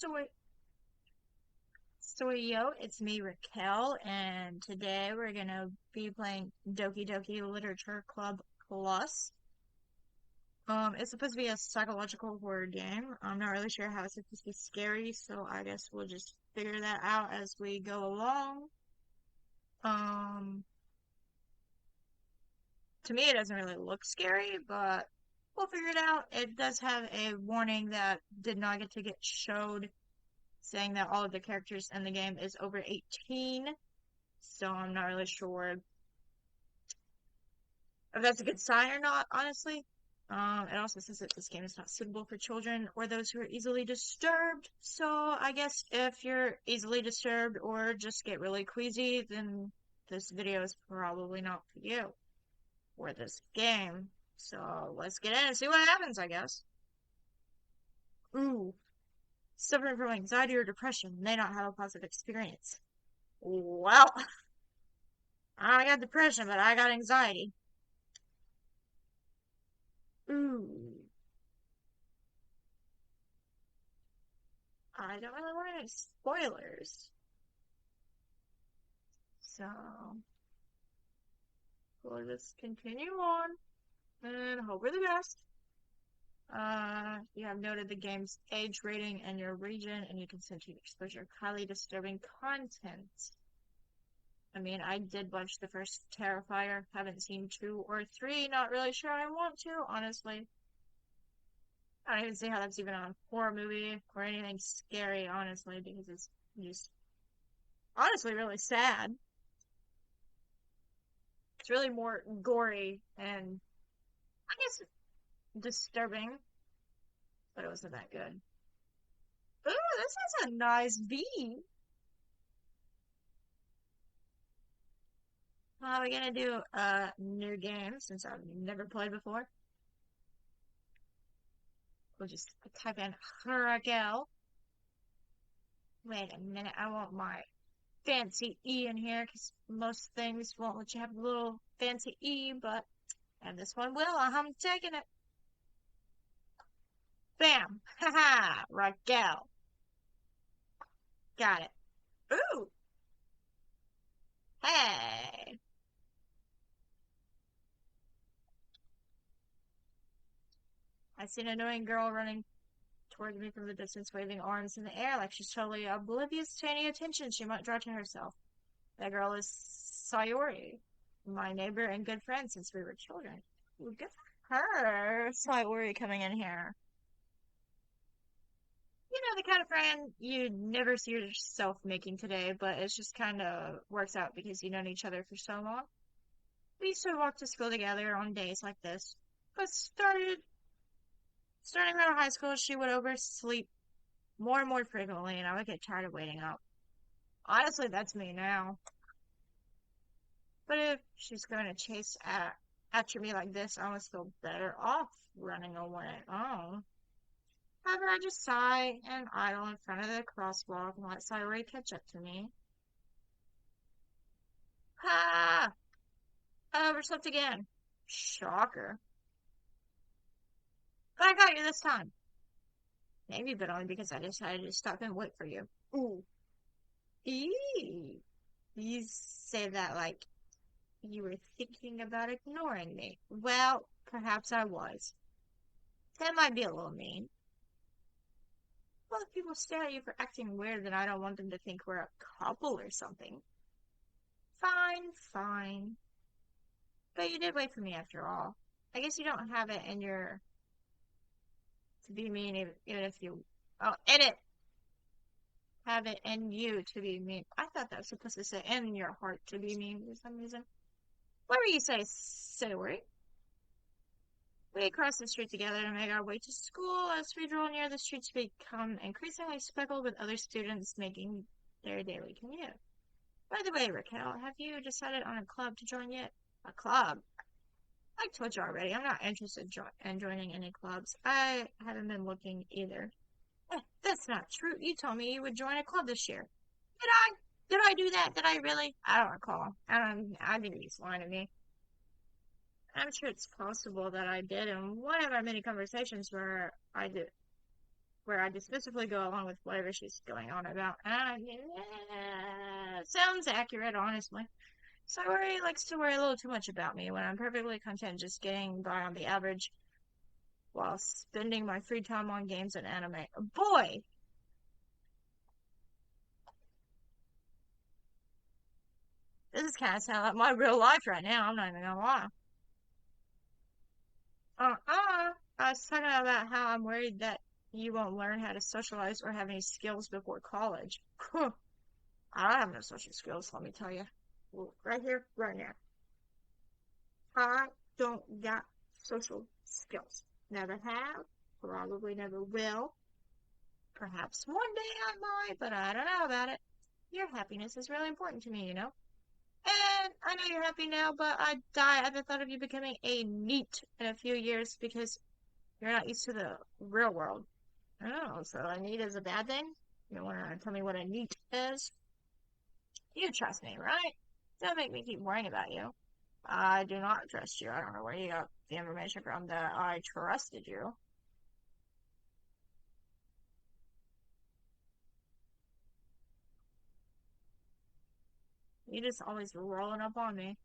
Yo, it's me, Raquel, and today we're gonna be playing Doki Doki Literature Club Plus. It's supposed to be a psychological horror game. I'm not really sure how it's supposed to be scary, so I guess we'll just figure that out as we go along. Um, to me, it doesn't really look scary, but we'll figure it out. It does have a warning that did not get showed, saying that all of the characters in the game is over 18. So I'm not really sure if that's a good sign or not, honestly. It also says that this game is not suitable for children or those who are easily disturbed. So I guess if you're easily disturbed or just get really queasy, then this video is probably not for you or this game. So let's get in and see what happens, I guess. Ooh, suffering from anxiety or depression may not have a positive experience. Well, I got depression, but I got anxiety. Ooh. I don't really want any spoilers. So we'll just continue on and hope for the best. You have noted the game's age rating and your region, and you consent to exposure of highly disturbing content. I mean, I did watch the first Terrifier, haven't seen 2 or 3, not really sure I want to, honestly. I don't even see how that's even a horror movie or anything scary, honestly, because it's just honestly really sad. It's really more gory and I guess disturbing, but it wasn't that good. Ooh, this has a nice V. How are we gonna do a new game since I've never played before? We'll just type in Raquel. Wait a minute, I want my fancy E in here because most things won't let you have a little fancy E, but and this one will. I'm taking it. Bam! Haha! Raquel. Got it. Ooh! Hey! I see an annoying girl running towards me from the distance, waving arms in the air like she's totally oblivious to any attention she might draw to herself. That girl is Sayori, my neighbor and good friend since we were children. Ooh, good for her, Sayori coming in here. You know, the kind of friend you never see yourself making today, but it just kind of works out because you've known each other for so long. We used to walk to school together on days like this, but starting out of high school, she would oversleep more and more frequently, and I would get tired of waiting up. Honestly, that's me now. But if she's going to after me like this, I almost feel better off running away. Oh. However, I just sigh and idle in front of the crosswalk and let Sayori catch up to me. Ha! I overslept again. Shocker. But I got you this time. Maybe, but only because I decided to stop and wait for you. Ooh. Eee. You say that like you were thinking about ignoring me. Well, perhaps I was. That might be a little mean. Well, if people stare at you for acting weird, then I don't want them to think we're a couple or something. Fine, fine. But you did wait for me after all. I guess you don't have it in your to be mean, even if you. Oh, in it! Have it in you to be mean. I thought that was supposed to say in your heart to be mean for some reason. What were you say, Sayori? We crossed the street together to make our way to school. As we drove near, the streets become increasingly speckled with other students making their daily commute. By the way, Raquel, have you decided on a club to join yet? A club? I told you already, I'm not interested in joining any clubs. I haven't been looking either. That's not true. You told me you would join a club this year. Did I? Did I do that? Did I really? I don't recall. I think he's lying to me. I'm sure it's possible that I did in one of our many conversations where I dismissively go along with whatever she's going on about. Yeah, sounds accurate, honestly. Sayori likes to worry a little too much about me when I'm perfectly content just getting by on the average while spending my free time on games and anime. Boy! This is kind of sound like my real life right now, I'm not even gonna lie. I was talking about how I'm worried that you won't learn how to socialize or have any skills before college. I don't have no social skills, let me tell you. Right here, right now. I don't got social skills. Never have, probably never will. Perhaps one day I might, but I don't know about it. Your happiness is really important to me, you know? And I know you're happy now, but I'd die at the thought of you becoming a NEET in a few years because you're not used to the real world. Oh, so a NEET is a bad thing? You want to tell me what a NEET is? You trust me, right? Don't make me keep worrying about you. I do not trust you. I don't know where you got the information from that I trusted you. You just always rolling up on me.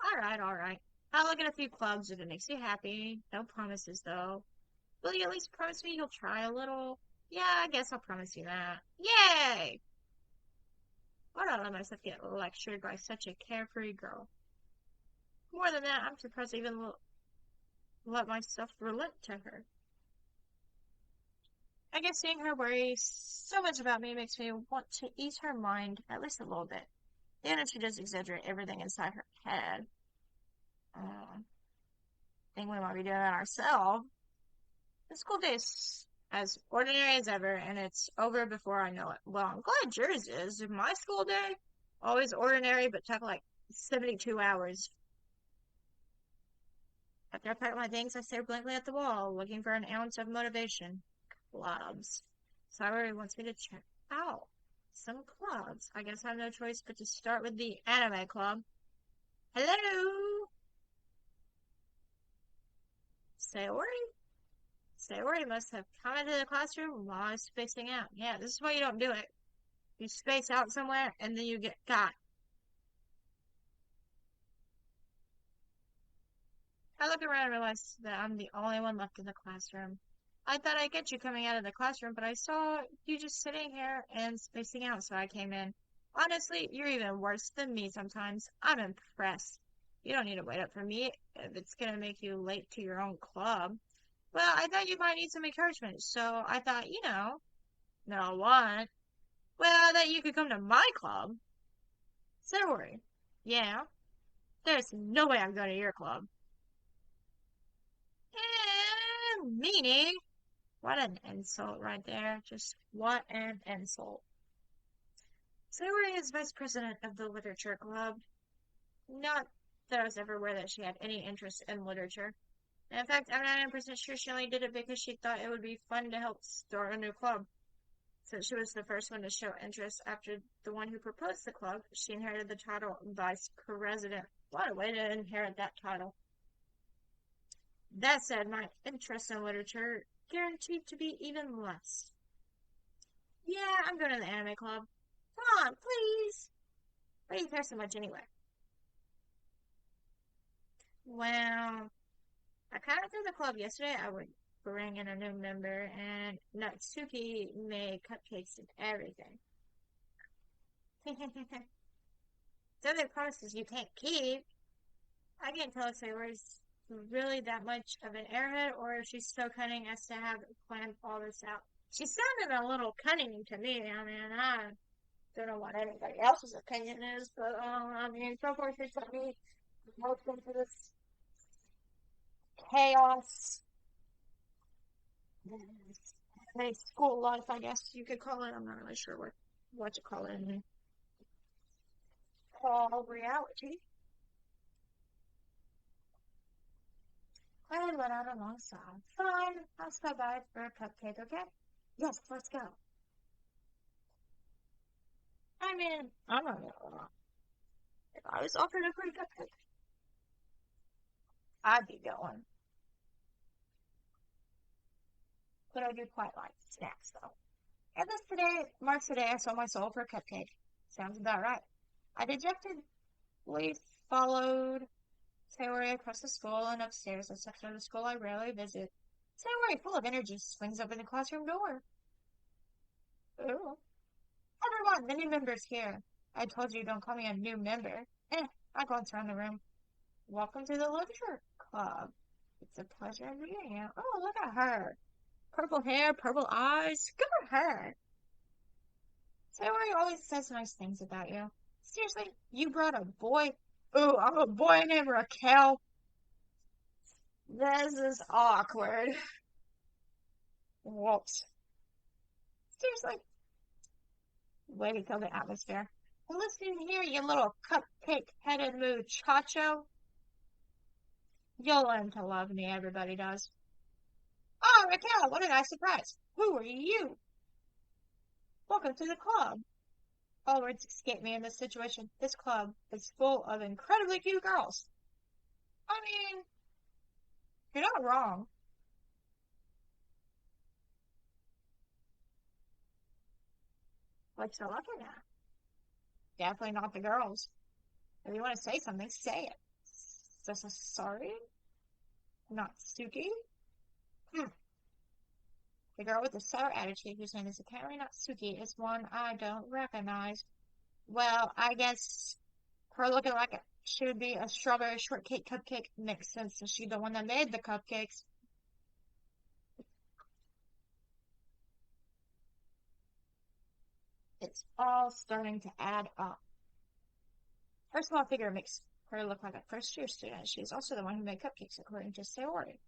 Alright, alright. I'll look at a few clubs if it makes you happy. No promises, though. Will you at least promise me you'll try a little? Yeah, I guess I'll promise you that. Yay! Why don't I let myself get lectured by such a carefree girl? More than that, I'm surprised I even let myself relent to her. I guess seeing her worry so much about me makes me want to ease her mind at least a little bit. Even if she does exaggerate everything inside her head. I think we might be doing that ourselves. The school day is as ordinary as ever, and it's over before I know it. Well, I'm glad yours is. My school day, always ordinary, but took like 72 hours. After I pack my things, I stare blankly at the wall, looking for an ounce of motivation. Clubs. Sayori wants me to check out some clubs. I guess I have no choice but to start with the anime club. Hello! Sayori? Sayori must have come into the classroom while I was spacing out. Yeah, this is why you don't do it. You space out somewhere and then you get got. I look around and realize that I'm the only one left in the classroom. I thought I'd get you coming out of the classroom, but I saw you just sitting here and spacing out, so I came in. Honestly, you're even worse than me sometimes. I'm impressed. You don't need to wait up for me if it's gonna make you late to your own club. Well, I thought you might need some encouragement, so I thought, no what? Well, that you could come to my club. So don't worry. Yeah, there's no way I'm going to your club. Meaning, what an insult right there. Just what an insult. Sayori is vice president of the literature club. Not that I was ever aware that she had any interest in literature. In fact, I'm 99% sure she only did it because she thought it would be fun to help start a new club. Since she was the first one to show interest after the one who proposed the club, she inherited the title vice president. What a way to inherit that title. That said, my interest in literature guaranteed to be even less. Yeah, I'm going to the anime club. Come on, please. Why do you care so much anyway? Well, I kind of through the club yesterday. I would bring in a new member, and Natsuki made cupcakes and everything. So they promises you can't keep. I can't tell if Sayori's really that much of an airhead or if she's so cunning as to have planned all this out. She sounded a little cunning to me. I mean, I don't know what anybody else's opinion is, but I mean, so far she's let me welcome to this chaos. Hey, school life, I guess you could call it. I'm not really sure what to call it. Call reality. I went out alongside. Fine, I'll stop by for a cupcake, okay? Yes, let's go. I mean, I don't know. If I was offered a free cupcake, I'd be going. but I do quite like snacks though. And this today marks the day I sold my soul for a cupcake. Sounds about right. I dejectedly followed Sayori across the school and upstairs, a section of the school I rarely visit. Sayori, full of energy, swings open the classroom door. Ooh. Everyone, the new member's here. I told you don't call me a new member. I glance around the room. Welcome to the Literature Club. It's a pleasure meeting you. Oh, look at her. Purple hair, purple eyes. Good for her. Sayori always says nice things about you. Seriously, you brought a boy? Ooh, I'm a boy named Raquel. This is awkward. Whoops. Seriously. Way to kill the atmosphere. Listen here, you little cupcake-headed muchacho. You'll learn to love me, everybody does. Oh, Raquel, what a nice surprise. Who are you? Welcome to the club. All words escape me in this situation. This club is full of incredibly cute girls. I mean, you're not wrong. What you looking at? Definitely not the girls. If you want to say something, say it. Sorry? Not Suki? The girl with the sour attitude, whose name is apparently not Suki, is one I don't recognize. Well, I guess her looking like she would be a strawberry shortcake cupcake makes sense since she's the one that made the cupcakes. It's all starting to add up. Her small figure makes her look like a first-year student. She's also the one who made cupcakes, according to Sayori.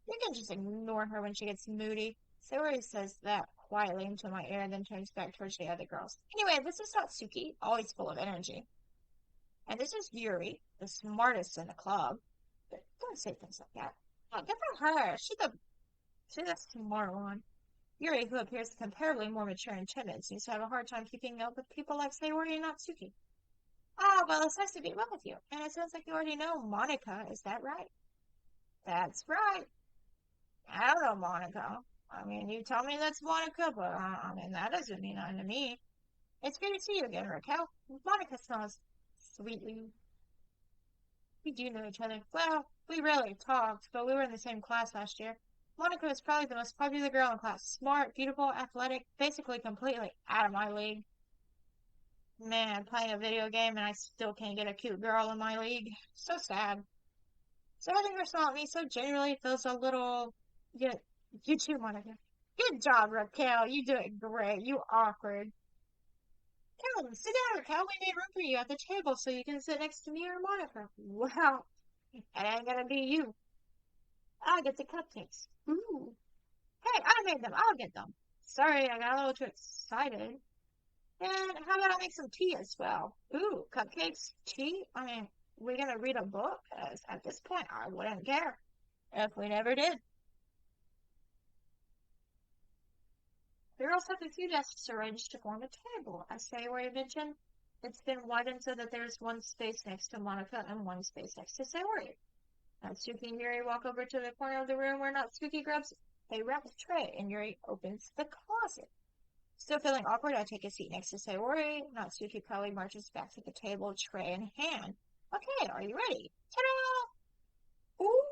You can just ignore her when she gets moody. Sayori says that quietly into my ear and then turns back towards the other girls. Anyway, this is Natsuki, always full of energy. And this is Yuri, the smartest in the club. But don't say things like that. Oh, good for her. She's the smart one. Yuri, who appears comparably more mature and timid, seems to have a hard time keeping up with people like Sayori and Natsuki. Ah, well, it's nice to be well with you. And it sounds like you already know Monica, is that right? That's right. I don't know Monica. I mean, you tell me that's Monica, but I mean, that doesn't mean nothing to me. It's good to see you again, Raquel. Monica smells sweetly. We do know each other. Well, we rarely talked, but we were in the same class last year. Monica was probably the most popular girl in class. Smart, beautiful, athletic, basically completely out of my league. Man, playing a video game and I still can't get a cute girl in my league. So sad. So having her smile at me so genuinely feels a little... Yeah, you too, Monica. Good job, Raquel. You doing great. You awkward. Come, sit down, Raquel. We made room for you at the table so you can sit next to me or Monica. Wow. It ain't gonna be you. I get the cupcakes. Ooh. Hey, I made them. I'll get them. Sorry, I got a little too excited. And how about I make some tea as well? Ooh, cupcakes, tea? I mean, we're gonna read a book? 'Cause at this point, I wouldn't care if we never did. The girls have a few desks arranged to form a table. As Sayori mentioned, it's been widened so that there's one space next to Monica and one space next to Sayori. Natsuki and Yuri walk over to the corner of the room where Natsuki grabs a wrapped tray and Yuri opens the closet. Still feeling awkward, I take a seat next to Sayori. Natsuki proudly marches back to the table, tray in hand. Okay, are you ready? Ta-da! Ooh!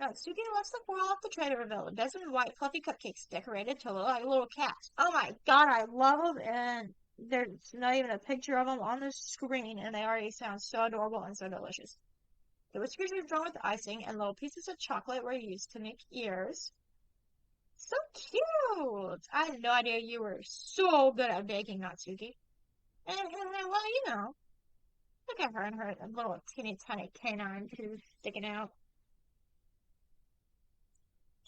Natsuki lifts the foil off the tray to reveal a dozen white fluffy cupcakes decorated to look like little cats. Oh my god, I love them, and there's not even a picture of them on the screen, and they already sound so adorable and so delicious. The whiskers are drawn with icing, and little pieces of chocolate were used to make ears. So cute! I had no idea you were so good at baking, Natsuki. Well, you know, look at her and her little teeny tiny canine tooth sticking out.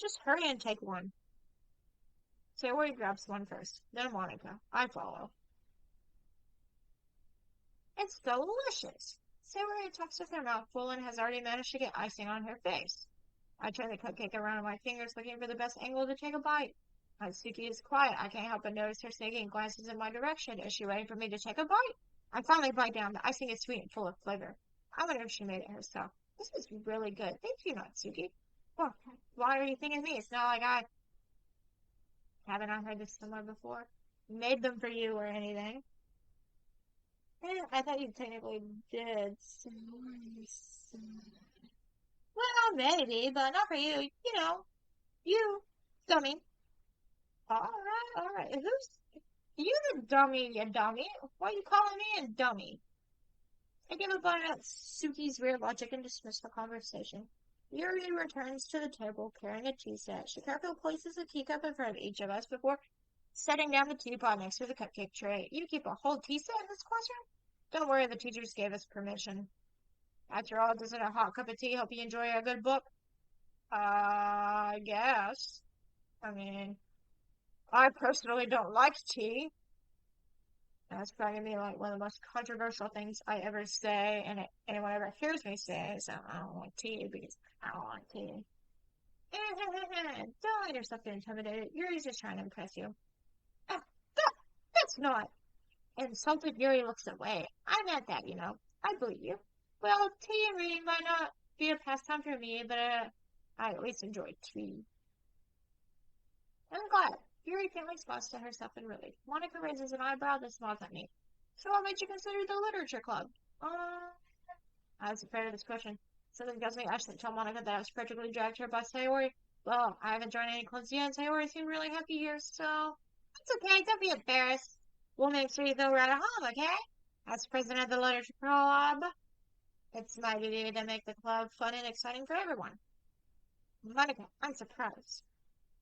Just hurry and take one. Sayori grabs one first, then Monica. I follow. It's delicious! Sayori talks with her mouth full and has already managed to get icing on her face. I turn the cupcake around on my fingers, looking for the best angle to take a bite. Natsuki is quiet. I can't help but notice her sneaking glances in my direction. Is she waiting for me to take a bite? I finally bite down. The icing is sweet and full of flavor. I wonder if she made it herself. This is really good. Thank you, Natsuki. Well, why are you thinking of me? It's not like I... Haven't I heard this somewhere before? Made them for you or anything. I thought you technically did. Well, maybe, but not for you. You know, you, dummy. Alright. You the dummy, you dummy. Why are you calling me a dummy? I give up on Suki's weird logic and dismiss the conversation. Yuri returns to the table carrying a tea set. She carefully places a teacup in front of each of us before setting down the teapot next to the cupcake tray. You keep a whole tea set in this classroom? Don't worry, the teachers gave us permission. After all, doesn't a hot cup of tea help you enjoy a good book? I guess. I mean, I personally don't like tea. That's probably gonna be like one of the most controversial things I ever say, and anyone ever hears me say, so I don't like tea because I don't like tea. Don't let yourself get intimidated. Yuri's just trying to impress you. Ah, that's not. Insulted Yuri looks away. I meant that, you know. I believe you. Well, tea and reading might not be a pastime for me, but I at least enjoy tea. I'm glad. Yuri faintly smiles to herself in relief. Monica raises an eyebrow, then smiles at me. So what made you consider the literature club? I was afraid of this question. Something tells me I should tell Monica that I was practically dragged here by Sayori. Well, I haven't joined any clubs yet, and Sayori seemed really happy here, so... It's okay, don't be embarrassed. We'll make sure you feel right at home, okay? As president of the literature club, it's my duty to make the club fun and exciting for everyone. Monica, I'm surprised.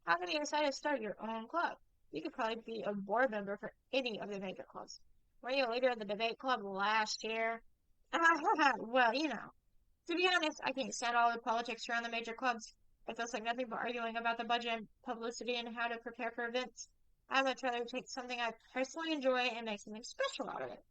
How come you decided to start your own club? You could probably be a board member for any of the major clubs. Were you a leader of the debate club last year? Well, you know. To be honest, I can't stand all the politics around the major clubs. It feels like nothing but arguing about the budget and publicity and how to prepare for events. I'd much rather take something I personally enjoy and make something special out of it.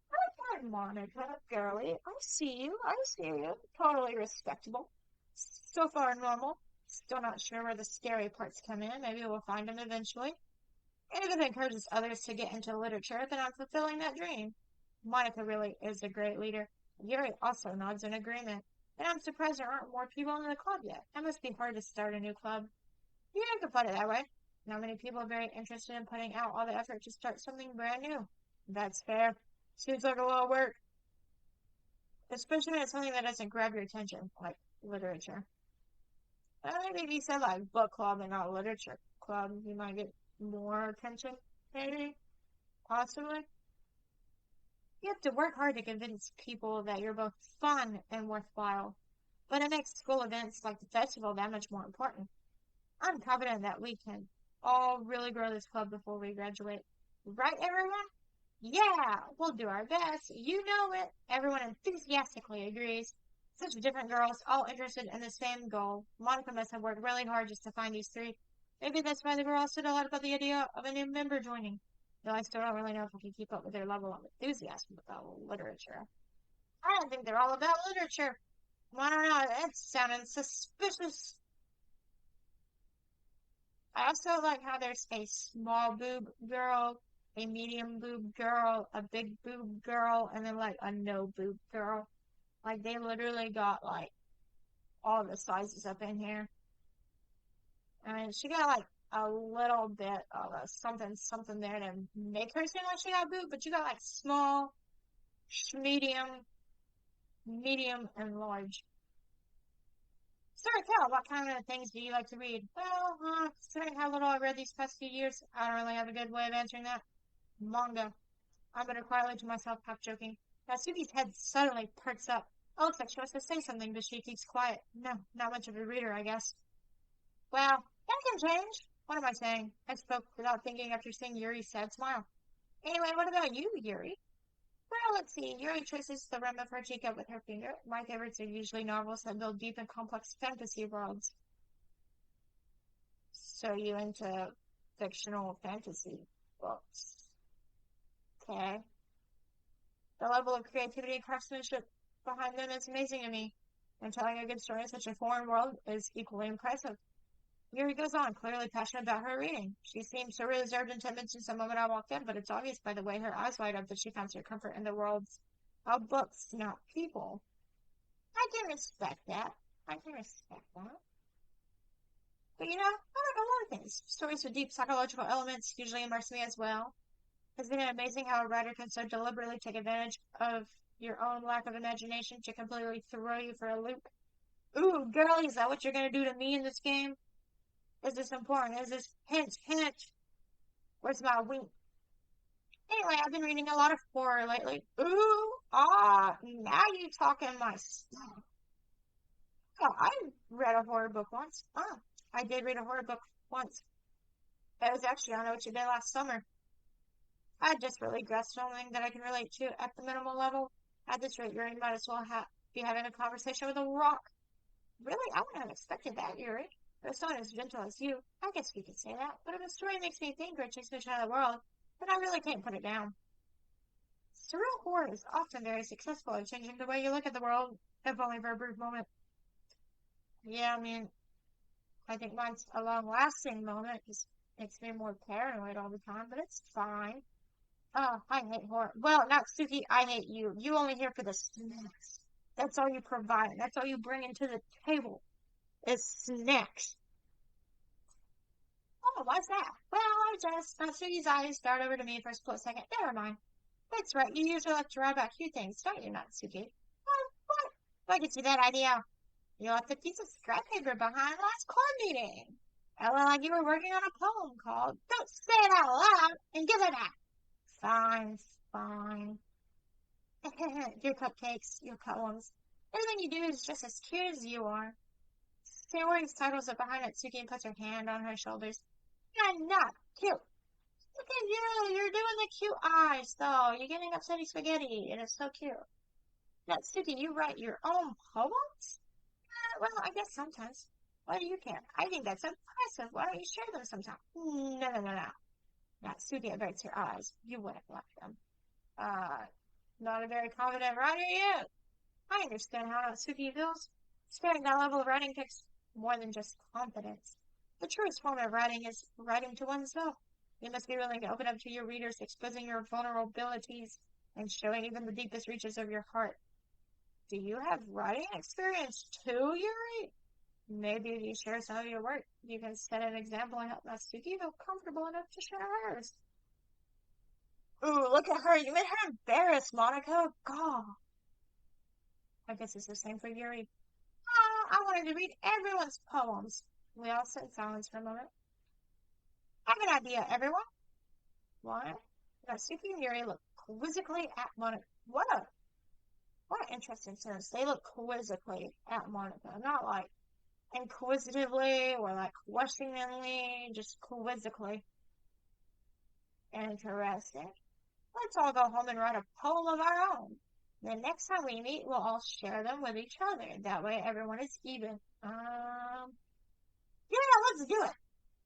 Hi, Monica, girlie. I see you. I see you. Totally respectable. So far normal. Still not sure where the scary parts come in. Maybe we'll find them eventually. And if it encourages others to get into literature, then I'm fulfilling that dream. Monica really is a great leader. Yuri also nods in agreement. And I'm surprised there aren't more people in the club yet. It must be hard to start a new club. You can put it that way. Not many people are very interested in putting out all the effort to start something brand new. That's fair. Seems like a lot of work. Especially when it's something that doesn't grab your attention, like literature. Maybe if you said like book club and not literature club, you might get more attention. Maybe. Possibly. You have to work hard to convince people that you're both fun and worthwhile. But it makes school events like the festival that much more important. I'm confident that we can all really grow this club before we graduate. Right, everyone? Yeah, we'll do our best. You know it. Everyone enthusiastically agrees. Such different girls, all interested in the same goal. Monica must have worked really hard just to find these three. Maybe that's why they were all so delighted about the idea of a new member joining. Though I still don't really know if I can keep up with their level of enthusiasm about literature. I don't think they're all about literature. I don't know, that sounded suspicious. I also like how there's a small boob girl, a medium boob girl, a big boob girl, and then like a no boob girl. Like they literally got like all the sizes up in here. I mean, she got like a little bit of a something there to make her seem like she got boob, but you got like small, medium, and large. Sir, tell, what kind of things do you like to read? Well, considering how little I read these past few years, I don't really have a good way of answering that. Manga. I better quietly to myself, half joking. Natsuki's head suddenly perks up. It looks like she wants to say something, but she keeps quiet. No, not much of a reader, I guess. Well, that can change. What am I saying? I spoke without thinking after seeing Yuri's sad smile. Anyway, what about you, Yuri? Well, let's see. Yuri traces the rim of her cheek up with her finger. My favorites are usually novels that build deep and complex fantasy worlds. So you into fictional fantasy books? Okay. The level of creativity and craftsmanship behind them is amazing to me. And telling a good story in such a foreign world is equally impressive. Yuri goes on, clearly passionate about her reading. She seemed so reserved and timid since the moment I walked in, but it's obvious by the way her eyes light up that she finds her comfort in the worlds of books, not people. I can respect that. I can respect that. But I like a lot of things. Stories with deep psychological elements usually immerse me as well. Isn't it amazing how a writer can so deliberately take advantage of your own lack of imagination to completely throw you for a loop? Ooh, girl, is that what you're gonna do to me in this game? Is this important? Is this hint, hint? Where's my wink? Anyway, I've been reading a lot of horror lately. Ooh, now you talking my stuff. Oh, I read a horror book once. I did read a horror book once. It was actually on What You Did Last Summer. I just really guessed something that I can relate to at the minimal level. At this rate, Yuri might as well be having a conversation with a rock. Really? I wouldn't have expected that, Yuri. For someone as gentle as you, I guess you could say that. But if a story makes me think or takes me to another world, then I really can't put it down. Surreal horror is often very successful at changing the way you look at the world, if only for a brief moment. Yeah, I mean, I think mine's a long-lasting moment. It just makes me more paranoid all the time, but it's fine. Oh, I hate horror. Well, not Suki, I hate you. You only here for the snacks. That's all you provide. That's all you bring into the table is snacks. Oh, what's that? Well, I just, Suki's eyes start over to me for a split second. Never mind. That's right. You usually like to write about cute things, don't you, Natsuki? What? What gets you that idea? You left a piece of scrap paper behind last club meeting. I looked like you were working on a poem called Don't Say It Out Loud and Give It Back. Fine, fine. Your cupcakes, your poems. Everything you do is just as cute as you are. Sayori sidles up behind Natsuki and puts her hand on her shoulders. You're not cute. Look at you. You're doing the cute eyes, though. You're getting upsetty spaghetti. It is so cute. Natsuki, you write your own poems? Well, I guess sometimes. Why do you care? I think that's impressive. Why don't you share them sometime? No. Natsuki averts her eyes. You wouldn't like them. Not a very confident writer yet. I understand how Natsuki feels. Sparing that level of writing takes more than just confidence. The truest form of writing is writing to oneself. You must be willing to open up to your readers, exposing your vulnerabilities and showing even the deepest reaches of your heart. Do you have writing experience too, Yuri? Maybe if you share some of your work, you can set an example and help Natsuki feel comfortable enough to share hers. Ooh, look at her. You made her embarrassed, Monica. God. I guess it's the same for Yuri. I wanted to read everyone's poems. We all sat in silence for a moment. I have an idea, everyone. What? Natsuki and Yuri look quizzically at Monica. What an interesting sentence. They look quizzically at Monica. Not like inquisitively or like questioningly, just quizzically. Interesting. Let's all go home and write a poem of our own. The next time we meet, we'll all share them with each other. That way everyone is even. Yeah, let's do it.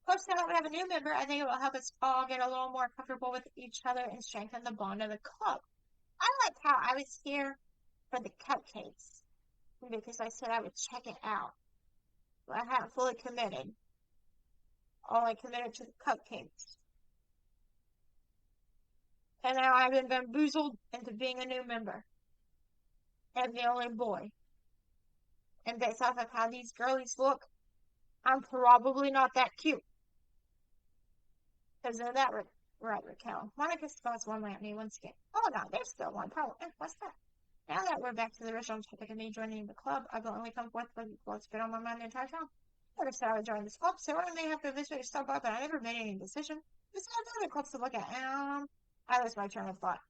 Plus, now that we have a new member, I think it will help us all get a little more comfortable with each other and strengthen the bond of the club. I like how I was here for the cupcakes because I said I would check it out. But I hadn't fully committed. Only committed to the cupcakes. And now I've been bamboozled into being a new member. And the only boy. And based off of how these girlies look, I'm probably not that cute. Because of that, right, Raquel. Monica spots one way at me once again. Oh no, there's still one problem. What's that? Now that we're back to the original topic of me joining the club, I've only come forth with what's been on my mind the entire time. I would have said I would join this club, so I may have to eventually stop by, but I never made any decision. There's no other clubs to look at. I lost my train of thought.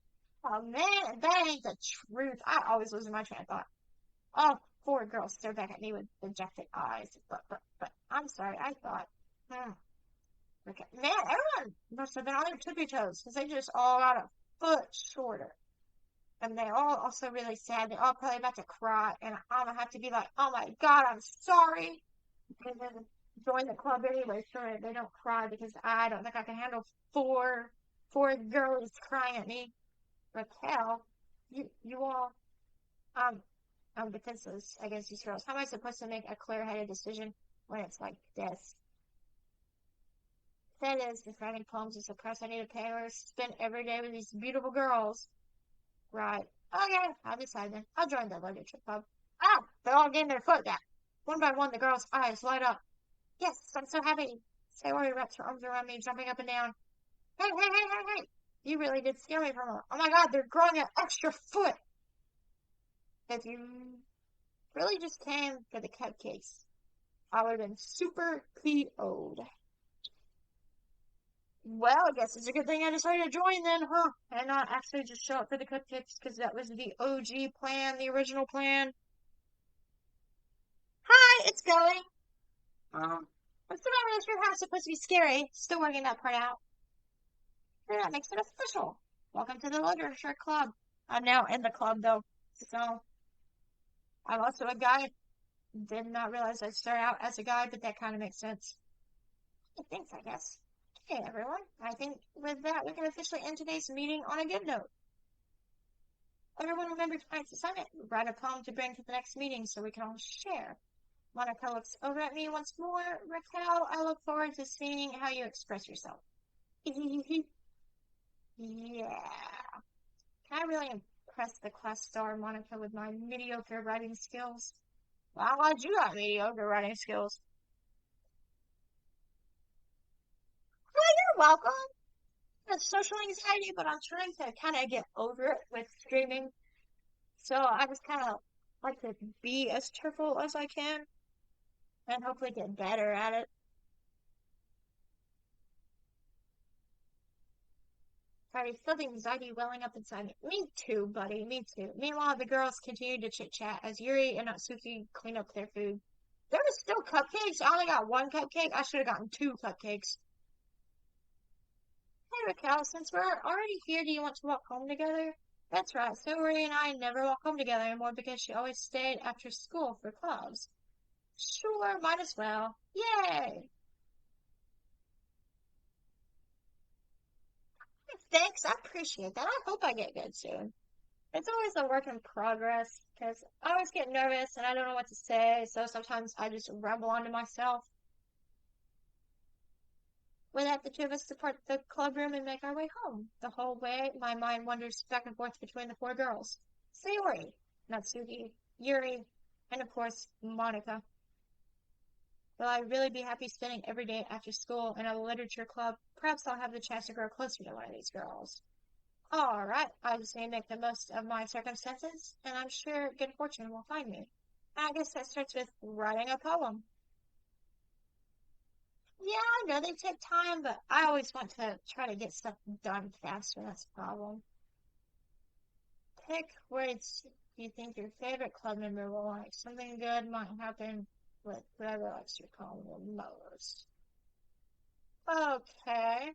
Oh man, that ain't the truth. I always lose my train of thought. All four girls stare back at me with dejected eyes. But I'm sorry, I thought, okay. Man, everyone must have been on their tippy toes, because they just all got a foot shorter. And they all also really sad. They're all probably about to cry, and I'm gonna have to be like, oh my god, I'm sorry. And then join the club anyway, so they don't cry, because I don't think I can handle four girls crying at me. Raquel, you all, I'm defenseless against these girls. How am I supposed to make a clear-headed decision when it's like this? That is, if writing poems is a price I need to pay or spend every day with these beautiful girls. Right. Okay, I'll decide then. I'll join the literature club. They're all getting their foot back. One by one, the girls' eyes light up. Yes, I'm so happy. Sayori wraps her arms around me, jumping up and down. Hey, hey, hey, hey, hey! You really did scare me from her. Oh my god, they're growing an extra foot! If you really just came for the cupcakes, I would have been super PO'd. Well, I guess it's a good thing I decided to join then, huh? And not actually just show up for the cupcakes, because that was the OG plan, the original plan. Hi, it's going. What's the matter with your house? Supposed to be scary. Still working that part out. Yeah, that makes it official. Welcome to the Literature Club. I'm now in the club, though, so I'm also a guy. Did not realize I'd start out as a guy, but that kind of makes sense. Thanks, I guess. Okay, everyone. I think with that, we can officially end today's meeting on a good note. Everyone remember tonight's assignment. Write a poem to bring to the next meeting so we can all share. Monica looks over at me once more. Raquel, I look forward to seeing how you express yourself. Yeah. Can I really impress the class star Monica with my mediocre writing skills? Well, I'm glad you got mediocre writing skills. Well, you're welcome. It's social anxiety, but I'm trying to kind of get over it with streaming. So I just kind of like to be as cheerful as I can and hopefully get better at it. Sorry, still the anxiety welling up inside me. Me too, buddy. Me too. Meanwhile, the girls continued to chit-chat as Yuri and Natsuki cleaned up their food. There was still cupcakes. I only got one cupcake. I should have gotten two cupcakes. Hey, Raquel, since we're already here, do you want to walk home together? That's right. Sayori and I never walk home together anymore because she always stayed after school for clubs. Sure, might as well. Yay! Thanks, I appreciate that. I hope I get good soon. It's always a work in progress because I always get nervous and I don't know what to say, so sometimes I just ramble on to myself. We let the two of us depart the club room and make our way home. The whole way, my mind wanders back and forth between the four girls. Sayori, Natsuki, Yuri, and of course, Monica. Will I really be happy spending every day after school in a literature club? Perhaps I'll have the chance to grow closer to one of these girls. Alright, I just need to make the most of my circumstances, and I'm sure good fortune will find me. I guess that starts with writing a poem. Yeah, I know they take time, but I always want to try to get stuff done faster. That's the problem. Pick words you think your favorite club member will like. Something good might happen with whoever likes your poem the most. Okay,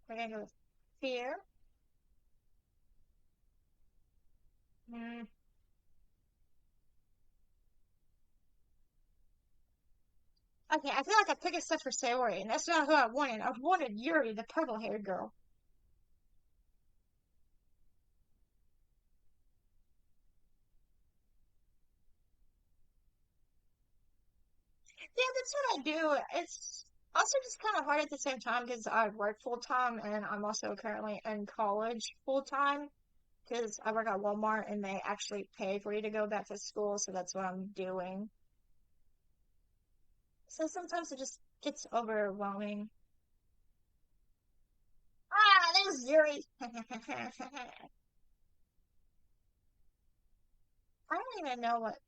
we're gonna go with fear. Hmm. Okay, I feel like I picked a stuff for Sayori, and that's not who I wanted. I wanted Yuri, the purple-haired girl. Yeah, that's what I do. It's also just kind of hard at the same time because I work full time and I'm also currently in college full time because I work at Walmart and they actually pay for you to go back to school, so that's what I'm doing. So sometimes it just gets overwhelming. Ah, there's Yuri. I don't even know what.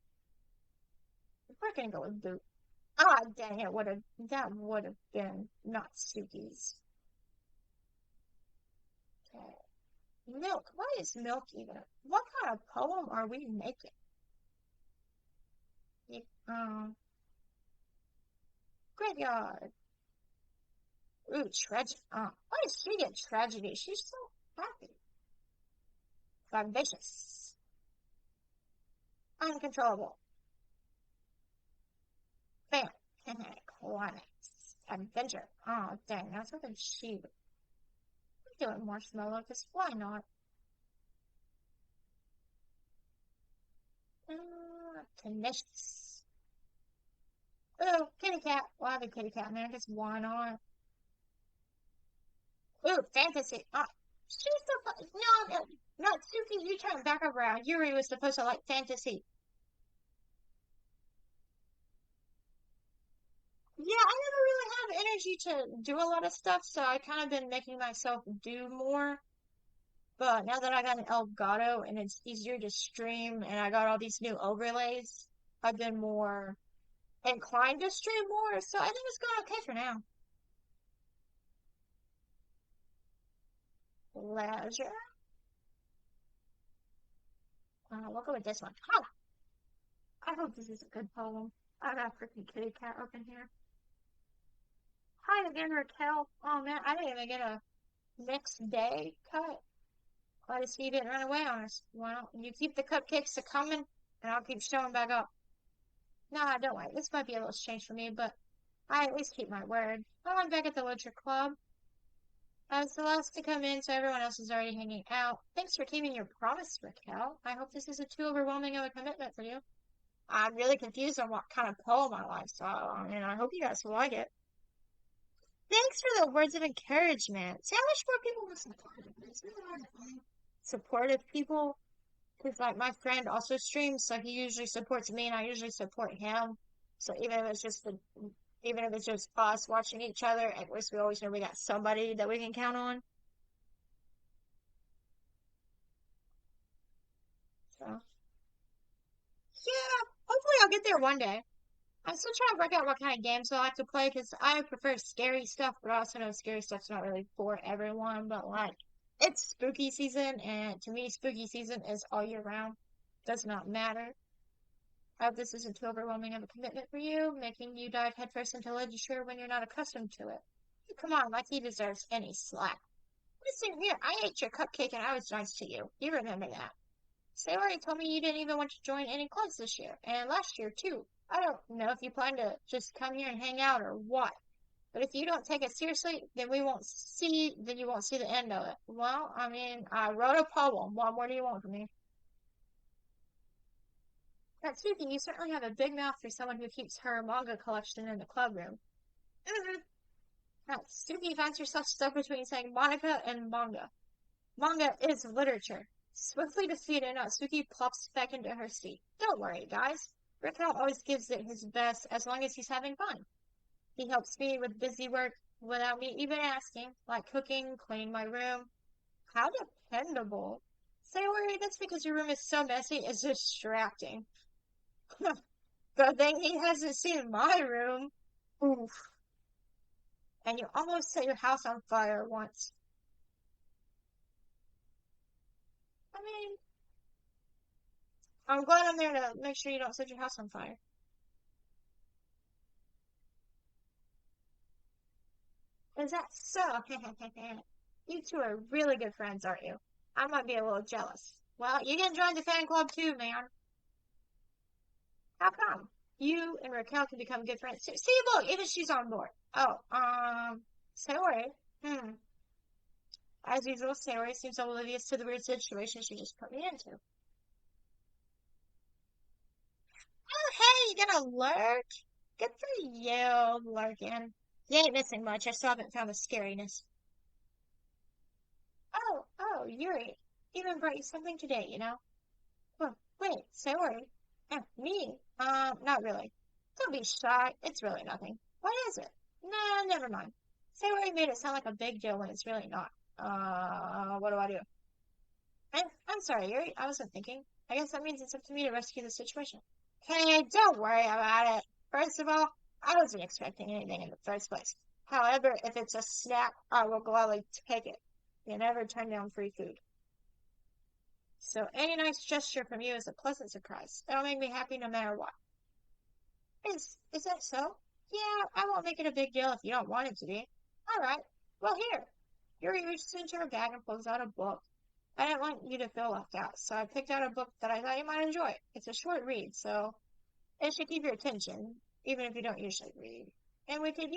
We're gonna go with Boot. Ah, dang it! That would have been not Suki's. Okay. Milk. What is milk even? What kind of poem are we making? Graveyard. Ooh, tragedy. Why does she get tragedy? She's so happy. Vivacious. Uncontrollable. Bam. Climax. Adventure. Oh, dang. I was hoping she would do it marshmallow, because why not? Tenacious. Ooh, kitty cat. Well, I have a kitty cat in there, because why not? Ooh, fantasy. She's so no, no, not Suki. You turn back around. Yuri was supposed to like fantasy. Yeah, I never really have energy to do a lot of stuff, so I kind of been making myself do more. But now that I got an Elgato and it's easier to stream and I got all these new overlays, I've been more inclined to stream more, so I think it's going okay for now. Leisure. We'll go with this one. Oh, I hope this is a good poem. I got a freaking kitty cat up in here. Hi again, Raquel. Oh man, I didn't even get a next day cut. Glad to see you didn't run away on us. Well, you keep the cupcakes a coming, and I'll keep showing back up. Nah, don't worry. This might be a little strange for me, but I at least keep my word. I'm back at the Literature Club. I was the last to come in, so everyone else is already hanging out. Thanks for keeping your promise, Raquel. I hope this isn't too overwhelming of a commitment for you. I'm really confused on what kind of poem I like, so I hope you guys will like it. Thanks for the words of encouragement. See, I wish more people were supportive. It's really hard to find supportive people because, like, my friend also streams, so he usually supports me, and I usually support him. So even if it's just us watching each other, at least we always know we got somebody that we can count on. So, yeah, hopefully I'll get there one day. I'm still trying to work out what kind of games I like to play because I prefer scary stuff, but I also know scary stuff's not really for everyone. But like, it's spooky season, and to me, spooky season is all year round. Does not matter. I hope this isn't too overwhelming of a commitment for you, making you dive headfirst into literature when you're not accustomed to it. Come on, like he deserves any slack. Listen here, I ate your cupcake and I was nice to you. You remember that. Sayori told me you didn't even want to join any clubs this year, and last year too. I don't know if you plan to just come here and hang out or what. But if you don't take it seriously, then you won't see the end of it. Well, I mean, I wrote a poem. What more do you want from me? Natsuki, you certainly have a big mouth for someone who keeps her manga collection in the club room. Natsuki finds herself stuck between saying Monica and manga. Manga is literature. Swiftly defeated, Natsuki plops back into her seat. Don't worry, guys. Raquel always gives it his best as long as he's having fun. He helps me with busy work without me even asking, like cooking, cleaning my room. How dependable. Sayori, that's because your room is so messy, it's distracting. Good thing he hasn't seen my room. Oof. And you almost set your house on fire once. I mean, I'm glad I'm there to make sure you don't set your house on fire. Is that so? You two are really good friends, aren't you? I might be a little jealous. Well, you can join the fan club too, man. How come? You and Raquel can become good friends too. See, look, even she's on board. Oh, Sayori. Hmm. As usual, Sayori seems oblivious to the weird situation she just put me into. Oh, hey, you gonna lurk? Good for you, lurking. You ain't missing much. I still haven't found the scariness. Oh, Yuri. Even brought you something today, you know? Oh, wait, Sayori. Me? Not really. Don't be shy. It's really nothing. What is it? Nah, never mind. Sayori made it sound like a big deal when it's really not. What do I do? I'm sorry, Yuri. I wasn't thinking. I guess that means it's up to me to rescue the situation. Hey, don't worry about it. First of all, I wasn't expecting anything in the first place. However, if it's a snack, I will gladly take it. You never turn down free food. So any nice gesture from you is a pleasant surprise. It'll make me happy no matter what. Is that so? Yeah, I won't make it a big deal if you don't want it to be. Alright. Well, here. Yuri reaches into her bag and pulls out a book. I didn't want you to feel left out, so I picked out a book that I thought you might enjoy. It's a short read, so it should keep your attention, even if you don't usually read. And we could,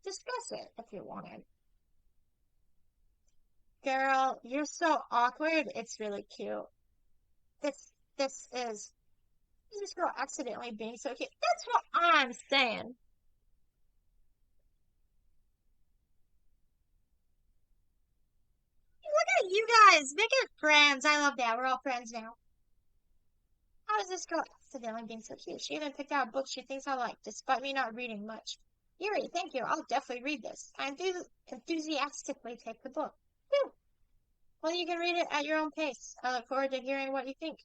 discuss it if you wanted. Girl, you're so awkward. It's really cute. This is this girl accidentally being so cute. That's what I'm saying. Look at you guys making friends. I love that. We're all friends now. How is this girl accidentally being so cute? She even picked out a book she thinks I like, despite me not reading much. Yuri, thank you. I'll definitely read this. I enthusiastically take the book. Phew. Well, you can read it at your own pace. I look forward to hearing what you think.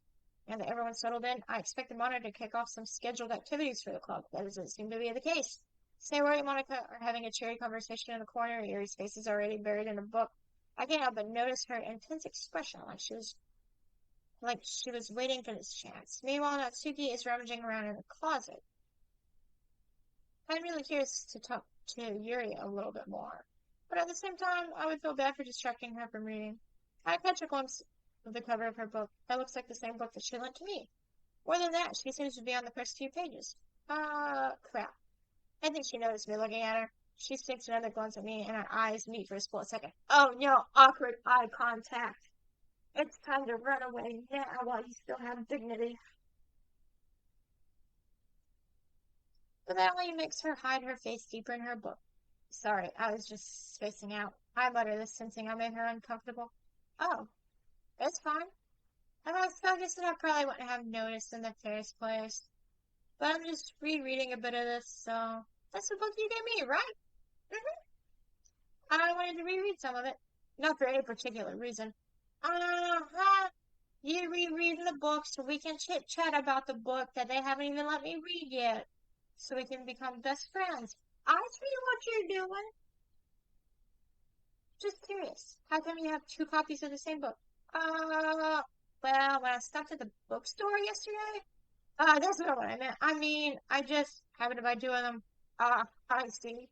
Now that everyone's settled in, I expect the monitor to kick off some scheduled activities for the club. That doesn't seem to be the case. Sayori and Monica are having a cheery conversation in the corner. Yuri's face is already buried in a book. I can't help but notice her intense expression, like she was waiting for this chance. Meanwhile, Natsuki is rummaging around in the closet. I'm really curious to talk to Yuri a little bit more, but at the same time, I would feel bad for distracting her from reading. I catch a glimpse of the cover of her book. That looks like the same book that she lent to me. More than that, she seems to be on the first few pages. Crap. I think she noticed me looking at her. She sinks another glance at me, and our eyes meet for a split second. Oh no, awkward eye contact. It's time to run away now while you still have dignity. But that only makes her hide her face deeper in her book. Sorry, I was just spacing out. I mutter this, sensing I made her uncomfortable. Oh, it's fine. If I was focused, I probably wouldn't have noticed in the first place. But I'm just rereading a bit of this, so that's the book you gave me, right? I wanted to reread some of it. Not for any particular reason. Uh-huh. You reread the book so we can chit-chat about the book that they haven't even let me read yet. So we can become best friends. I see what you're doing. Just curious. How come you have two copies of the same book? Well, when I stopped at the bookstore yesterday, that's not what I meant. I mean, I just happened to buy two of them. I see.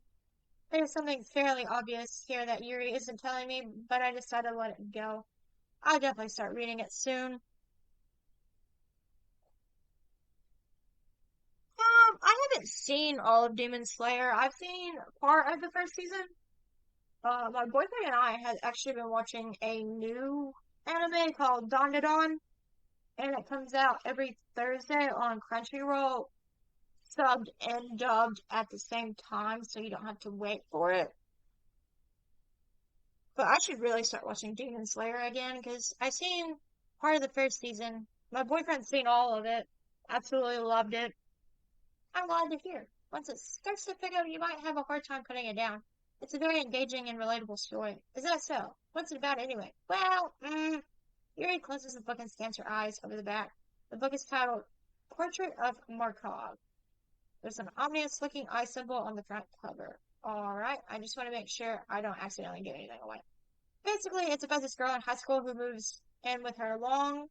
There's something fairly obvious here that Yuri isn't telling me, but I decided to let it go. I'll definitely start reading it soon. I haven't seen all of Demon Slayer. I've seen part of the first season. My boyfriend and I had actually been watching a new anime called Dawn, and it comes out every Thursday on Crunchyroll, subbed and dubbed at the same time, so you don't have to wait for it. But I should really start watching Demon Slayer again because I seen part of the first season. My boyfriend's seen all of it. Absolutely loved it. I'm glad to hear. Once it starts to pick up, you might have a hard time putting it down. It's a very engaging and relatable story. Is that so? What's it about anyway? Well, Yuri closes the book and scans her eyes over the back. The book is titled Portrait of Markov. There's an ominous looking eye symbol on the front cover. Alright, I just want to make sure I don't accidentally give anything away. Basically, it's about this girl in high school who moves in with her long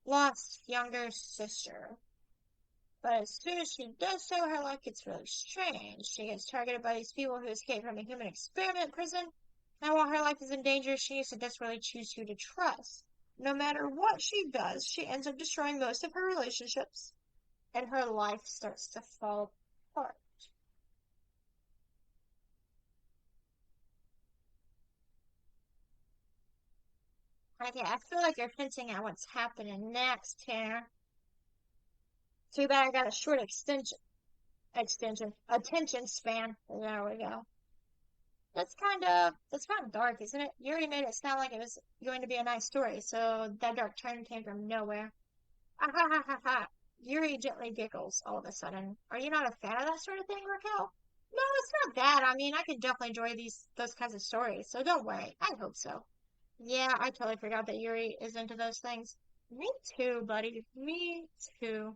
lost younger sister. But as soon as she does so, her life gets really strange. She gets targeted by these people who escaped from a human experiment prison, and while her life is in danger, she needs to desperately choose who to trust. No matter what she does, she ends up destroying most of her relationships, and her life starts to fall apart. Okay, I feel like you're hinting at what's happening next here. Too bad I got a short attention span. There we go. That's kind of dark, isn't it? You already made it sound like it was going to be a nice story, so that dark turn came from nowhere. Ah ha ha ha ha. Yuri gently giggles all of a sudden. Are you not a fan of that sort of thing, Raquel? No, it's not that. I mean, I could definitely enjoy those kinds of stories, so don't worry. I hope so. Yeah, I totally forgot that Yuri is into those things. Me too, buddy. Me too.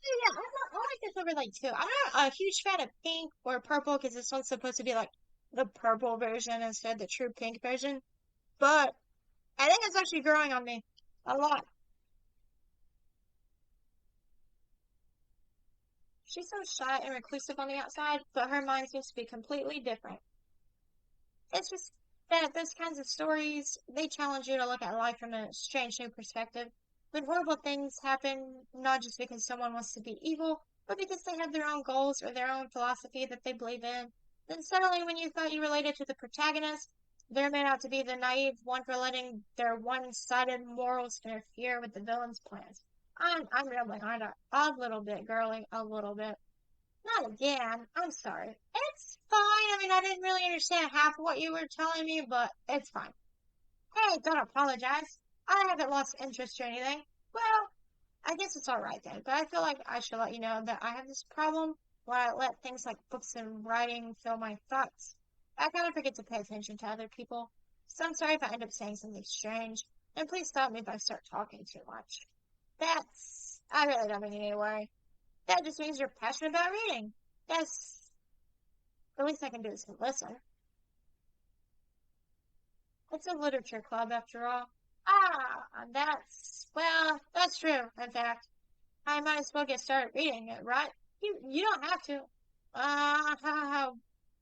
Yeah, I like this overlay too. I'm not a huge fan of pink or purple because this one's supposed to be like the purple version instead of the true pink version. But I think it's actually growing on me a lot. She's so shy and reclusive on the outside, but her mind seems to be completely different. It's just that those kinds of stories, they challenge you to look at life from a strange new perspective. When horrible things happen, not just because someone wants to be evil, but because they have their own goals or their own philosophy that they believe in, then suddenly when you thought you related to the protagonist, They're made out to be the naive one for letting their one-sided morals interfere with the villain's plans. I'm rambling, aren't I? A little bit, girly, a little bit. Not again. I'm sorry. It's fine. I mean, I didn't really understand half of what you were telling me, but it's fine. Hey, don't apologize. I haven't lost interest or anything. Well, I guess it's alright then, but I feel like I should let you know that I have this problem where I let things like books and writing fill my thoughts. I kind of forget to pay attention to other people, so I'm sorry if I end up saying something strange, and please stop me if I start talking too much. I really don't mean any worry. That just means you're passionate about reading. That's, the least I can do is listen. It's a literature club after all. That's true, in fact. I might as well get started reading it, right? You don't have to.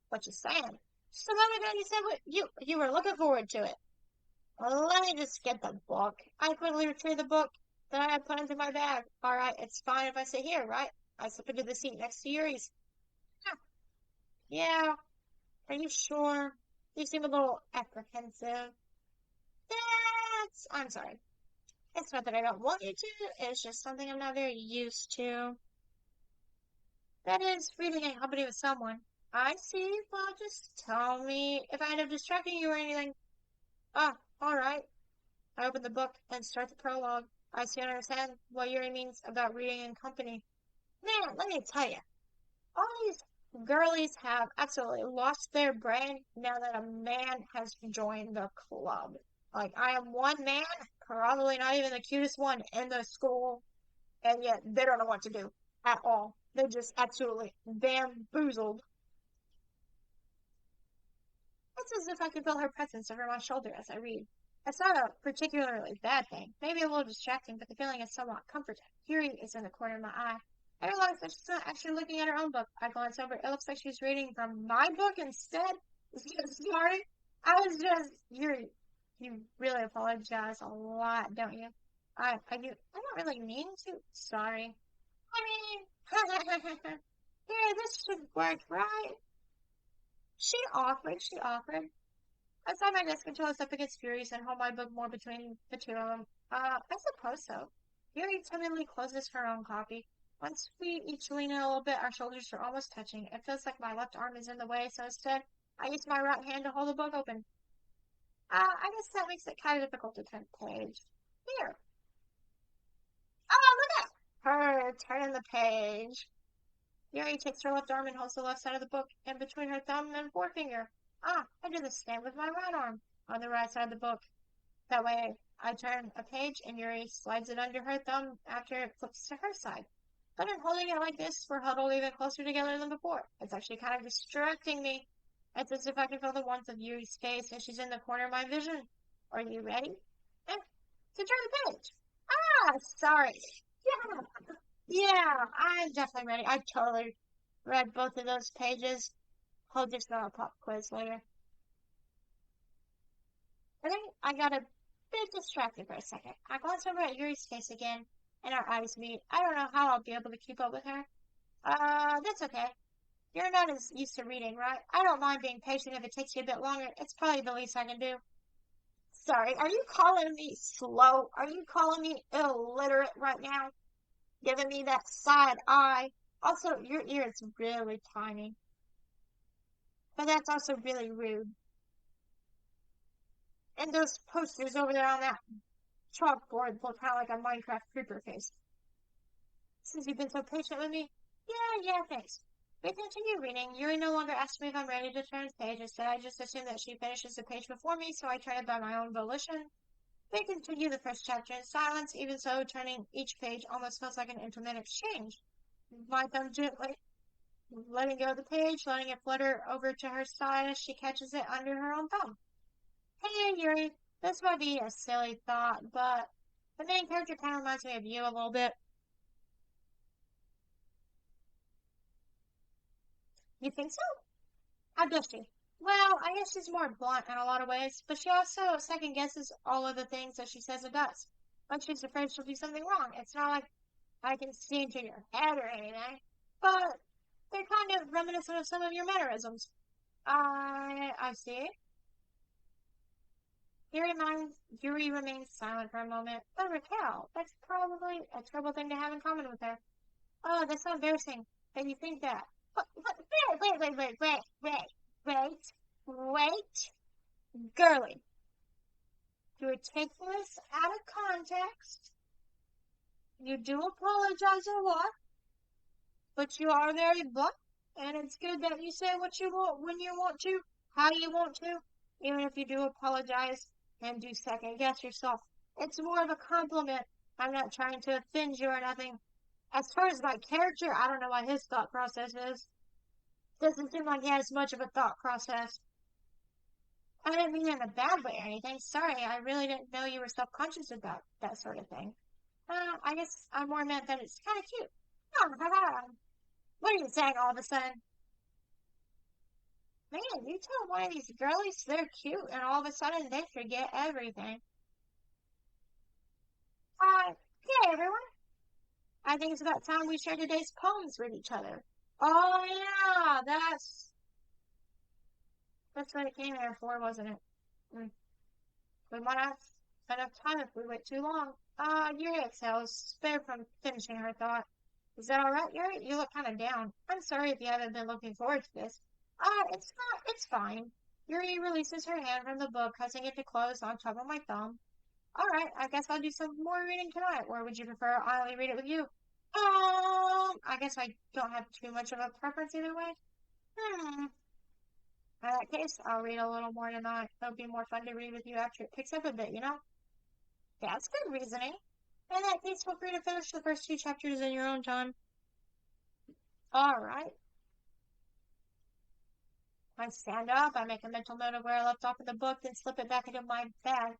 What you saying? Just a moment ago you said you were looking forward to it. Well, let me just get the book. I quickly retrieved the book that I had put into my bag. Alright, it's fine if I sit here, right? I slip into the seat next to Yuri's. Huh. Yeah, are you sure? You seem a little apprehensive. I'm sorry. It's not that I don't want you to, it's just something I'm not very used to. That is, reading in company with someone. I see. Well, just tell me if I end up distracting you or anything. Ah, alright. I open the book and start the prologue. I soon understand what Yuri means about reading in company. Man, let me tell you, all these girlies have absolutely lost their brain now that a man has joined the club. Like, I am one man, probably not even the cutest one in the school, and yet they don't know what to do at all. They're just absolutely bamboozled. It's as if I could feel her presence over my shoulder as I read. It's not a particularly bad thing, maybe a little distracting, but the feeling is somewhat comforting. Yuri is in the corner of my eye. I realize that she's not actually looking at her own book. I glance over. It looks like she's reading from my book instead. Sorry. You really apologize a lot, don't you? I don't really mean to. Sorry. I mean, here, this should work, right? She offered. I sat my desk until I was up against Fury's and hold my book more between the two of them. I suppose so. Fury timidly closes her own copy. Once we each lean in a little bit, our shoulders are almost touching. It feels like my left arm is in the way, so instead, I use my right hand to hold the book open. I guess that makes it kind of difficult to turn the page. Here. Oh, look at her turning the page. Yuri takes her left arm and holds the left side of the book in between her thumb and forefinger. I do the same with my right arm on the right side of the book. That way, I turn a page and Yuri slides it under her thumb after it flips to her side. But in holding it like this, we're huddled even closer together than before. It's actually kind of distracting me. It's as if I can feel the warmth of Yuri's face and she's in the corner of my vision. Are you ready? Eh, to turn the page. Sorry. Yeah. Yeah, I'm definitely ready. I totally read both of those pages. I'll just know a pop quiz later. I think I got a bit distracted for a second. I glanced over at Yuri's face again, and our eyes meet. I don't know how I'll be able to keep up with her. That's okay. You're not as used to reading, right? I don't mind being patient if it takes you a bit longer. It's probably the least I can do. Sorry, are you calling me slow? Are you calling me illiterate right now? Giving me that side eye? Also, your ear is really tiny. But that's also really rude. And those posters over there on that chalkboard look kind of like a Minecraft creeper face. Since you've been so patient with me? Yeah, thanks. We continue reading. Yuri no longer asks me if I'm ready to turn the page. Instead, I just assume that she finishes the page before me, so I turn it by my own volition. We continue the first chapter in silence. Even so, turning each page almost feels like an intimate exchange. My thumb gently letting go of the page, letting it flutter over to her side as she catches it under her own thumb. Hey, Yuri, this might be a silly thought, but the main character kind of reminds me of you a little bit. You think so? How does she? Well, I guess she's more blunt in a lot of ways, but she also second guesses all of the things that she says and does. When she's afraid she'll do something wrong. It's not like I can see into your head or anything, but they're kind of reminiscent of some of your mannerisms. I see. Yuri remains silent for a moment. Oh, Raquel, that's probably a terrible thing to have in common with her. Oh, that's so embarrassing that you think that. Wait. Girly, you're taking this out of context. You do apologize a lot, but you are very blunt, and it's good that you say what you want when you want to, how you want to, even if you do apologize and do second guess yourself. It's more of a compliment. I'm not trying to offend you or nothing. As far as my character, I don't know what his thought process is. Doesn't seem like he has much of a thought process. I didn't mean it in a bad way or anything. Sorry, I really didn't know you were self-conscious about that sort of thing. I guess I more meant that it's kind of cute. What are you saying all of a sudden? Man, you tell one of these girlies they're cute and all of a sudden they forget everything. Hey everyone. I think it's about time we share today's poems with each other. Oh yeah, that's what it came here for, wasn't it? Mm. We might have enough time if we wait too long. Yuri exhales, spared from finishing her thought. Is that alright, Yuri? You look kind of down. I'm sorry if you haven't been looking forward to this. It's fine. Yuri releases her hand from the book, causing it to close on top of my thumb. Alright, I guess I'll do some more reading tonight, or would you prefer I only read it with you? I guess I don't have too much of a preference either way. In that case, I'll read a little more tonight. It'll be more fun to read with you after it picks up a bit, you know? That's good reasoning. In that case, feel free to finish the first two chapters in your own time. Alright. I stand up, I make a mental note of where I left off in the book, then slip it back into my bag.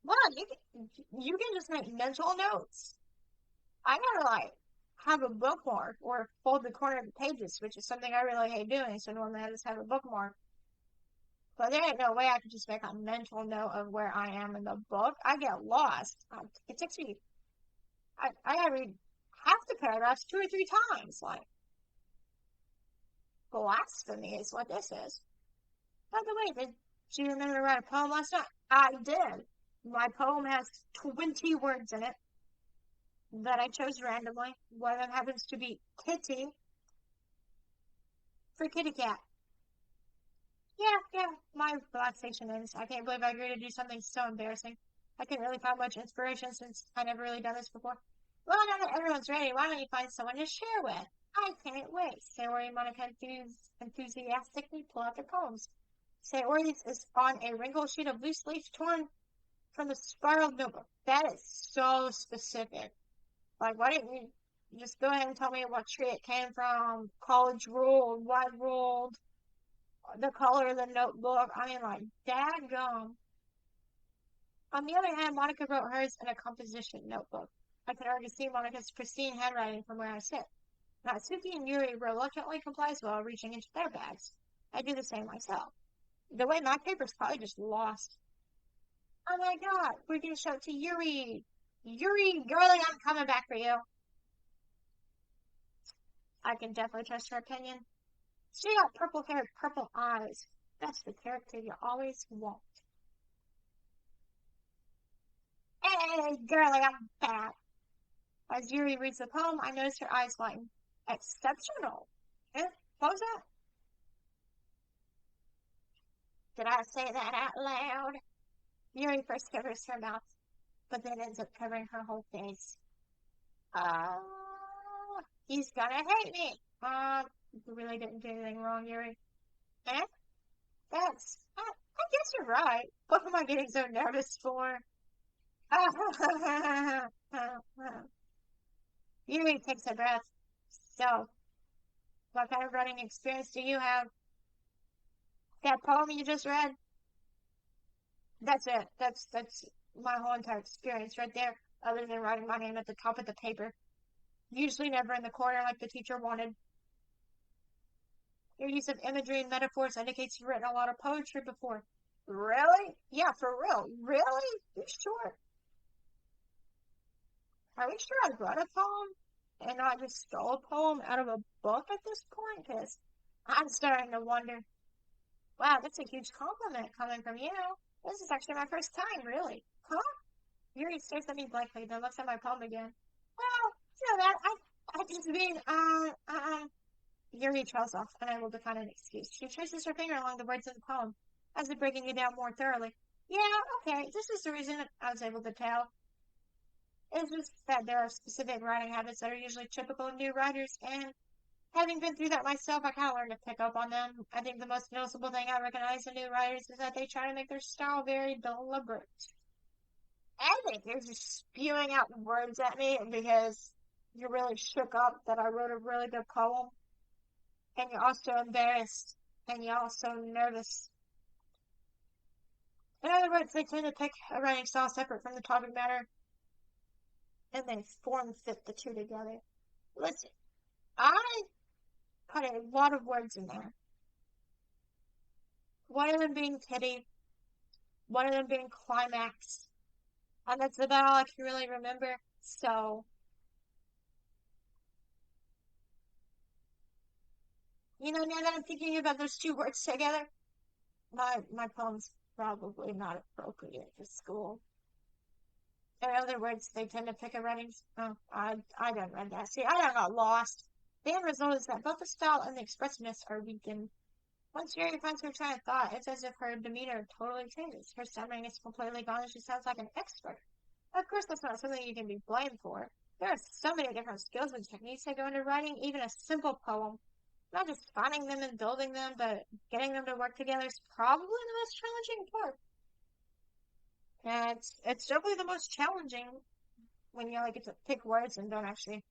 Wow, you can just make mental notes. I gotta like have a bookmark or fold the corner of the pages, which is something I really hate doing, so normally I just have a bookmark. But there ain't no way I could just make a mental note of where I am in the book. I get lost. It takes me, I gotta read half the paragraphs 2 or 3 times. Like, blasphemy is what this is. By the way, did you remember to write a poem last night? I did. My poem has 20 words in it that I chose randomly. One of them happens to be kitty for kitty cat. Yeah, my relaxation is. I can't believe I agreed to do something so embarrassing. I couldn't really find much inspiration since I never really done this before. Well, now that everyone's ready, why don't you find someone to share with? I can't wait. Sayori and Monica enthusiastically pull out their poems. Sayori is on a wrinkled sheet of loose leaf torn from the spiraled notebook. That is so specific. Like, why didn't you just go ahead and tell me what tree it came from? College ruled, wide ruled, the color of the notebook. I mean, like, dadgum. On the other hand, Monica wrote hers in a composition notebook. I can already see Monica's pristine handwriting from where I sit. Natsuki and Yuri reluctantly comply as well, reaching into their bags. I do the same myself. The way my paper's probably just lost. Oh my god, we're gonna show it to Yuri. Yuri, girlie, I'm coming back for you. I can definitely trust her opinion. She got purple hair, purple eyes. That's the character you always want. Hey, girlie, I'm back. As Yuri reads the poem, I notice her eyes lighten. Exceptional. What was that? Did I say that out loud? Yuri first covers her mouth, but then ends up covering her whole face. He's gonna hate me. You really didn't do anything wrong, Yuri. Eh? I guess you're right. What am I getting so nervous for? Yuri takes a breath. So, what kind of running experience do you have? That poem you just read? That's it. That's my whole entire experience right there, other than writing my name at the top of the paper. Usually never in the corner like the teacher wanted. Your use of imagery and metaphors indicates you've written a lot of poetry before. Really? Yeah, for real. Really? You sure? Are we sure I wrote a poem and not just stole a poem out of a book at this point? Because I'm starting to wonder. Wow, that's a huge compliment coming from you. This is actually my first time, really. Huh? Yuri stares at me blankly, then looks at my palm again. Well, you know that, I just mean, Yuri trails off, unable to find an excuse. She traces her finger along the words of the poem, as if breaking it down more thoroughly. Yeah, okay, this is the reason I was able to tell. It's just that there are specific writing habits that are usually typical of new writers, and having been through that myself, I kind of learned to pick up on them. I think the most noticeable thing I recognize in new writers is that they try to make their style very deliberate. I think they're just spewing out words at me because you're really shook up that I wrote a really good poem, and you're also embarrassed, and you're also nervous. In other words, they tend to pick a writing style separate from the topic matter, and they form fit the two together. Listen, I put a lot of words in there. One of them being titty, one of them being climax, and that's about all I can really remember. So, now that I'm thinking about those two words together, my poem's probably not appropriate for school. In other words, they tend to pick a writing. Oh, I don't read that. See, I got lost. The end result is that both the style and the expressiveness are weakened. Once Jerry finds her train of thought, it's as if her demeanor totally changes. Her stammering is completely gone and she sounds like an expert. Of course, that's not something you can be blamed for. There are so many different skills and techniques that go into writing even a simple poem. Not just finding them and building them, but getting them to work together is probably the most challenging part. And it's definitely the most challenging when you get to pick words and don't actually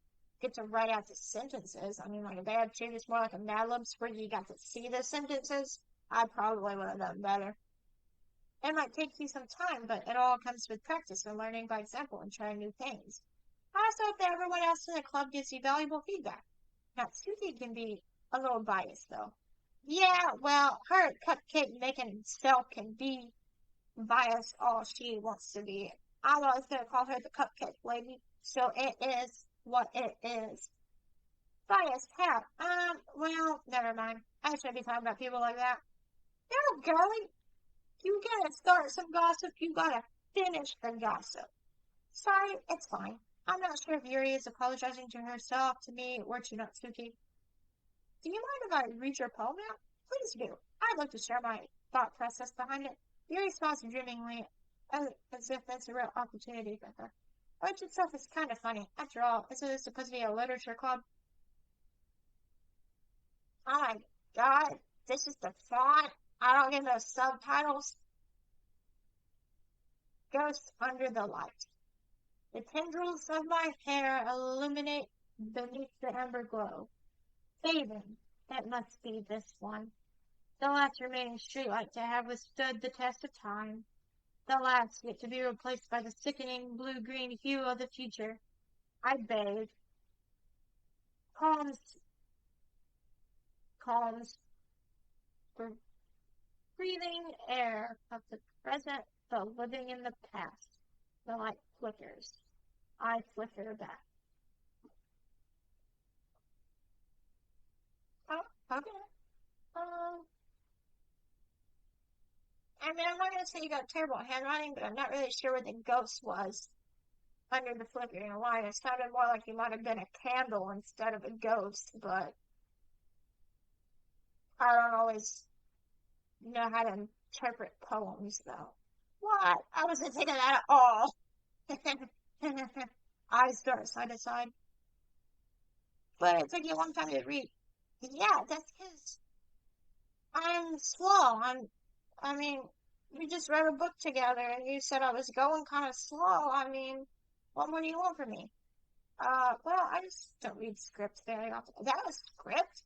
get to write out the sentences. I mean, like if they had treated this more like a Mad Libs where you got to see the sentences, I probably would have done better. It might take you some time, but it all comes with practice and learning by example and trying new things. I also hope that everyone else in the club gives you valuable feedback. Now, Susie can be a little biased, though. Yeah, well, her cupcake making self can be biased all she wants to be. I'm always going to call her the cupcake lady, so it is what it is. Biased how? Well, never mind. I shouldn't be talking about people like that. No, girlie, you gotta start some gossip, you gotta finish the gossip. Sorry, it's fine. I'm not sure if Yuri is apologizing to herself, to me, or to Natsuki. Do you mind if I read your poem now? Please do. I'd love to share my thought process behind it. Yuri smiles dreamingly, as if that's a real opportunity for her. Which itself is kind of funny. After all, isn't this supposed to be a literature club? Oh my god, this is the font. I don't get those subtitles. Ghost under the light. The tendrils of my hair illuminate beneath the amber glow. Fading, it must be this one. The last remaining streetlight to have withstood the test of time. The last yet to be replaced by the sickening blue-green hue of the future. I bathe. Calms, calms, breathing air of the present, the living in the past. The light flickers. I flicker back. Oh, okay. Um, I mean, I'm not gonna say you got terrible handwriting, but I'm not really sure where the ghost was under the flickering light. It sounded more like you might have been a candle instead of a ghost, but I don't always know how to interpret poems, though. What? I wasn't thinking that at all. Eyes start side to side. But it took you a long time to read. Yeah, that's because I'm slow. I mean, we just read a book together and you said I was going kind of slow. I mean, what more do you want from me? Well, I just don't read scripts very often. Is that a script?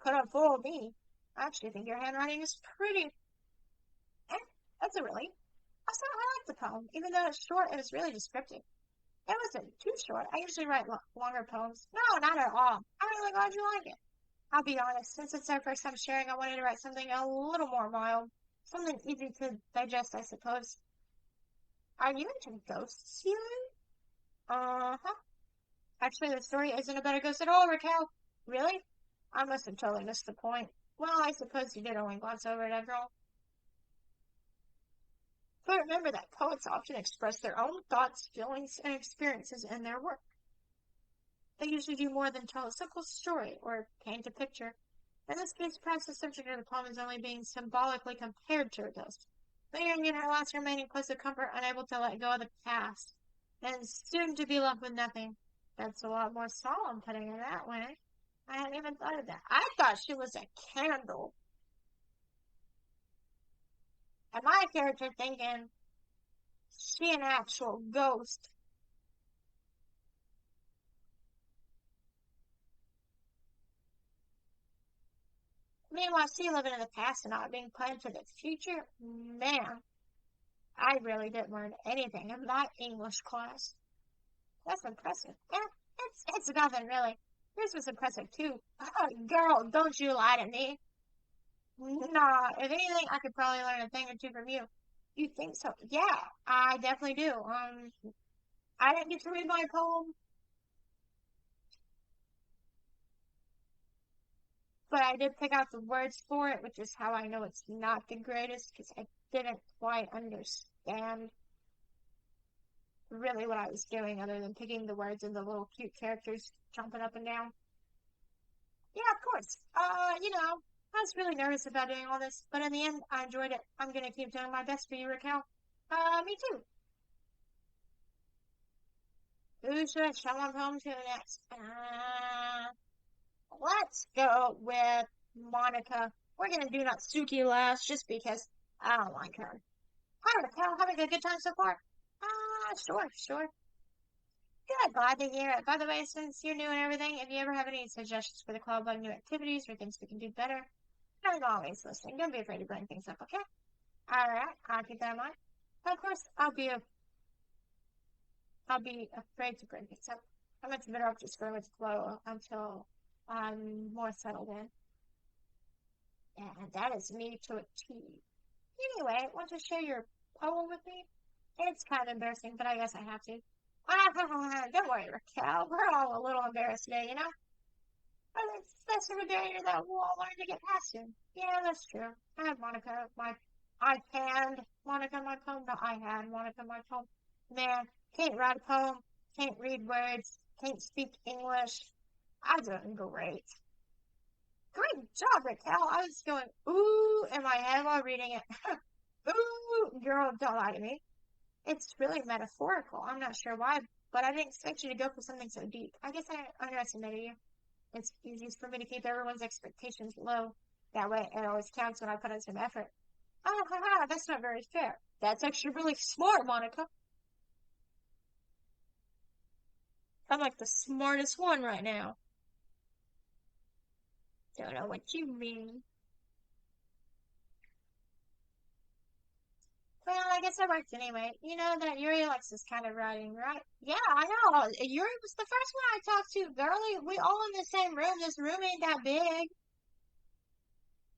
Could have fooled me. I actually think your handwriting is pretty. Eh, that's a relief. Also, I like the poem. Even though it's short, it was really descriptive. It wasn't too short. I usually write longer poems. No, not at all. I'm really glad you like it. I'll be honest, since it's our first time sharing, I wanted to write something a little more mild. Something easy to digest, I suppose. Are you into ghosts, you? Uh-huh. Actually, the story isn't about a ghost at all, Raquel. Really? I must have totally missed the point. Well, I suppose you did only glance over it after all. But remember that poets often express their own thoughts, feelings, and experiences in their work. They usually do more than tell a simple story or paint a picture. In this case, perhaps the subject of the poem is only being symbolically compared to a ghost, leaving in her last remaining place of comfort, unable to let go of the past, and soon to be left with nothing. That's a lot more solemn putting it that way. I hadn't even thought of that. I thought she was a candle. And my character thinking she an actual ghost. Meanwhile, she living in the past and not being planned for the future. Man, I really didn't learn anything in my English class. That's impressive. Yeah, it's nothing really. This was impressive too. Girl, don't you lie to me. Nah, if anything, I could probably learn a thing or two from you. You think so? Yeah, I definitely do. I didn't get to read my poem, but I did pick out the words for it, which is how I know it's not the greatest, because I didn't quite understand really what I was doing other than picking the words and the little cute characters jumping up and down. Yeah, of course. I was really nervous about doing all this, but in the end, I enjoyed it. I'm gonna keep doing my best for you, Raquel. Me too. Who should I show my poem to next? Let's go with Monica. We're gonna do Natsuki last, just because I don't like her. Hi, Raquel. Having a good time so far? Sure, sure. Good, glad to hear it. By the way, since you're new and everything, if you ever have any suggestions for the club on new activities or things we can do better, I'm always listening. Don't be afraid to bring things up, okay? Alright, I'll keep that in mind. Of course, I'll be afraid to bring things up. I'm much better off just going with the flow until I'm more settled in. And that is me to a T. Anyway, want to share your poem with me? It's kind of embarrassing, but I guess I have to. Don't worry, Raquel. We're all a little embarrassed today, you know? But it's that sort of barrier that we'll all learn to get past soon. Yeah, that's true. I had Monica, Monica, my poem. No, I had Monica, my poem. Man, can't write a poem, can't read words, can't speak English. I'm doing great. Great job, Raquel. I was going, ooh, in my head while reading it. Ooh, girl, don't lie to me. It's really metaphorical. I'm not sure why, but I didn't expect you to go for something so deep. I guess I underestimated you. It's easiest for me to keep everyone's expectations low. That way, it always counts when I put in some effort. Oh, haha, that's not very fair. That's actually really smart, Monica. I'm like the smartest one right now. Don't know what you mean. Well, I guess it worked anyway. You know that Yuri likes this kind of writing, right? Yeah, I know. Yuri was the first one I talked to, girlie. We all in the same room. This room ain't that big.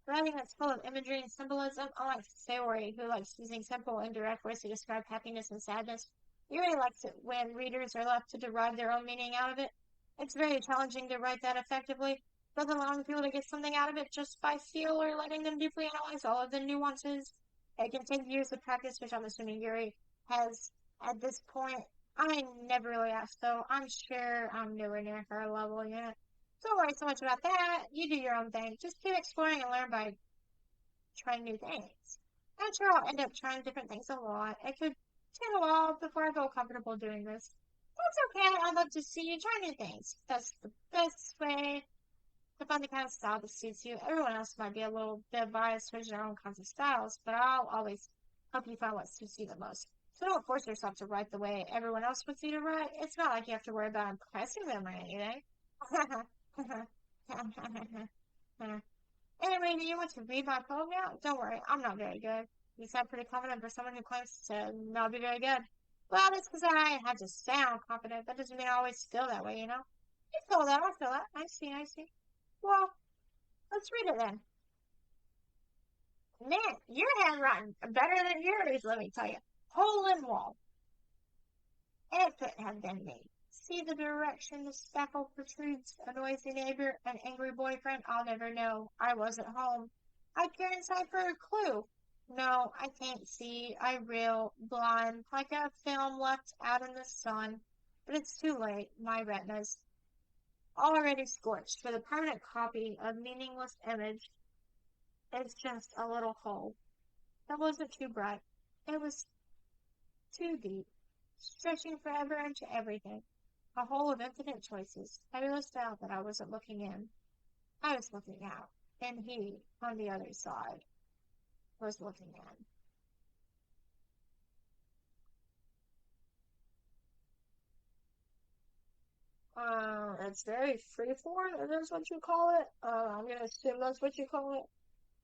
Writing that's full of imagery and symbolism. Unlike Sayori, who likes using simple, indirect words to describe happiness and sadness, Yuri likes it when readers are left to derive their own meaning out of it. It's very challenging to write that effectively, but allowing people to get something out of it just by feel or letting them deeply analyze all of the nuances. It can take years of practice, which I'm assuming Yuri has at this point. I never really asked, though. I'm sure I'm nowhere near her level yet. Don't worry so much about that. You do your own thing. Just keep exploring and learn by trying new things. I'm sure I'll end up trying different things a lot. It could take a while before I feel comfortable doing this. That's okay. I'd love to see you try new things. That's the best way to find the kind of style that suits you. Everyone else might be a little bit biased towards their own kinds of styles, but I'll always help you find what suits you the most. So don't force yourself to write the way everyone else wants you to write. It's not like you have to worry about impressing them or anything. Anyway, do you want to read my poem now? Don't worry, I'm not very good. You sound pretty confident for someone who claims to not be very good. Well, that's because I have to sound confident. That doesn't mean I always feel that way, you know? I feel that, I feel that. I see, I see. Well, let's read it then. Man, your handwriting better than yours, let me tell you. Hole in wall. It couldn't have been me. See the direction the spackle protrudes, a noisy neighbor, an angry boyfriend, I'll never know. I wasn't home. I peer inside for a clue. No, I can't see. I real blind, like a film left out in the sun. But it's too late. My retina's already scorched for the permanent copy of meaningless image. It's just a little hole. That wasn't too bright. It was too deep, stretching forever into everything. A hole of infinite choices. I realized now that I wasn't looking in. I was looking out. And he, on the other side, was looking in. It's very freeform, if that's what you call it. I'm gonna assume that's what you call it,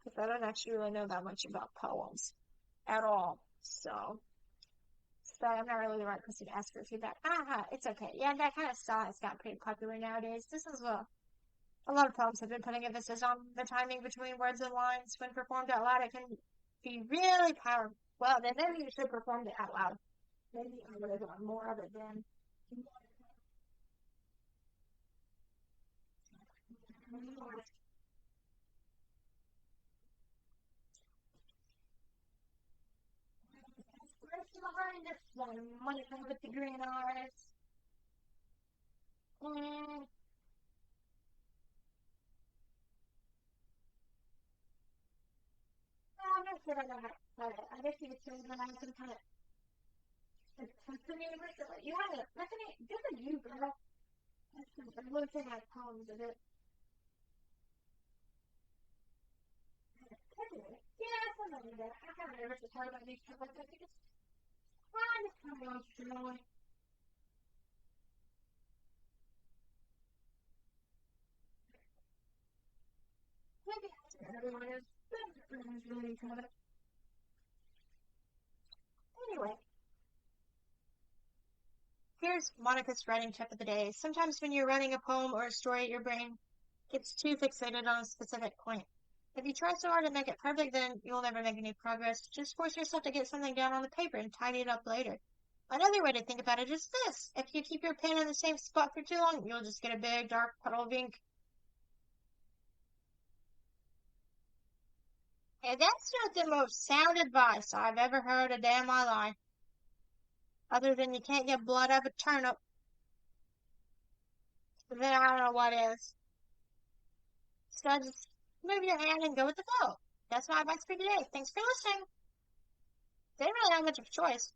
because I don't actually really know that much about poems at all. So I'm not really the right person to ask for feedback. It's okay. Yeah, that kind of style has got pretty popular nowadays. This is a lot of poems have been putting emphasis on the timing between words and lines. When performed out loud, it can be really powerful. Well, then maybe you should perform it out loud. Maybe I would have done more of it then. Where's behind this one? Monica with the green eyes. Mm, I'm not sure I know how to play it. I guess you could say that I have some kind of epiphany recently. You have an epiphany? Good for you, girl. I'm looking at poems of it. Epiphany? Yeah, something like that. I haven't ever heard about these stuff like that because I just kind of want to know. Maybe everyone is. But everyone's really kind of. Anyway, here's Monica's writing tip of the day. Sometimes when you're writing a poem or a story, your brain gets too fixated on a specific point. If you try so hard to make it perfect, then you'll never make any progress. Just force yourself to get something down on the paper and tidy it up later. Another way to think about it is this. If you keep your pen in the same spot for too long, you'll just get a big dark puddle of ink. And that's not the most sound advice I've ever heard a day in my life. Other than you can't get blood out of a turnip, then I don't know what is. So just move your hand and go with the flow. That's my advice for today. Thanks for listening. Didn't really have much of a choice.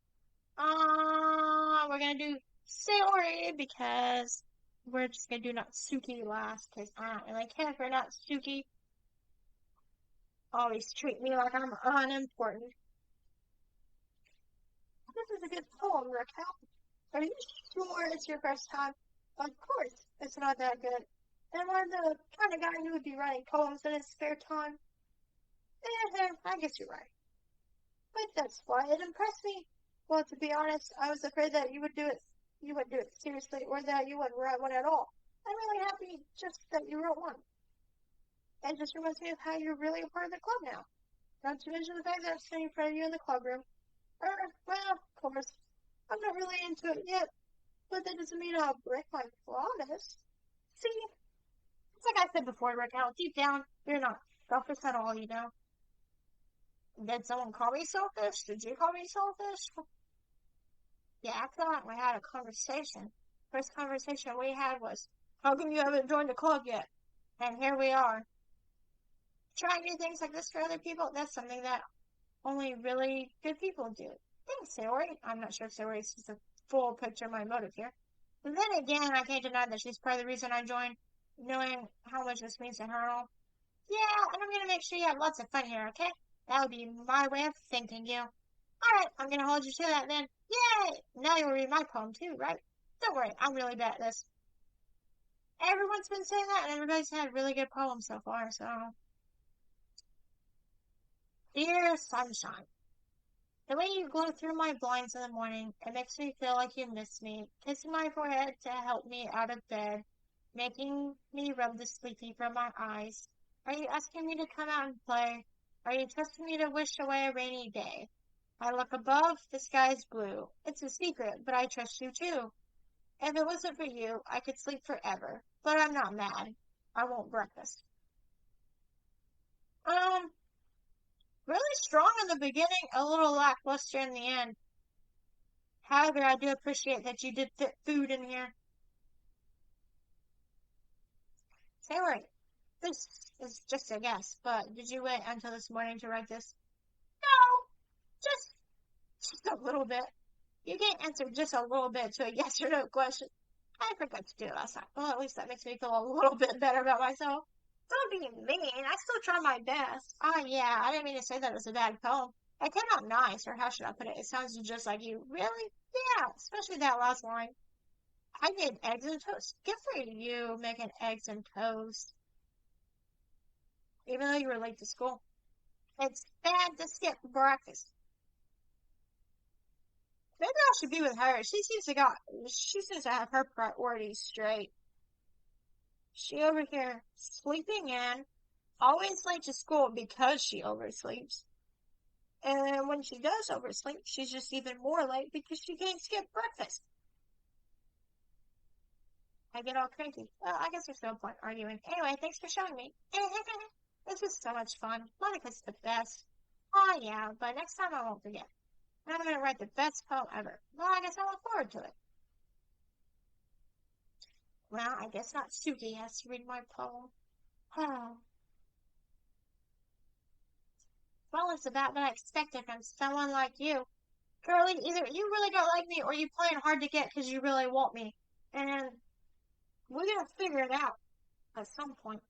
We're gonna do Sayori because we're just gonna do Natsuki last because I don't really care for Natsuki. Always treat me like I'm unimportant. This is a good poem, Raquel. Are you sure it's your first time? Of course, it's not that good. Am I the kind of guy who would be writing poems in his spare time? I guess you're right. But that's why it impressed me. Well, to be honest, I was afraid that you would do it seriously, or that you wouldn't write one at all. I'm really happy just that you wrote one. It just reminds me of how you're really a part of the club now. Not to mention the fact that I'm sitting in front of you in the club room. Well, of course, I'm not really into it yet, but that doesn't mean I'll break my promise. See, it's like I said before, Raquel, deep down, you're not selfish at all, you know? Did someone call me selfish? Did you call me selfish? Yeah, I thought we had a conversation. First conversation we had was, how come you haven't joined the club yet? And here we are. Trying new things like this for other people, that's something that only really good people do. Thanks, Sayori. I'm not sure if Sayori sees the full picture of my motive here. But then again, I can't deny that she's part of the reason I joined, knowing how much this means to her and all. Yeah, and I'm gonna make sure you have lots of fun here, okay? That would be my way of thanking you. Alright, I'm gonna hold you to that then. Yay! Now you'll read my poem too, right? Don't worry, I'm really bad at this. Everyone's been saying that, and everybody's had really good poems so far, so. Dear Sunshine, the way you glow through my blinds in the morning, it makes me feel like you miss me, kissing my forehead to help me out of bed, making me rub the sleepy from my eyes. Are you asking me to come out and play? Are you trusting me to wish away a rainy day? I look above, the sky's blue. It's a secret, but I trust you too. If it wasn't for you, I could sleep forever. But I'm not mad. I won't breakfast. Um, Really strong in the beginning, a little lackluster in the end. However, I do appreciate that you did fit food in here. Taylor, this is just a guess, but did you wait until this morning to write this? No, just a little bit. You can't answer just a little bit to a yes or no question. I forgot to do it last night. Well, at least that makes me feel a little bit better about myself. Don't be mean. I still try my best. Oh, yeah, I didn't mean to say that as a bad poem. It came out nice, or how should I put it? It sounds just like you. Really? Yeah, especially that last line. I did eggs and toast. Good for you, making eggs and toast. Even though you were late to school. It's bad to skip breakfast. Maybe I should be with her. She seems to have her priorities straight. She over here sleeping in, always late to school because she oversleeps. And when she does oversleep, she's just even more late because she can't skip breakfast. I get all cranky. Well, I guess there's no point arguing. Anyway, thanks for showing me. This was so much fun. Monica's the best. Oh yeah, but next time I won't forget. I'm gonna write the best poem ever. Well, I guess I look forward to it. Well, I guess not Suki has to read my poem. Oh, well, it's about what I expected from someone like you. Girlie, either you really don't like me or you playing hard to get because you really want me. And we're gonna figure it out at some point.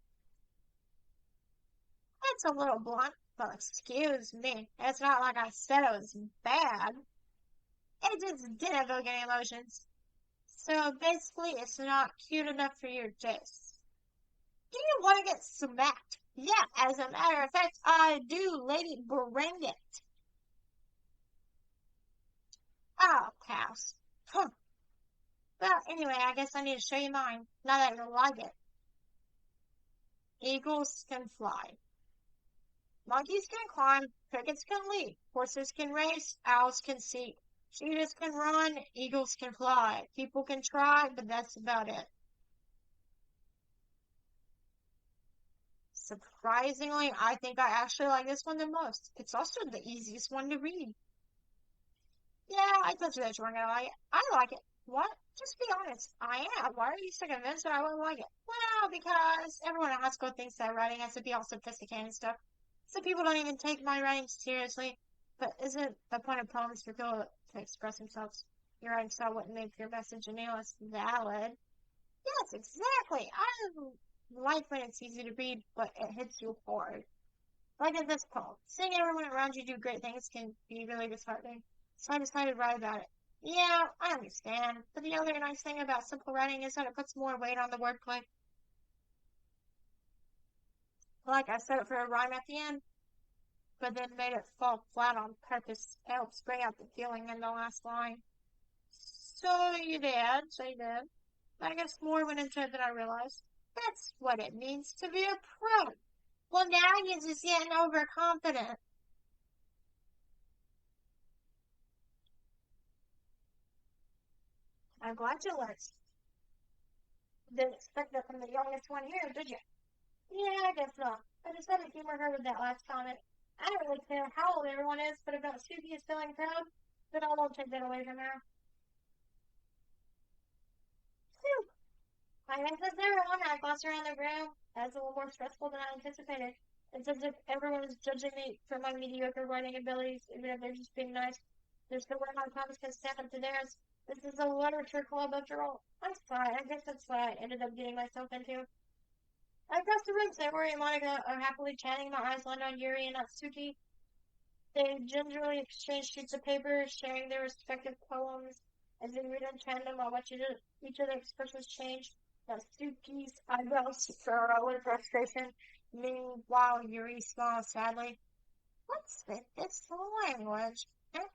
It's a little blunt, but excuse me. It's not like I said it was bad. It just didn't evoke any emotions. So basically, it's not cute enough for your taste. Do you want to get smacked? Yeah, as a matter of fact, I do, Lady Bring it. Oh, cows. Huh. Well, anyway, I guess I need to show you mine, now that you like it. Eagles can fly. Monkeys can climb, crickets can leap, horses can race, owls can see, cheetahs can run, eagles can fly. People can try, but that's about it. Surprisingly, I think I actually like this one the most. It's also the easiest one to read. Yeah, I told you that you weren't gonna like it. I like it. What? Just be honest. I am. Why are you so convinced that I wouldn't like it? Well, because everyone in high school thinks that writing has to be all sophisticated and stuff. So people don't even take my writing seriously. But isn't the point of poems for people to express themselves? Your writing style wouldn't make your message any less valid. Yes, exactly. I like when it's easy to read, but it hits you hard. Like in this poem, seeing everyone around you do great things can be really disheartening. So I decided to write about it. Yeah, I understand. But the other nice thing about simple writing is that it puts more weight on the wordplay. Like I set it for a rhyme at the end, but then made it fall flat on purpose. It helps bring out the feeling in the last line. So you did. I guess more went into it than I realized. That's what it means to be a pro. Well, now you're just getting overconfident. I'm glad you learned. Didn't expect that from the youngest one here, did you? Yeah, I guess not. I just had to humor her with that last comment. I don't really care how old everyone is, but about Suki is feeling proud, then I won't take that away from her. Phew. I guess that's everyone. I glanced around the room. That's a little more stressful than I anticipated. It's as if everyone is judging me for my mediocre writing abilities, even if they're just being nice. There's no way my comments can stand up to theirs. This is a literature club after all. I'm sorry. I guess that's what I ended up getting myself into. Across the room, Saori and Monica are happily chatting. My eyes land on Yuri and Natsuki. They gingerly exchange sheets of paper, sharing their respective poems. As they read in tandem, I watch each of their expressions change. Natsuki's eyebrows furrow with frustration. Meanwhile, Yuri smiles sadly. What's with this language? Huh?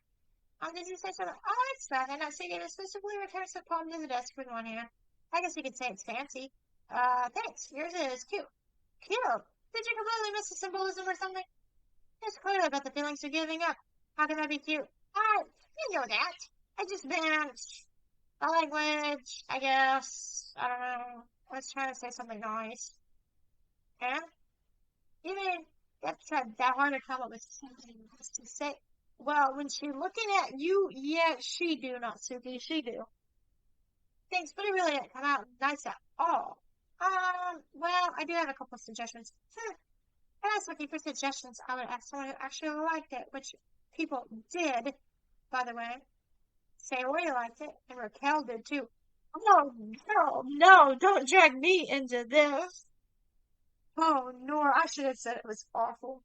Did you say something? Oh, it's nothing. Natsuki exclusively returns the poem to the desk with one hand. I guess you could say it's fancy. Thanks. Yours is cute. Cute? Did you completely miss the symbolism or something? It's clearly about the feelings you're giving up. How can that be cute? You know that. I just meant the language, I guess. I don't know. I was trying to say something nice. And? You mean, have to try that hard to come up with something else to say. Well, when she's looking at you, yeah, she do, not Suki, she do. Thanks, but it really didn't come out nice at all. Well, I do have a couple of suggestions. If I was looking for suggestions, I would ask someone who actually liked it, which people did, by the way. Sayori liked it, and Raquel did too. Oh, no, no, don't drag me into this. Oh, Nora, I should have said it was awful.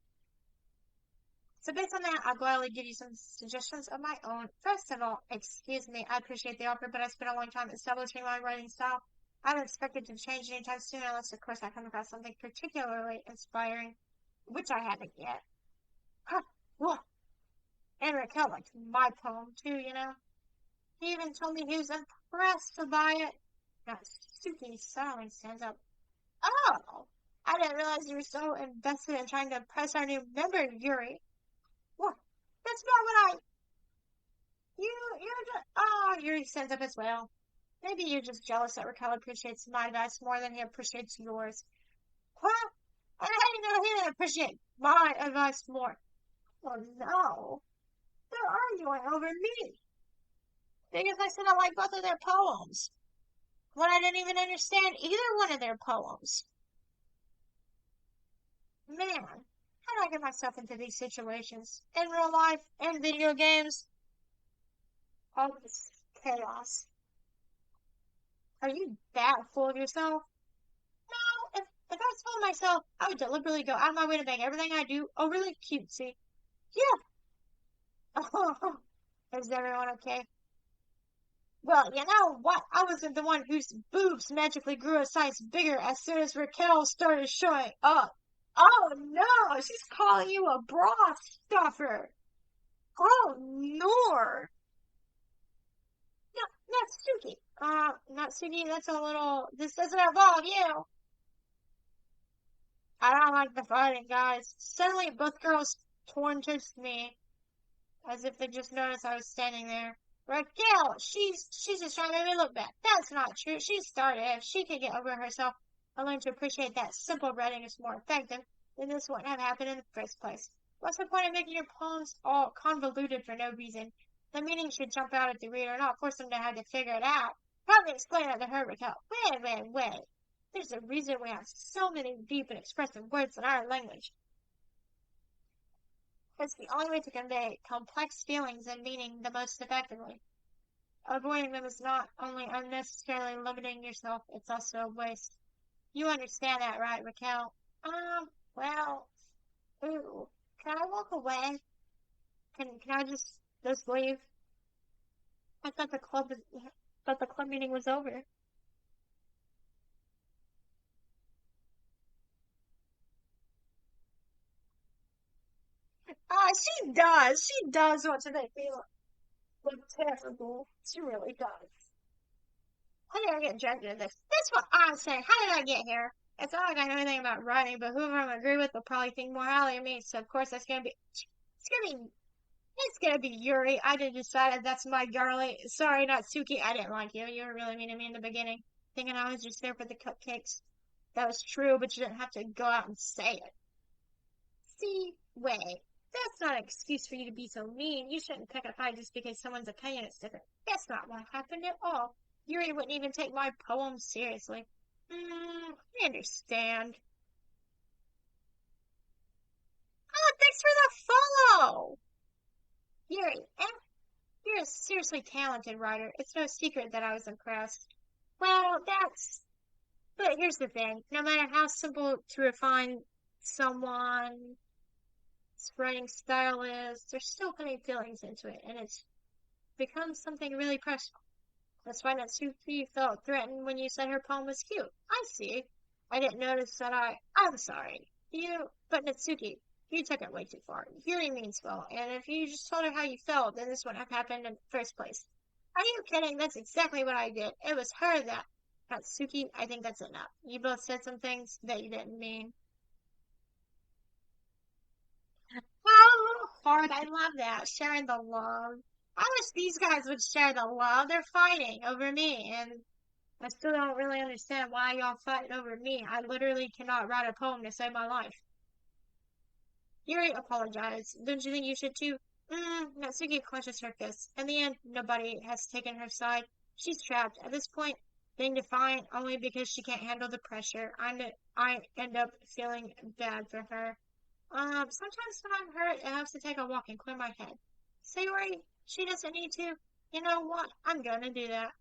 So based on that, I'll gladly give you some suggestions of my own. First of all, excuse me, I appreciate the offer, but I spent a long time establishing my writing style. I don't expect it to change anytime soon unless, of course, I come across something particularly inspiring, which I haven't yet. Huh, whoa. And Raquel liked my poem too, you know. He even told me he was impressed by it. Now, Suki suddenly stands up. Oh, I didn't realize you were so invested in trying to impress our new member, Yuri. What? That's not what I... you're just... Oh, Yuri stands up as well. Maybe you're just jealous that Raquel appreciates my advice more than he appreciates yours. Huh? And how do you know he didn't appreciate my advice more? Oh, no. They're arguing over me. Because I said I like both of their poems. When I didn't even understand either one of their poems. Man, how do I get myself into these situations? In real life, in video games? All this chaos. Are you that full of yourself? No, if I was full of myself, I would deliberately go out of my way to make everything I do overly cutesy. Yeah. Oh, is everyone okay? Well, you know what? I wasn't the one whose boobs magically grew a size bigger as soon as Raquel started showing up. Oh no, she's calling you a bra stuffer. Oh, Nor. No, Natsuki. Natsuki, that's a little, this doesn't involve you. I don't like the fighting, guys. Suddenly, both girls turned towards me, as if they just noticed I was standing there. Raquel, she's just trying to make me look bad. That's not true. She started. If she could get over herself and learn to appreciate that simple writing is more effective, then this wouldn't have happened in the first place. What's the point of making your poems all convoluted for no reason? The meaning should jump out at the reader, not force them to have to figure it out. Probably explain it to her, Raquel. Wait. There's a reason we have so many deep and expressive words in our language. It's the only way to convey complex feelings and meaning the most effectively. Avoiding them is not only unnecessarily limiting yourself, it's also a waste. You understand that, right, Raquel? Well, ooh, can I walk away? Can I just leave? I thought the club meeting was over. She does want to make me look terrible. She really does. How did I get dragged into this? That's what I'm saying. How did I get here? It's not like I know anything about writing, but whoever I agree with will probably think more highly of me. So of course it's gonna be Yuri. I just decided that's my girlie. Sorry, not Suki. I didn't like you. You were really mean to me in the beginning, thinking I was just there for the cupcakes. That was true, but you didn't have to go out and say it. See, wait. That's not an excuse for you to be so mean. You shouldn't pick a fight just because someone's opinion is different. That's not what happened at all. Yuri wouldn't even take my poem seriously. I understand. Oh, thanks for the follow! Yuri, you're a seriously talented writer. It's no secret that I was impressed. Well, but here's the thing. No matter how simple to refine someone's writing style is, they're still putting feelings into it, and it's become something really personal. That's why Natsuki felt threatened when you said her poem was cute. I see. I didn't notice that I'm sorry. But Natsuki, you took it way too far. Yuri means well, and if you just told her how you felt, then this wouldn't have happened in the first place. Are you kidding? That's exactly what I did. It was her that... Natsuki, I think that's enough. You both said some things that you didn't mean. Oh, hard. I love that. Sharing the love. I wish these guys would share the love. They're fighting over me, and I still don't really understand why y'all fighting over me. I literally cannot write a poem to save my life. Yuri apologized. Don't you think you should too? Natsuki clenches her fists. In the end, nobody has taken her side. She's trapped. At this point, being defiant only because she can't handle the pressure. I end up feeling bad for her. Sometimes when I'm hurt, it helps to take a walk and clear my head. Sayori, she doesn't need to. You know what? I'm gonna do that.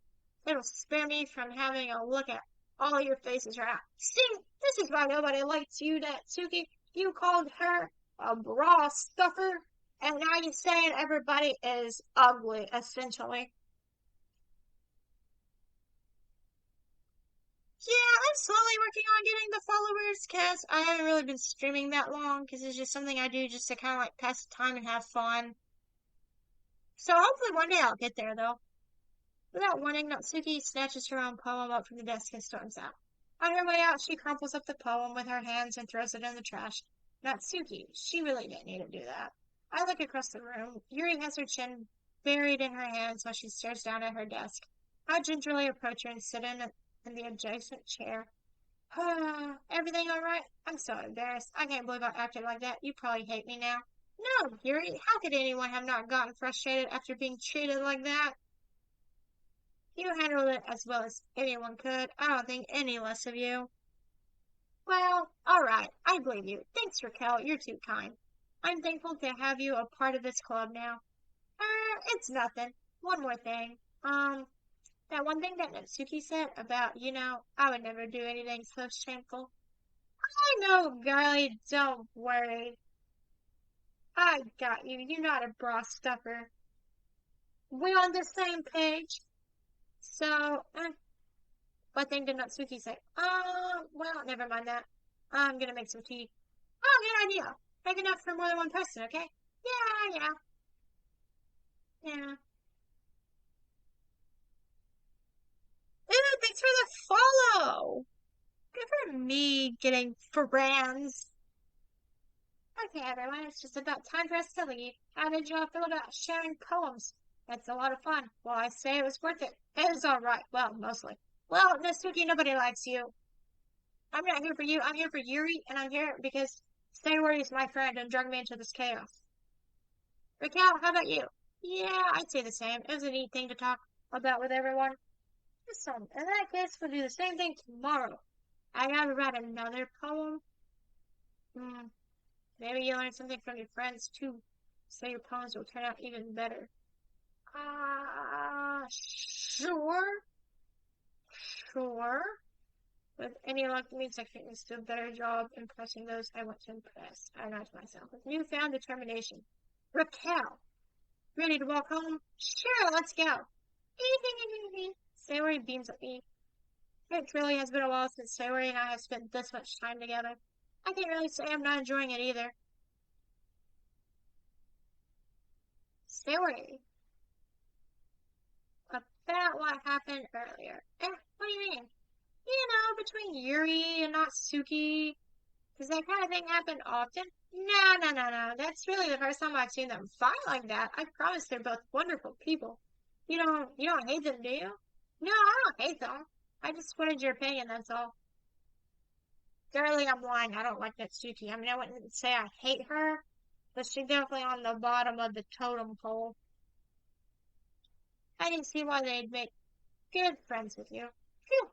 It'll spare me from having a look at all your faces right now. See, this is why nobody likes you, Natsuki. You called her a bra stuffer, and now you're saying everybody is ugly, essentially. Yeah, I'm slowly working on getting the followers, cause I haven't really been streaming that long, cause it's just something I do just to kind of like pass the time and have fun. So hopefully one day I'll get there, though. Without warning, Natsuki snatches her own poem up from the desk and storms out. On her way out, she crumples up the poem with her hands and throws it in the trash. Natsuki, she really didn't need to do that. I look across the room. Yuri has her chin buried in her hands while she stares down at her desk. I gingerly approach her and sit in the adjacent chair. Everything all right? I'm so embarrassed. I can't believe I acted like that. You probably hate me now. No, Yuri, how could anyone have not gotten frustrated after being treated like that? You handled it as well as anyone could. I don't think any less of you. Well, alright, I believe you. Thanks, Raquel. You're too kind. I'm thankful to have you a part of this club now. It's nothing. One more thing. That one thing that Natsuki said about, I would never do anything so shameful. I know, girlie, don't worry. I got you. You're not a bra stuffer. We're on the same page. So, what thing did Natsuki say? Well, never mind that. I'm gonna make some tea. Oh, good idea. Make enough for more than one person, okay? Yeah. Ooh, thanks for the follow. Good for me getting friends. Okay, everyone, it's just about time for us to leave. How did y'all feel about sharing poems? It's a lot of fun. Well, I say it was worth it. It was alright. Well, mostly. Well, Natsuki, nobody likes you. I'm not here for you. I'm here for Yuri, and I'm here because Sayori is my friend and drug me into this chaos. Raquel, how about you? Yeah, I'd say the same. It was a neat thing to talk about with everyone. Listen, in that case, we'll do the same thing tomorrow. I gotta write another poem. Hmm, maybe you learn something from your friends too, so your poems will turn out even better. Sure, sure. With any luck, it means I can do a better job impressing those I want to impress. I know to myself. With newfound determination. Raquel, ready to walk home? Sure, let's go. Sayori beams at me. It truly has been a while since Sayori and I have spent this much time together. I can't really say I'm not enjoying it either. Sayori, about what happened earlier. What do you mean? Between Yuri and Natsuki. Does that kind of thing happen often? No. That's really the first time I've seen them fight like that. I promise they're both wonderful people. You don't hate them, do you? No, I don't hate them. I just wanted your opinion, that's all. Girlie, I'm lying. I don't like Natsuki. I mean, I wouldn't say I hate her, but she's definitely on the bottom of the totem pole. I didn't see why they'd make good friends with you. Phew.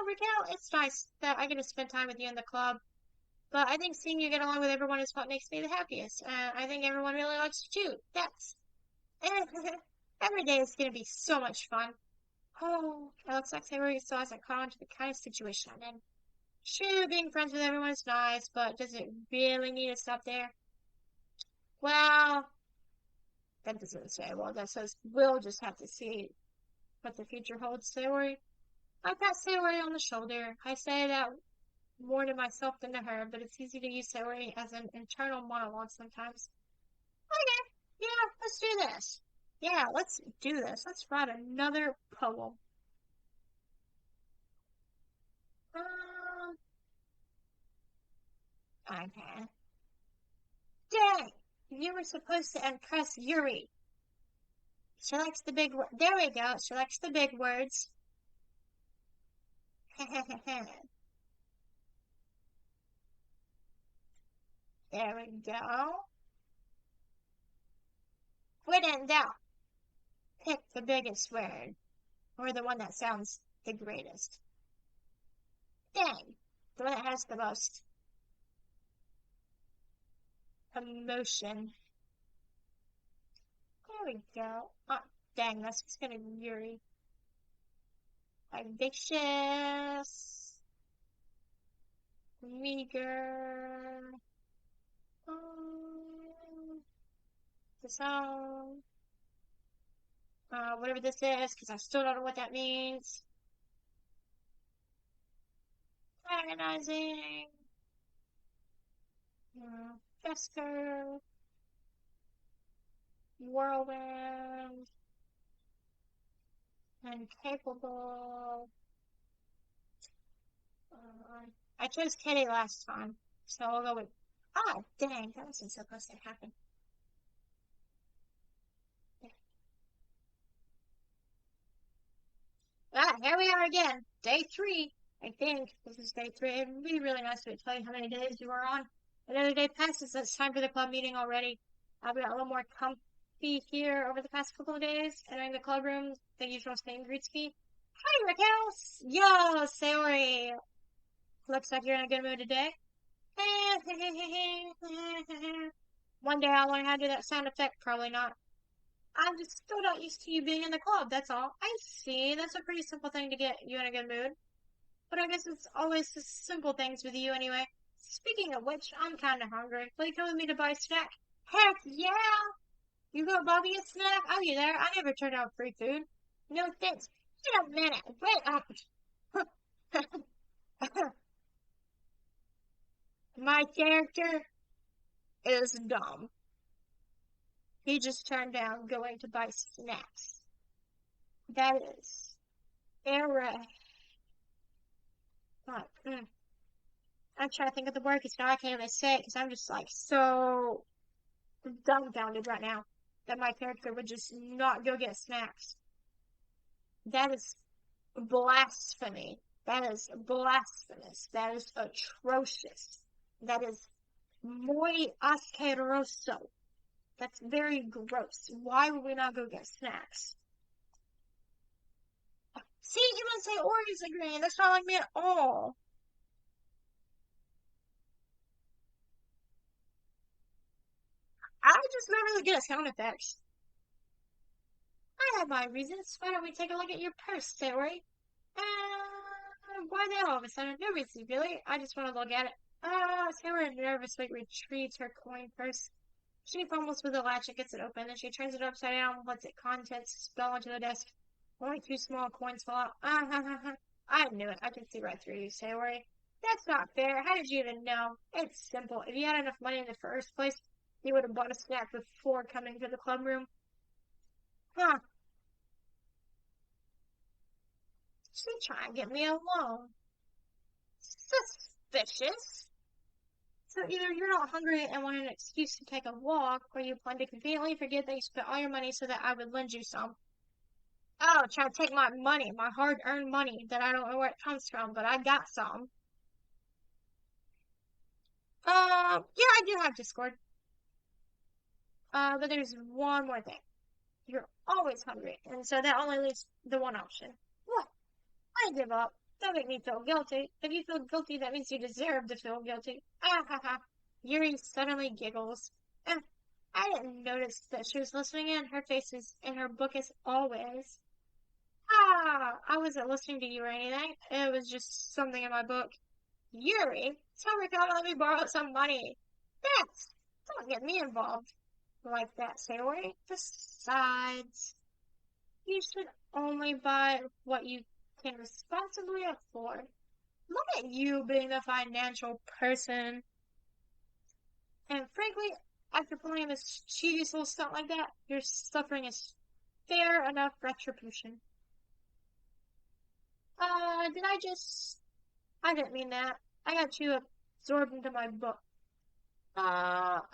Raquel, it's nice that I get to spend time with you in the club. But I think seeing you get along with everyone is what makes me the happiest. I think everyone really likes you too. That's every day is gonna be so much fun. Oh, it looks like Sayori still hasn't caught on to the kind of situation I'm in. Sure, being friends with everyone is nice, but does it really need to stop there? Well, that doesn't say. Well, that says we'll just have to see what the future holds, Sayori. I pat Sayori on the shoulder. I say that more to myself than to her, but it's easy to use Sayori as an internal monologue sometimes. Okay, yeah, let's do this. Yeah, let's do this. Let's write another poem. Um, okay. Dang! You were supposed to impress Yuri. She likes the big There we go. She likes the big words. There we go. When in doubt, pick the biggest word, or the one that sounds the greatest. Dang, the one that has the most emotion. There we go. Oh, dang, that's just gonna be Yuri. Vivacious. Meager. The song. Whatever this is, because I still don't know what that means. Agonizing. Fester. Whirlwind. Incapable. I chose Kitty last time, so I'll go with. Ah, dang, that wasn't supposed to happen. Ah, here we are again. Day 3. I think this is day 3. It'd be really nice to tell you how many days you are on. Another day passes. It's time for the club meeting already. I've got a little more comfy here over the past couple of days. Entering the club room, the usual thing greets me. Hi, Raquel! Yo, Sayori! Looks like you're in a good mood today. One day I'll learn how to do that sound effect. Probably not. I'm just still not used to you being in the club, that's all. I see. That's a pretty simple thing to get you in a good mood. But I guess it's always the simple things with you anyway. Speaking of which, I'm kinda hungry. Will you come with me to buy a snack? Heck yeah! You go buy me a snack? I'll be there. I never turn down free food. No thanks. Wait a minute. Wait up. My character is dumb. He just turned down going to buy snacks. That is error. But, I'm trying to think of the word because now I can't even say it because I'm just like so dumbfounded right now that my character would just not go get snacks. That is blasphemy. That is blasphemous. That is atrocious. That is muy asqueroso. That's very gross. Why would we not go get snacks? See, even say Oreos are green. That's not like me at all. I'm just not really good at sound effects. I have my reasons. Why don't we take a look at your purse, Sayori? Why that all of a sudden? No reason, really. I just want to look at it. Sayori nervously retrieves her coin purse. She fumbles with the latch and gets it open, and she turns it upside down and lets its contents spill onto the desk. Only 2 small coins fall out. I knew it. I could see right through you, Sayori. That's not fair. How did you even know? It's simple. If you had enough money in the first place, you would have bought a snack before coming to the club room. Huh. She's trying to get me alone. Suspicious. So either you're not hungry and want an excuse to take a walk, or you plan to conveniently forget that you spent all your money so that I would lend you some. Oh, trying to take my money, my hard-earned money that I don't know where it comes from, but I got some. Yeah, I do have Discord. But there's one more thing. You're always hungry, and so that only leaves the one option. What? I give up. Don't make me feel guilty. If you feel guilty, that means you deserve to feel guilty. Ah ha ha. Yuri suddenly giggles. I didn't notice that she was listening in. Her face is in her book as always. Ah, I wasn't listening to you or anything. It was just something in my book. Yuri, tell Ricardo to let me borrow some money. That's, don't get me involved like that, Sayori. Besides, you should only buy what you can responsibly afford. Look at you being the financial person. And frankly, after pulling a mischievous little stunt like that, your suffering is fair enough retribution. Did I just... I didn't mean that. I got you absorbed into my book. Aha!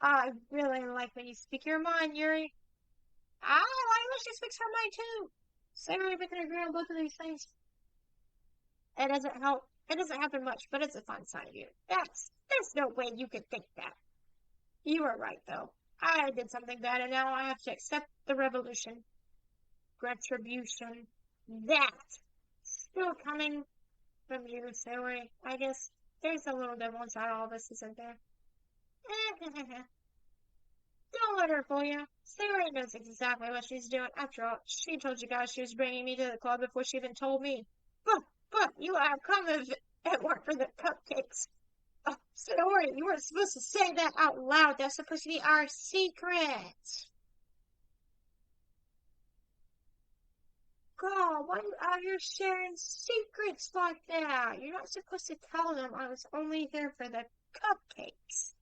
I really like when you speak your mind, Yuri. I like when she speaks her mind too. Sayori, we can agree on both of these things. It doesn't help It doesn't happen much, but it's a fun side of you. There's no way you could think that. You were right, though. I did something bad, and now I have to accept the revolution. Retribution. That. Still coming from you, Sayori. I guess there's a little devil inside all of us, isn't there? Don't let her fool you. Sayori knows exactly what she's doing. After all, she told you guys she was bringing me to the club before she even told me. But, you have come if it weren't for the cupcakes. Oh, Sayori, you weren't supposed to say that out loud. That's supposed to be our secret. God, why are you out here sharing secrets like that? You're not supposed to tell them I was only here for the cupcakes.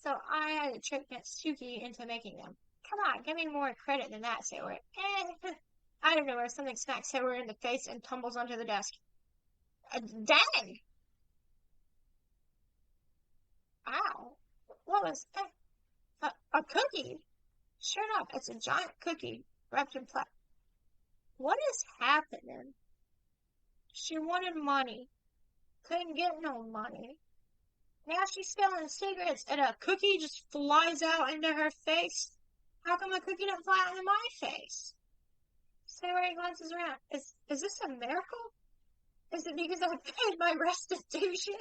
So I had to trick Natsuki into making them. Come on, give me more credit than that, Sailor. I don't know where something smacks Sailor in the face and tumbles onto the desk. Dang! Ow. What was that? A cookie? Sure enough, it's a giant cookie wrapped in plastic. What is happening? She wanted money. Couldn't get no money. Now she's selling cigarettes and a cookie just flies out into her face. How come a cookie didn't fly into my face? Sailor glances around. Is this a miracle? Is it because I paid my restitution?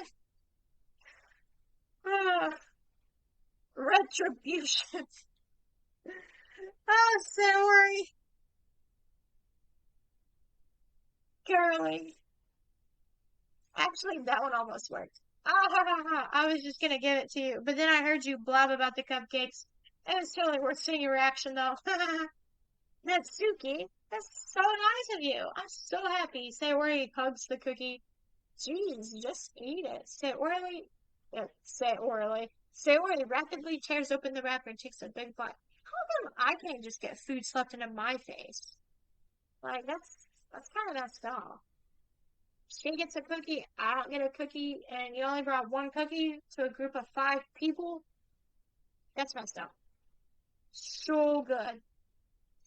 Retribution. Oh, Sailor. Girly. Actually, that one almost worked. Ah, ha, ha, ha. I was just gonna give it to you, but then I heard you blab about the cupcakes. It was totally worth seeing your reaction, though. Natsuki, that's so nice of you. I'm so happy. Sayori hugs the cookie. Jeez, just eat it. Sayori rapidly tears open the wrapper and takes a big bite. How come I can't just get food stuffed into my face? Like, that's kind of messed up. She gets a cookie, I don't get a cookie, and you only brought one cookie to a group of 5 people? That's messed up. So good.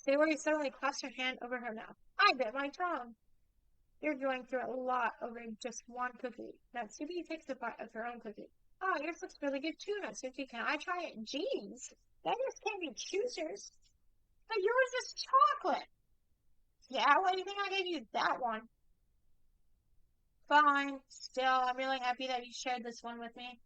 Sayori suddenly clasped her hand over her mouth. I bit my tongue. You're going through a lot over just one cookie. Natsuki takes a bite of her own cookie. Oh, yours looks really good too, Natsuki. Can I try it? Jeez, beggars can't be choosers. But yours is chocolate. Yeah, why do you think I gave you that one? Fine. Still, I'm really happy that you shared this one with me.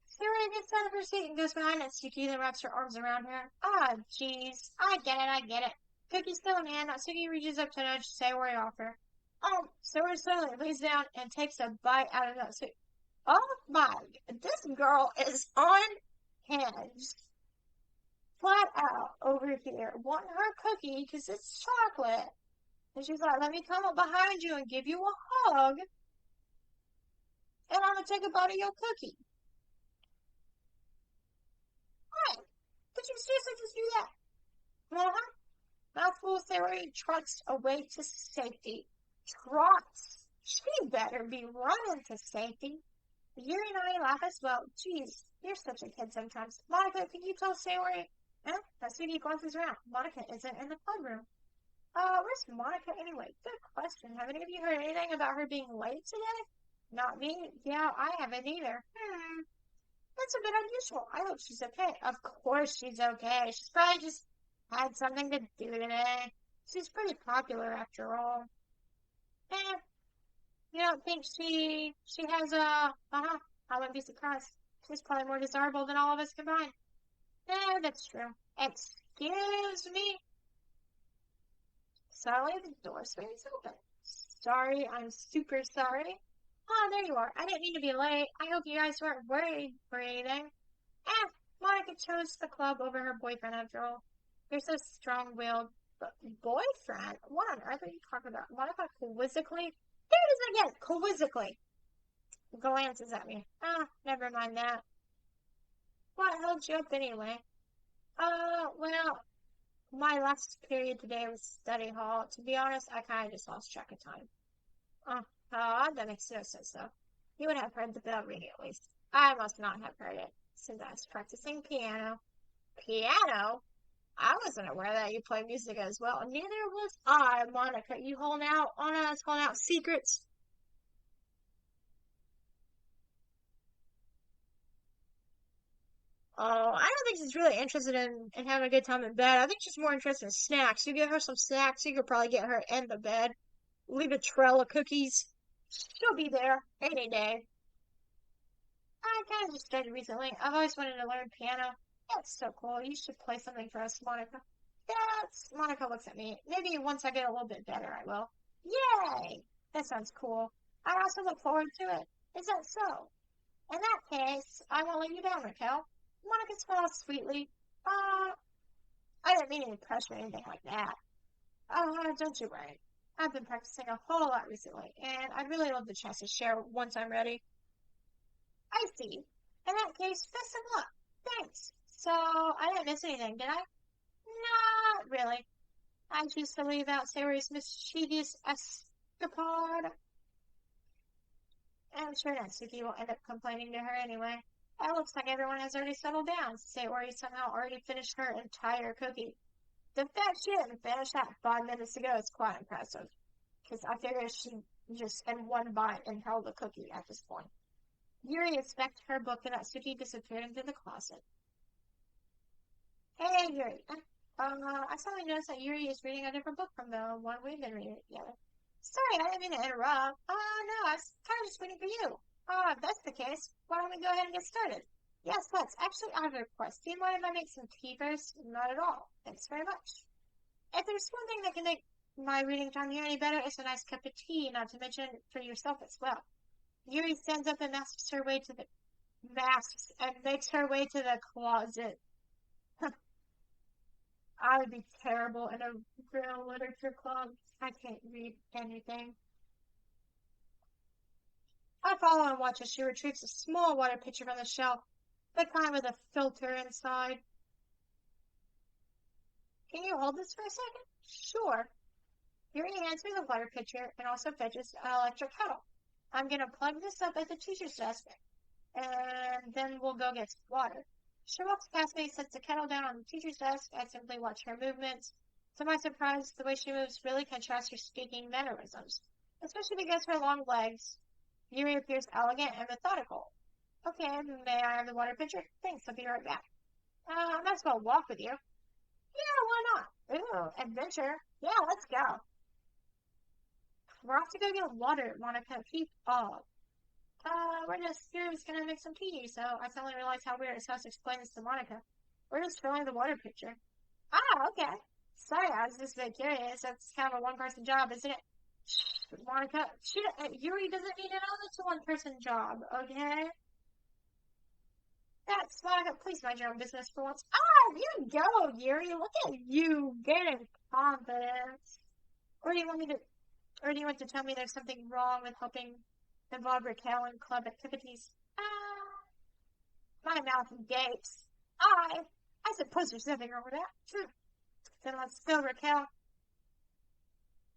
Sarah gets out of her seat and goes behind Natsuki, then wraps her arms around her. Ah, jeez. I get it. Cookie's still in hand. Natsuki reaches up to nudge Sayori off her. Oh, Sayori suddenly lays down and takes a bite out of Natsuki. Oh my, this girl is unhinged. Flat out over here, wanting her cookie because it's chocolate. And she's like, let me come up behind you and give you a hug. And I'm going to take a bite of your cookie. What? Did you seriously just do that? Uh-huh. Mouthful Sayori trots away to safety. Trots? She better be running to safety. Yuri and I laugh as well. Jeez, you're such a kid sometimes. Monica, can you tell Sayori? Huh? Natsuki glances around. Monica isn't in the club room. Where's Monica anyway? Good question. Have any of you heard anything about her being late today? Not me. Yeah, I haven't either. That's a bit unusual. I hope she's okay. Of course she's okay. She's probably just had something to do today. She's pretty popular after all. Eh, you don't think she has a, I wouldn't be surprised. She's probably more desirable than all of us combined. Eh, that's true. Excuse me? Suddenly the door swings open. Sorry, I'm super sorry. Oh, there you are. I didn't mean to be late. I hope you guys weren't worried or anything. Monica chose the club over her boyfriend after all. You're so strong-willed. But boyfriend? What on earth are you talking about? Monica quizzically? There it is again! Quizzically! Glances at me. Never mind that. What held you up anyway? Well, my last period today was study hall. To be honest, I kind of just lost track of time. That makes no sense, though. You would have heard the bell ring at least. I must not have heard it. since I was practicing piano. Piano? I wasn't aware that you play music as well. Neither was I, Monica. You holding out on us, holding out secrets. Oh, I don't think she's really interested in having a good time in bed. I think she's more interested in snacks. You give her some snacks, you could probably get her in the bed. Leave a trail of cookies. She'll be there any day. I kind of just started recently. I've always wanted to learn piano. That's so cool. You should play something for us, Monica. Yes, Monica looks at me. Maybe once I get a little bit better, I will. Yay! That sounds cool. I also look forward to it. Is that so? In that case, I won't let you down, Raquel. Monica smiles sweetly. I didn't mean any pressure or anything like that. Don't you worry. I've been practicing a whole lot recently, and I'd really love the chance to share once I'm ready. I see. In that case, best of luck. Thanks. So, I didn't miss anything, did I? Not really. I choose to leave out Sayori's mischievous escapade. I'm sure Natsuki will end up complaining to her anyway. It looks like everyone has already settled down. Sayori somehow already finished her entire cookie. The fact she didn't finish that 5 minutes ago is quite impressive. Because I figure she just in one bite and held the cookie at this point. Yuri inspected her book and Natsuki disappeared into the closet. Hey, Yuri. I suddenly noticed that Yuri is reading a different book from the one we've been reading together. Sorry, I didn't mean to interrupt. No, I was kind of just waiting for you. If that's the case, why don't we go ahead and get started? Yes, let's. Actually, I have a request. Do you mind if I make some tea first? Not at all. Thanks very much. If there's one thing that can make my reading time here any better, it's a nice cup of tea, not to mention for yourself as well. Yuri stands up and masks and makes her way to the closet. I would be terrible in a real literature club. I can't read anything. I follow and watch as she retrieves a small water pitcher from the shelf, the kind with a filter inside. Can you hold this for a second? Sure. Yuri hands me the water pitcher and also fetches an electric kettle. I'm gonna plug this up at the teacher's desk, and then we'll go get some water. She walks past me, sets the kettle down on the teacher's desk. I simply watch her movements. To my surprise, the way she moves really contrasts her speaking mannerisms, especially because her long legs. Yuri appears elegant and methodical. Okay, may I have the water pitcher? Thanks, I'll be right back. I might as well walk with you. Yeah, why not? Ooh, adventure. Yeah, let's go. We're off to go get water, Monica. Keep up. We're just here just gonna make some tea, so I suddenly realized how weird it sounds to explain this to Monica. We're just filling the water pitcher. Okay. Sorry, I was just a bit curious. That's kind of a one-person job, isn't it? Shh, Monica, Yuri doesn't need to know that's a one-person job, okay? That's Monica, please mind your own business for once. You go, Yuri. Look at you getting confidence. Or do you want me to, or do you want to tell me there's something wrong with helping involve Raquel in club activities? My mouth gapes. I suppose there's nothing wrong with that. Then let's go, Raquel.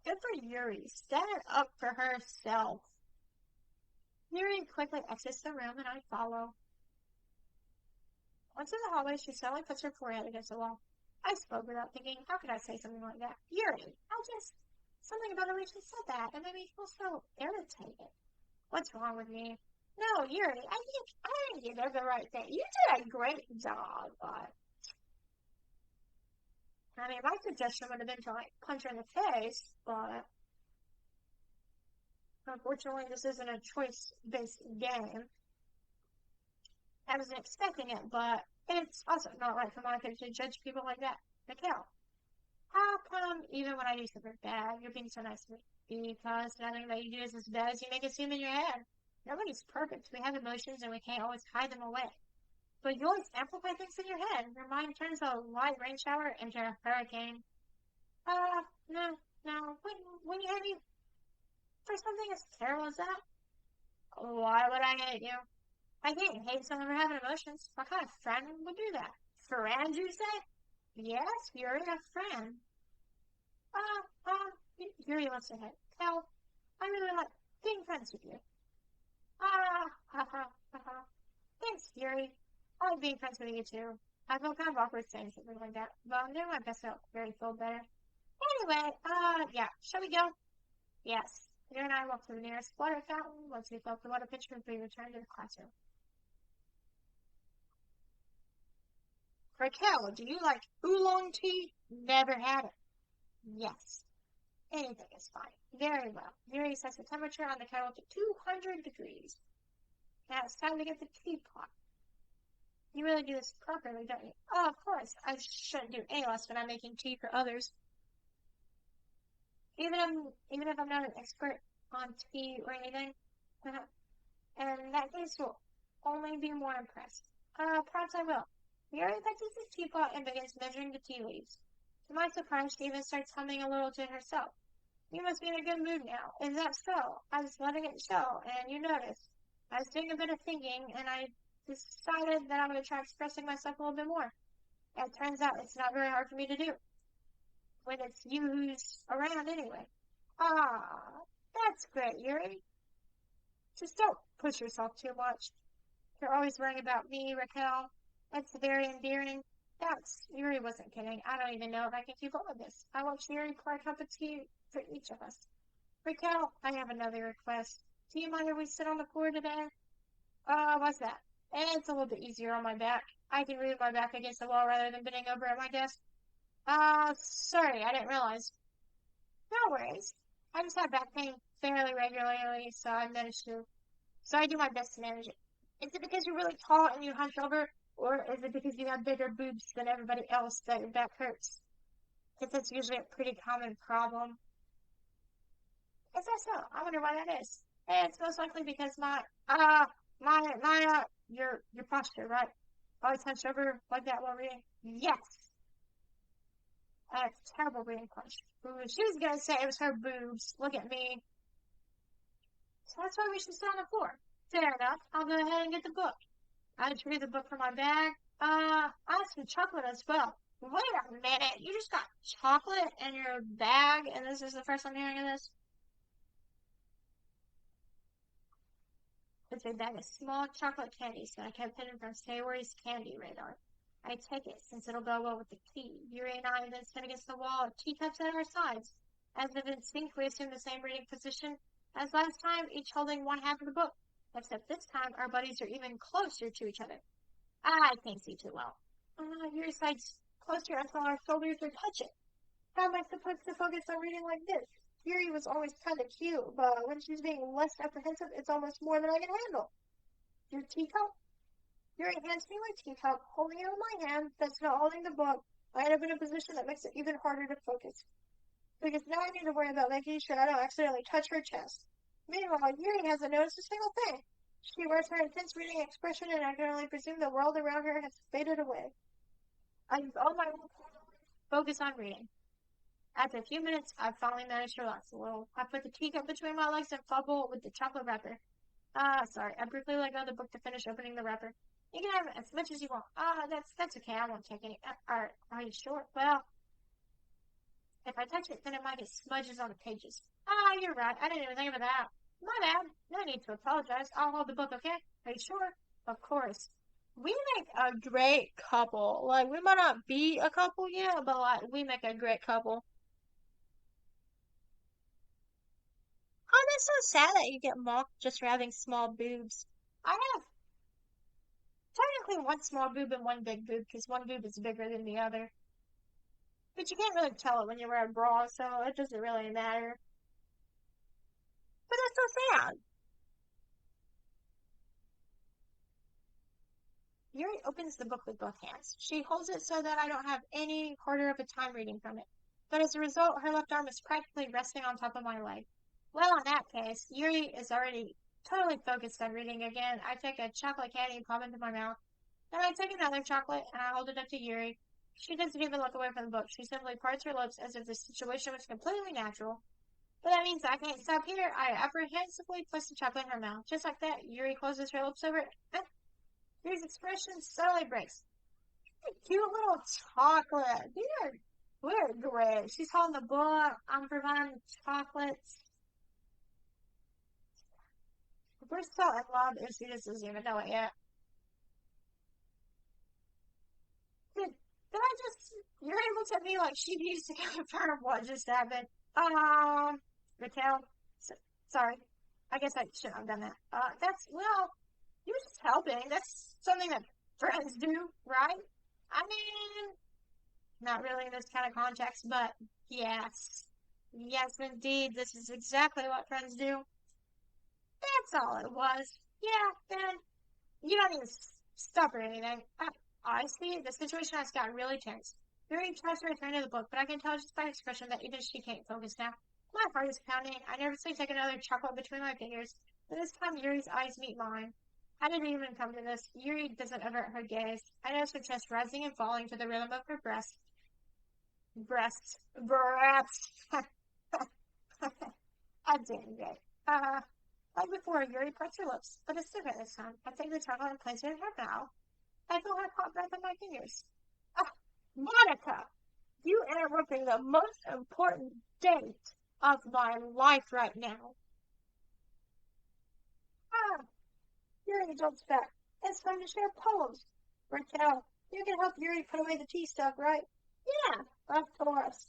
Good for Yuri. Standing up for herself. Yuri quickly exits the room and I follow. Once in the hallway, she suddenly puts her forehead against the wall. I spoke without thinking, how could I say something like that? Yuri, something about the way she said that, and made me feel so irritated. What's wrong with me? No, Yuri, I think you did the right thing. You did a great job, but... I mean, my suggestion would have been to, punch her in the face, but... Unfortunately, this isn't a choice-based game. I wasn't expecting it, but it's also not right for Monica to judge people like that. Raquel, how come even when I do something bad, you're being so nice to me? Because nothing that you do is as bad as you make it seem in your head. Nobody's perfect. We have emotions and we can't always hide them away. But you always amplify things in your head. Your mind turns a light rain shower into a hurricane. No. When you hate me for something as terrible as that, why would I hate you? I can't hate someone for having emotions. What kind of friend would do that? Friend, you say? Yes, you're a friend. Yuri lifts her head. Hell, I really like being friends with you. Ha ha ha. Thanks, Yuri. like being friends with you too. I feel kind of awkward saying something like that, but I'm doing my best to help Gary feel better. Anyway, yeah, shall we go? Yes. You and I walked to the nearest water fountain once we filled the water pitcher before we returned to the classroom. Raquel, do you like oolong tea? Never had it. Yes. Anything is fine. Very well. Yuri sets the temperature on the kettle to 200 degrees. Now it's time to get the teapot. You really do this properly, don't you? Oh, of course. I shouldn't do any less when I'm making tea for others. Even if I'm not an expert on tea or anything. And in that case, you'll only be more impressed. Perhaps I will. Yuri touches the teapot and begins measuring the tea leaves. To my surprise, she even starts humming a little to herself. You must be in a good mood now. Is that so? I was letting it show, and you noticed. I was doing a bit of thinking, and I decided that I'm going to try expressing myself a little bit more. It turns out it's not very hard for me to do when it's used around anyway. Ah, that's great, Yuri. Just don't push yourself too much. You're always worrying about me, Raquel. That's very endearing. Yuri wasn't kidding. I don't even know if I can keep up with this. I want Yuri pour a cup of tea for each of us. Raquel, I have another request. Do you mind if we sit on the floor today? What's that? It's a little bit easier on my back. I can read my back against the wall rather than bending over at my desk. Sorry, I didn't realize. No worries. I just have back pain fairly regularly, so I do my best to manage it. Is it because you're really tall and you hunch over, or is it because you have bigger boobs than everybody else that your back hurts? Because that's usually a pretty common problem. Is that so? I wonder why that is. It's most likely because your posture, right? Always hunched over like that while reading. Yes. Terrible reading posture. Ooh, she was gonna say it was her boobs. Look at me. So that's why we should sit on the floor. Fair enough. I'll go ahead and get the book. I retrieve the book from my bag. I have some chocolate as well. Wait a minute. You just got chocolate in your bag, and this is the first I'm hearing of this? It's a bag of small chocolate candies that I kept hidden from Sayori's candy radar. I take it, since it'll go well with the tea. Yuri and I then sit against the wall, teacups at our sides. As if in sync, we assume the same reading position as last time, each holding one half of the book. Except this time, our buddies are even closer to each other. I can't see too well. Yuri sides closer until our shoulders are touching. How am I supposed to focus on reading like this? Yuri was always kind of cute, but when she's being less apprehensive, it's almost more than I can handle. Your teacup? Yuri hands me my teacup, holding it in my hand, that's not holding the book. I end up in a position that makes it even harder to focus. Because now I need to worry about making sure I don't accidentally touch her chest. Meanwhile, Yuri hasn't noticed a single thing. She wears her intense reading expression, and I can only presume the world around her has faded away. I use all my focus on reading. After a few minutes, I finally managed to relax a little. I put the teacup between my legs and fumble with the chocolate wrapper. Sorry. I briefly let go of the book to finish opening the wrapper. You can have as much as you want. That's okay. I won't take any. Are you sure? Well, if I touch it, then it might get smudges on the pages. You're right. I didn't even think of that. My bad. No need to apologize. I'll hold the book, okay? Are you sure? Of course. We make a great couple. Like, we might not be a couple yet, but, like, we make a great couple. Oh, that's so sad that you get mocked just for having small boobs. I have technically one small boob and one big boob, because one boob is bigger than the other. But you can't really tell it when you wear a bra, so it doesn't really matter. But that's so sad. Yuri opens the book with both hands. She holds it so that I don't have any harder of a time reading from it. But as a result, her left arm is practically resting on top of my leg. Well, in that case, Yuri is already totally focused on reading again. I take a chocolate candy and pop it into my mouth. Then I take another chocolate and I hold it up to Yuri. She doesn't even look away from the book. She simply parts her lips as if the situation was completely natural. But that means I can't stop here. I apprehensively place the chocolate in her mouth. Just like that, Yuri closes her lips over it. Yuri's expression slowly breaks. Cute little chocolate. We're great. She's holding the book. I'm providing chocolates. We're so in love and she just doesn't even know it yet. Did I just, Yuri looks at me like she needs to confirm what just happened. Raquel, sorry. I guess I shouldn't have done that. Well, you were just helping. That's something that friends do, right? I mean, not really in this kind of context, but yes. Yes, indeed. This is exactly what friends do. That's all it was. Yeah, Ben, you don't need to stop or anything. Honestly, the situation has gotten really tense. Yuri tries to return to the book, but I can tell just by her expression that even she can't focus now. My heart is pounding. I nervously take another chocolate between my fingers, but this time Yuri's eyes meet mine. How did it even come to this? Yuri doesn't avert her gaze. I notice her chest rising and falling to the rhythm of her breaths. I'm doing good. Like before, Yuri parts her lips, but it's different this time. I take the chocolate and place it in her mouth. I feel her hot breath on my fingers. Ah, Monica! You interrupting the most important date of my life right now. Ah, Yuri jumps back. It's time to share poems. Raquel, you can help Yuri put away the tea stuff, right? Yeah, of course.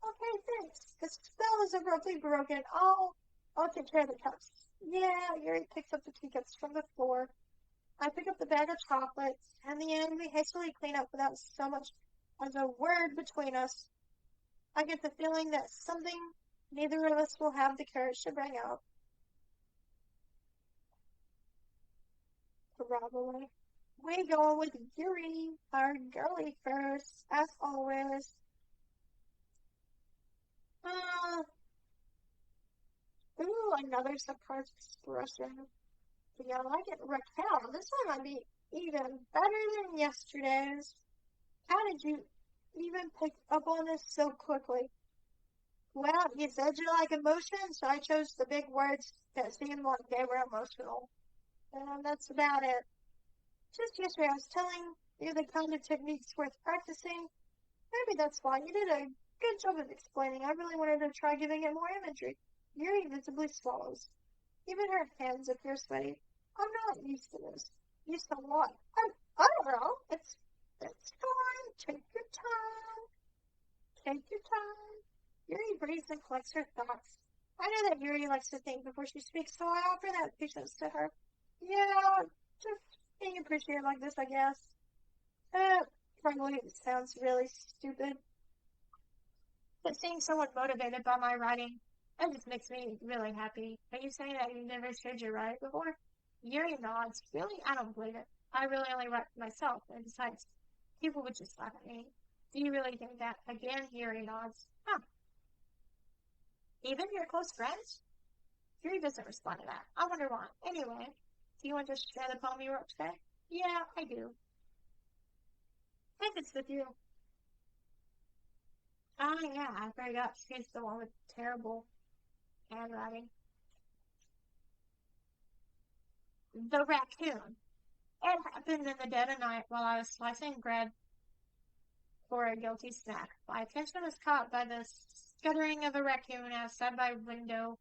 Okay, thanks. The spell is abruptly broken. I'll take care of the cups. Yeah, Yuri picks up the teacups from the floor. I pick up the bag of chocolates. In the end, we hastily clean up without so much as a word between us. I get the feeling that something neither of us will have the courage to bring up. Probably. We go with Yuri, our girly first, as always. Uh, another surprise expression. Yeah, I like it. Raquel, this one might be even better than yesterday's. How did you even pick up on this so quickly? Well, you said you like emotion, so I chose the big words that seemed like they were emotional. And that's about it. Just yesterday I was telling you the kind of techniques worth practicing. Maybe that's why you did a good job of explaining. I really wanted to try giving it more imagery. Yuri visibly swallows. Even her hands appear sweaty. I'm not used to this. Used to what? I don't know. It's fine. Take your time. Take your time. Yuri breathes and collects her thoughts. I know that Yuri likes to think before she speaks, so I offer that patience to her. Yeah, just being appreciated like this, I guess. Probably sounds really stupid. But seeing someone motivated by my writing, it just makes me really happy. Are you saying that you've never shared your writing before? Yuri nods. Really? I don't believe it. I really only write for myself, and besides, people would just laugh at me. Do you really think that? Again, Yuri nods. Huh. Even your close friends? Yuri doesn't respond to that. I wonder why. Anyway, do you want to share the poem you wrote today? Yeah, I do. If it's with you. Oh, yeah, I forgot. She's the one with terrible handwriting. The raccoon. It happened in the dead of night while I was slicing bread for a guilty snack. My attention was caught by the scuttering of a raccoon outside my window.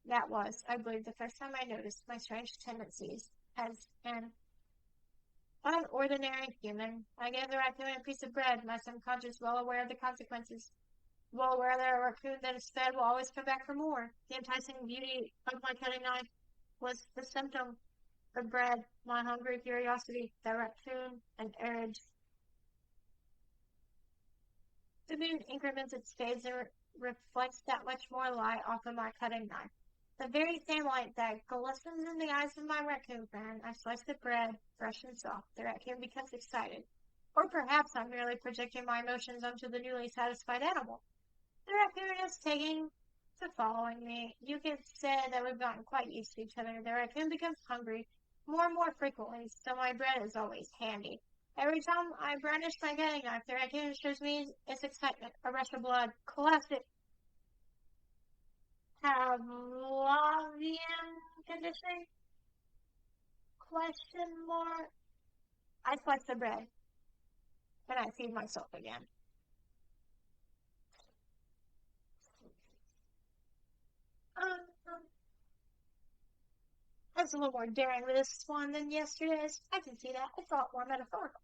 That was, I believe, the first time I noticed my strange tendencies as an unordinary human. I gave the raccoon a piece of bread, my subconscious well aware of the consequences. Well aware that a raccoon that is fed will always come back for more. The enticing beauty of my cutting knife was the symptom of bread, my hungry curiosity, the raccoon, an urge. The moon increments its phase and reflects that much more light off of my cutting knife. The very same light that glistens in the eyes of my raccoon friend. I slice the bread, fresh and soft. The raccoon becomes excited. Or perhaps I'm merely projecting my emotions onto the newly satisfied animal. The raccoon is taking to following me. You could say that we've gotten quite used to each other. The raccoon becomes hungry more and more frequently, so my bread is always handy. Every time I brandish my cutting knife, the raccoon shows me its excitement, a rush of blood. Classic Pavlovian conditioning? Question mark. I slice the bread, and I feed myself again. Um, It's a little more daring with this one than yesterday's. I can see that. It's a lot more metaphorical.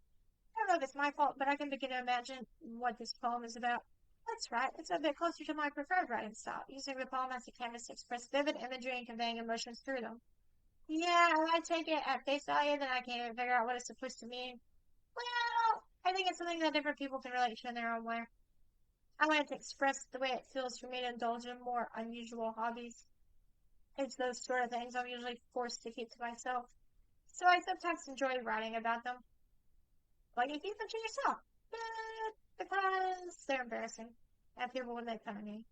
don't know if it's my fault, but I can begin to imagine what this poem is about. That's right, it's a bit closer to my preferred writing style, using the poem as a canvas to express vivid imagery and conveying emotions through them. Yeah, if I take it at face value, then I can't even figure out what it's supposed to mean. Well, I think it's something that different people can relate to in their own way. I wanted to express the way it feels for me to indulge in more unusual hobbies. It's those sort of things I'm usually forced to keep to myself. So I sometimes enjoy writing about them. But you keep them to yourself. Because they're embarrassing. And people would make fun of me.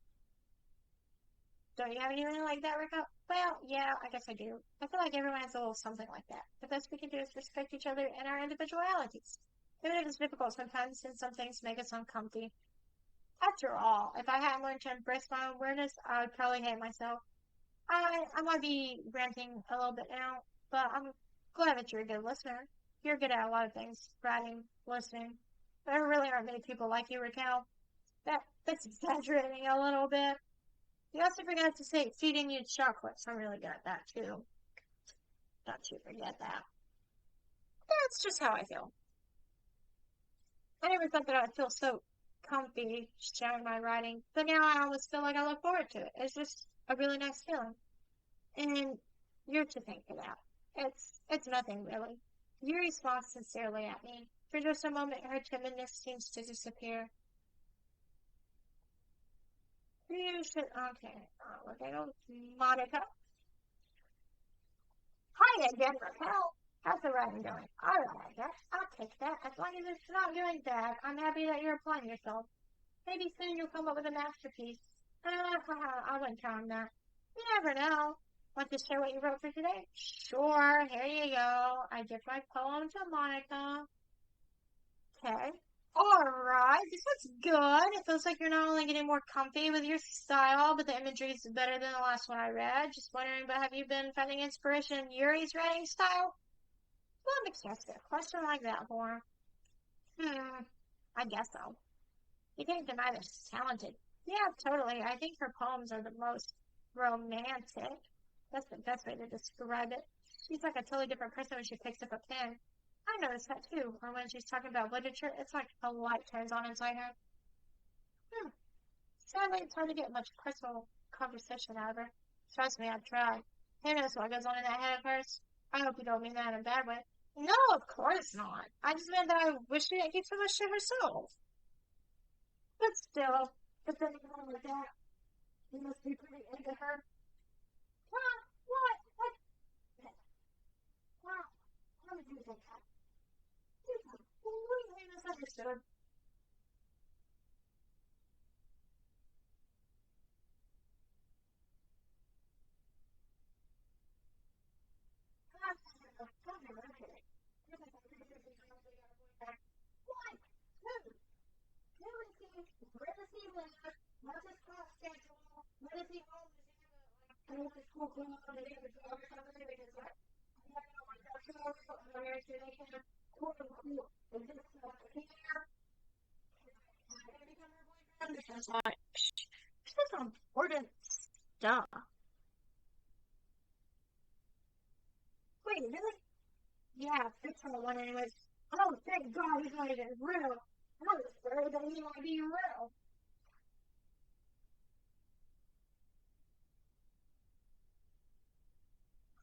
Don't you have anything like that, Rico? Well, yeah, I guess I do. I feel like everyone has a little something like that. The best we can do is respect each other and our individualities. Even if it's difficult sometimes, and some things make us uncomfy. After all, if I hadn't learned to embrace my own weirdness, I would probably hate myself. I might be ranting a little bit now, but I'm glad that you're a good listener. You're good at a lot of things, writing, listening. There really aren't many people like you, Raquel. That's exaggerating a little bit. You also forgot to say feeding you chocolates. I'm really good at that too. Don't you forget that. That's just how I feel. I never thought that I'd feel so comfy sharing my writing, but now I almost feel like I look forward to it. It's just a really nice feeling. And you're to thank for that. It's nothing really. Yuri smiled sincerely at me. For just a moment her timidness seems to disappear. You should okay. Look at old Monica. Hi again, Raquel. How's the writing going? Alright, I guess. I'll take that. As long as it's not doing bad, I'm happy that you're applying yourself. Maybe soon you'll come up with a masterpiece. I wouldn't count on that. You never know. Want to share what you wrote for today? Sure, here you go. I give my poem to Monica. Okay. Alright, this looks good. It feels like you're not only getting more comfy with your style, but the imagery is better than the last one I read. Just wondering, but have you been finding inspiration in Yuri's writing style? Well, makes sense. A question like that for. I guess so. You can't deny that she's talented. Yeah, totally. I think her poems are the most romantic. That's the best way to describe it. She's like a totally different person when she picks up a pen. I noticed that too. Or when she's talking about literature, it's like a light turns on inside her. Hmm. Sadly, it's hard to get much personal conversation out of her. Trust me, I've tried. Who knows what goes on in that head of hers? I hope you don't mean that in a bad way. No, of course not. I just meant that I wish she didn't keep so much to herself. But still, defending her like that, you must be pretty into her. Huh? What? What? Wow. How did you think that? You completely misunderstood. What? Who? Who is he? Where does he live? What's his class schedule? What is he home? Does he have a like, school club? Does he have a job or something? Because like, I don't know, like that's so where do they have quote unquote is this here? This is like this is important stuff. Wait, really? Yeah, that's what I want anyways. Oh, thank God he's not even real. I was worried that he might be real.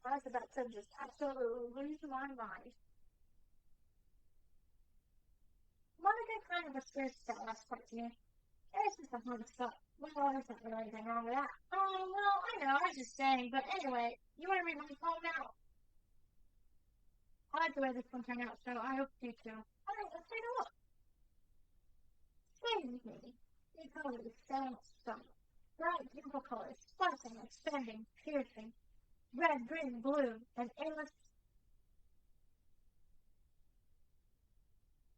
I was about to just absolutely lose my mind. Monica kind of whispers that last part to me. It's just a fun stuff. Well, there's not really anything wrong with that. Oh, well, I know, I was just saying, but anyway, you want to read my poem now? I like the way this one turned out, so I hope you do too. Alright, let's take a look. Stay with me. You colors stand strong. Bright, beautiful colors, splashing, expanding, piercing. Red, green, blue, and endless.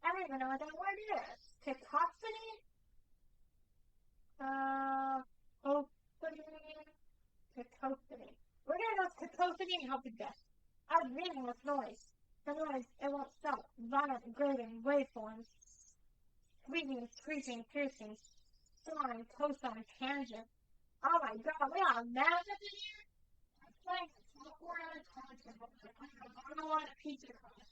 I don't even know what that word is. Cacophony? Uh, opening. Cacophony. We're gonna go with cacophony and help you guess. I'm meaningless noise. The noise, it won't stop. Violent, grating, waveforms. Squeaking, screeching, piercing, sawing, cosine, tangent. Oh my god, we got math up in here? I'm playing a 4 out of tangent. I don't want a pizza crust.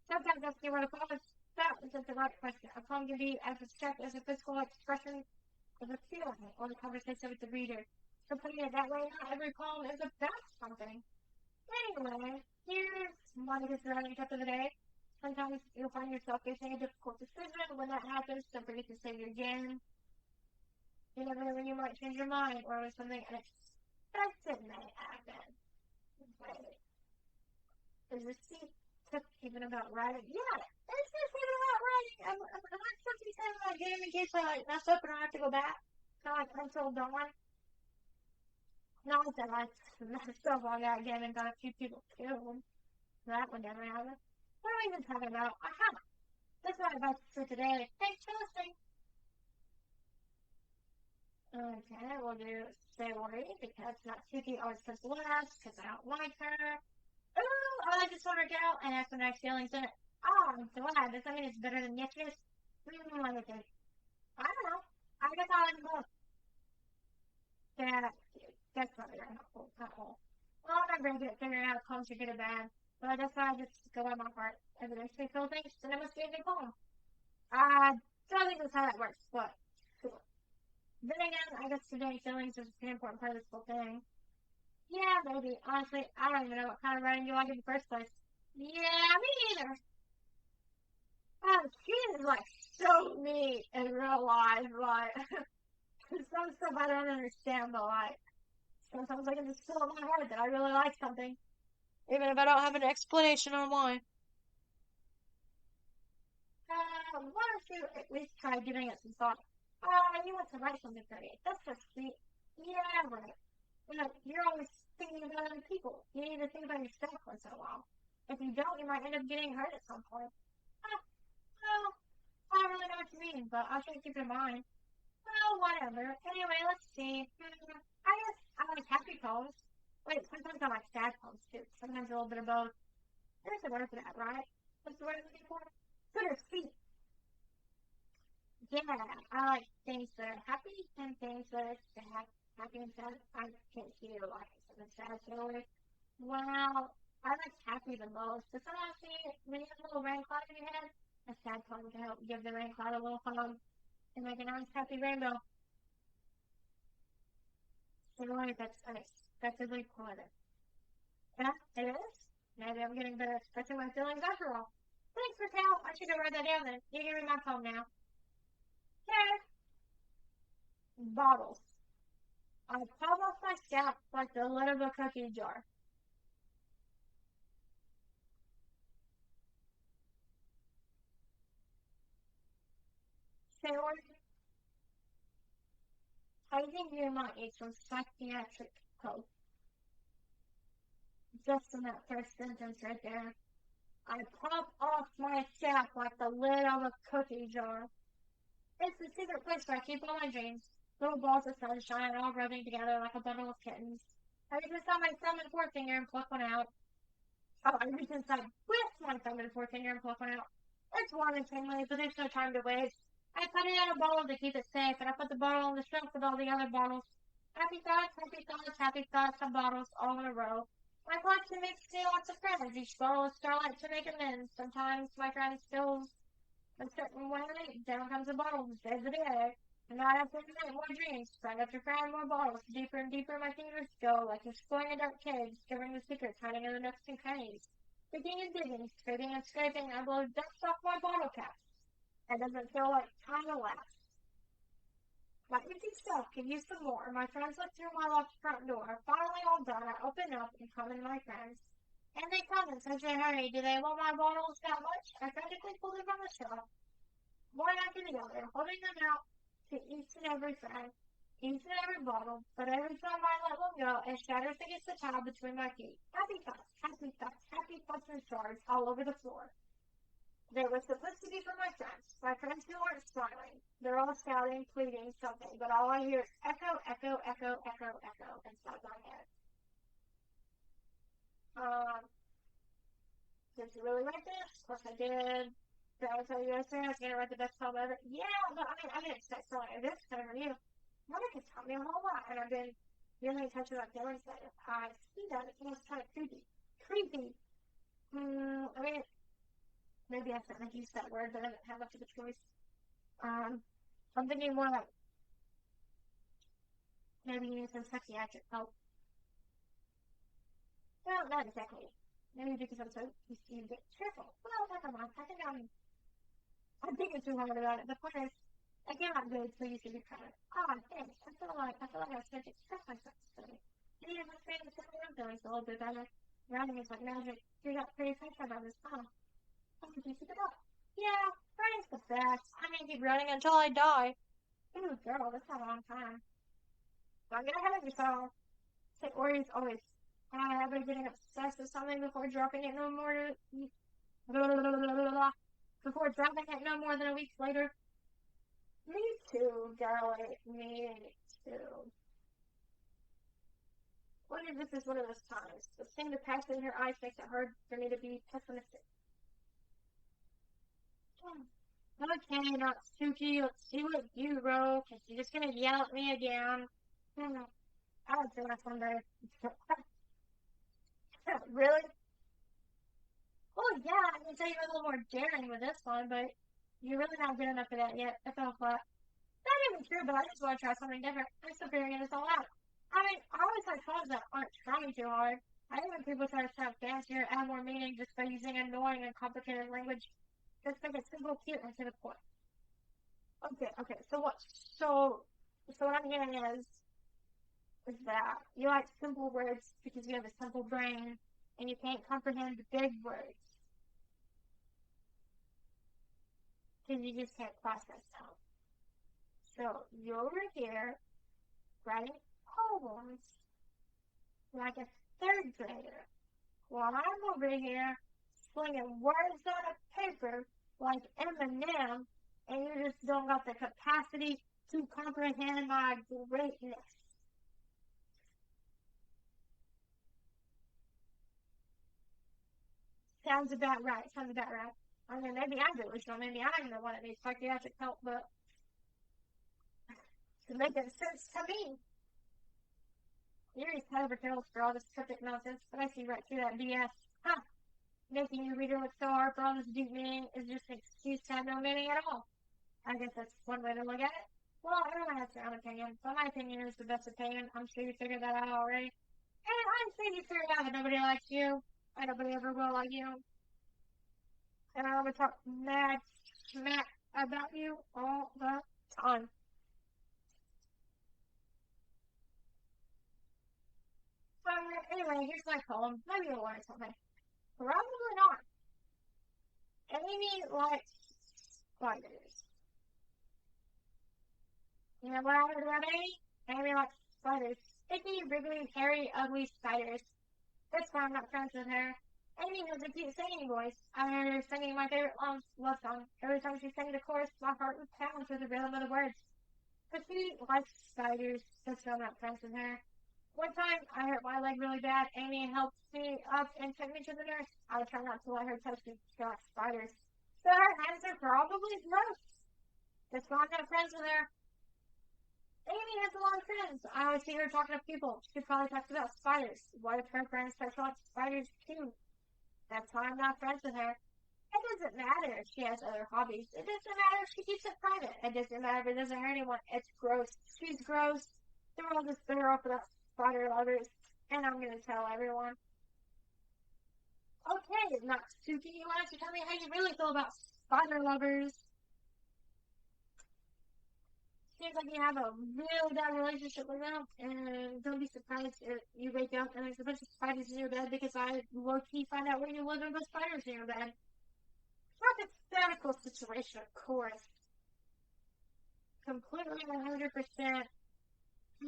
Sometimes that's what a poem is. That isn't the right question. A poem can be as abstract as a physical expression of a feeling or a conversation with the reader. So putting it that way, not every poem is about something. Anyway, here's one of the surrounding cuts of the day. Sometimes you'll find yourself facing a difficult decision. When that happens, don't forget to say it again. You never know when you might change your mind or when something unexpected may happen. Wait, is this tip even about writing? Yeah, it's just even about writing. I'm not supposed to be saying about game in case I like mess up and I have to go back. Kind of like Until Dawn. Not that I messed up on that game and got a few people killed. That one never happened. What am I even talking about? I haven't. That's what I'm about to say today. Thanks for listening. Okay, we'll do Sayori because Natsuki always comes last because I don't like her. Ooh, I like this one girl and has some nice feelings in it. Oh, I'm glad. Does that mean it's better than yesterday's? Let me think. I don't know. I guess I like both. Yeah, that's probably right. Not whole. Well, I'm not very good at figuring out if poems are good or bad, but that's why I just go by my heart. If it makes me feel things, then it must be a good poem. I don't think that's how that works, but cool. Then again, I guess today feelings is an important part of this whole thing. Yeah, maybe. Honestly, I don't even know what kind of writing you like in the first place. Yeah, me neither. Oh, she is like so neat in real life. Like, some stuff I don't understand, but like, sometimes I can just feel in my heart that I really like something, even if I don't have an explanation on why. Why don't you at least try giving it some thought? You want to write something pretty. That's so sweet. Yeah, right. You're always thinking about other people. You need to think about yourself once in a while. If you don't, you might end up getting hurt at some point. Well, I don't really know what you mean, but I'll try to keep it in mind. Well, whatever. Anyway, let's see. I guess I like happy poems. Wait, sometimes I like sad poems too. Sometimes a little bit of both. There's a word for that, right? What's the word I'm looking for? Bittersweet. Yeah, I like things that are happy and things that are sad. Happy and sad. I can't hear like something sad really. Well, I like happy the most. But sometimes when you have a little rain cloud in your head, a sad poem can help give the rain cloud a little hug and make a nice happy rainbow. So that's unexpectedly poetic. Yeah, it is. Maybe I'm getting better at expressing my feelings after all. Thanks for telling. I should go write that down then. You can read my poem now. Okay. Bottles. I pop off my scalp like the lid of a cookie jar. Sailor, I think you might need some psychiatric help. Just in that first sentence right there. I pop off my scalp like the lid of a cookie jar. It's the secret place where I keep all my dreams. Little balls of sunshine all rubbing together like a bundle of kittens. I reach inside my thumb and forefinger and pluck one out. Oh, I reach inside with my thumb and forefinger and pluck one out. It's warm and tingly, but there's no time to waste. I put it in a bottle to keep it safe, and I put the bottle on the shelf with all the other bottles. Happy thoughts, happy thoughts, happy thoughts, and bottles all in a row. My collection makes me lots of friends. Each bottle is starlight to make amends. Sometimes my friends feels a certain way. Down comes the bottle to save the day. And night after night, more dreams. Friend after friend, more bottles. Deeper and deeper my fingers go, like exploring a dark cave, discovering the secrets hiding in the nooks and crannies. Digging and digging, scraping and scraping, I blow dust off my bottle caps. It doesn't feel like time to last. My empty shelf can use some more. My friends look through my locked front door. Finally all done, I open up and come in my friends. And they come and say, hey, do they want my bottles that much? I frantically pull them from the shelf, one after the other, holding them out to each and every friend, each and every bottle, but every time I let one go, it shatters against the tile between my feet. Happy thoughts, happy thoughts, happy thoughts and shards all over the floor. They were supposed to be for my friends who weren't smiling. They're all shouting, pleading something, but all I hear is echo, echo, echo, echo, echo inside my head. Um, did you really write this? Of course I did. Did I tell you yesterday I was going to write the best poem ever? Yeah, but I mean, I didn't expect something like this coming from you. Monica taught me a whole lot, and I've been really in touch with that feelings that I see that it feels kind of creepy. Creepy. I mean, maybe I shouldn't have used that word, but I didn't have much of a choice. I'm thinking more like maybe you need some psychiatric help. Well, not exactly. Maybe because I'm so used to being cheerful. Well, never mind. I'm thinking too hard about it. The point is, I cannot go so you should be proud. Oh, thanks. I feel like I was supposed to express myself today. And even my friend is telling me I'm feeling so a little bit better. Writing is like magic. You're not pretty excited about this, huh? I think you should give up. Yeah, writing's the best. I mean, keep writing until I die. Ooh, girl, that's not a long time. Don't get ahead of yourself. Say Ori's always I've been getting obsessed with something before dropping it no more before dropping it no more than a week later. Me too, darling. Me too. What if this is one of those times? The seeing the passion in her eyes makes it hard for me to be pessimistic. Okay, not Suki. Let's see what you wrote. Cause you're just gonna yell at me again. I would say that's one day. Really? Well, yeah, I can tell you a little more daring with this one, but you're really not good enough for that yet. I fell flat. Not even true, but I just want to try something different. I'm still figuring this all out. I mean, I always like poems that aren't trying too hard. I hate when people try to sound fancier, add more meaning just by using annoying and complicated language. Just make it simple, cute, and to the point. Okay. So what I'm hearing is that you like simple words because you have a simple brain and you can't comprehend the big words because you just can't process them. So you're over here writing poems like a third grader, while I'm over here slinging words on a paper like Eminem, and you just don't got the capacity to comprehend my greatness. Sounds about right. I mean, maybe I'm delusional. Maybe I'm the one that needs psychiatric help, but to make it sense to me, you're clever tales for all this cryptic nonsense, but I see right through that BS. Huh. Making your reader look so hard for all this deep meaning is just an excuse to have no meaning at all. I guess that's one way to look at it. Well, everyone has their own opinion, but my opinion is the best opinion. I'm sure you figured that out already. And I'm sure you figured out that nobody likes you. And nobody ever will like you. And I would talk mad smack about you all the time. Anyway, here's my poem. Maybe you'll learn something. Probably not. Amy likes spiders. You know what I heard about Amy? Amy likes spiders. Sticky, wriggly, hairy, ugly spiders. That's why I'm not friends with her. Amy has a cute singing voice. I heard her singing my favorite love song. Every time she sang the chorus, my heart would pound to the rhythm of the words. But she likes spiders, so I'm not friends with her. One time, I hurt my leg really bad. Amy helped me up and took me to the nurse. I try not to let her touch me. She likes spiders. So her hands are probably gross. That's why I'm not friends with her. Amy has a lot of friends. I always see her talking to people. She probably talks about spiders. What if her friends start talking spiders too? That's why I'm not friends with her. It doesn't matter if she has other hobbies. It doesn't matter if she keeps it private. It doesn't matter if it doesn't hurt anyone. It's gross. She's gross. The world is better off without spider lovers. And I'm gonna tell everyone. Okay, Natsuki, why don't you tell me how you really feel about spider lovers? Seems like you have a real bad relationship with them, and don't be surprised if you wake up and there's a bunch of spiders in your bed because I low-key find out where you live and put spiders in your bed. Hypothetical situation, of course. Completely 100%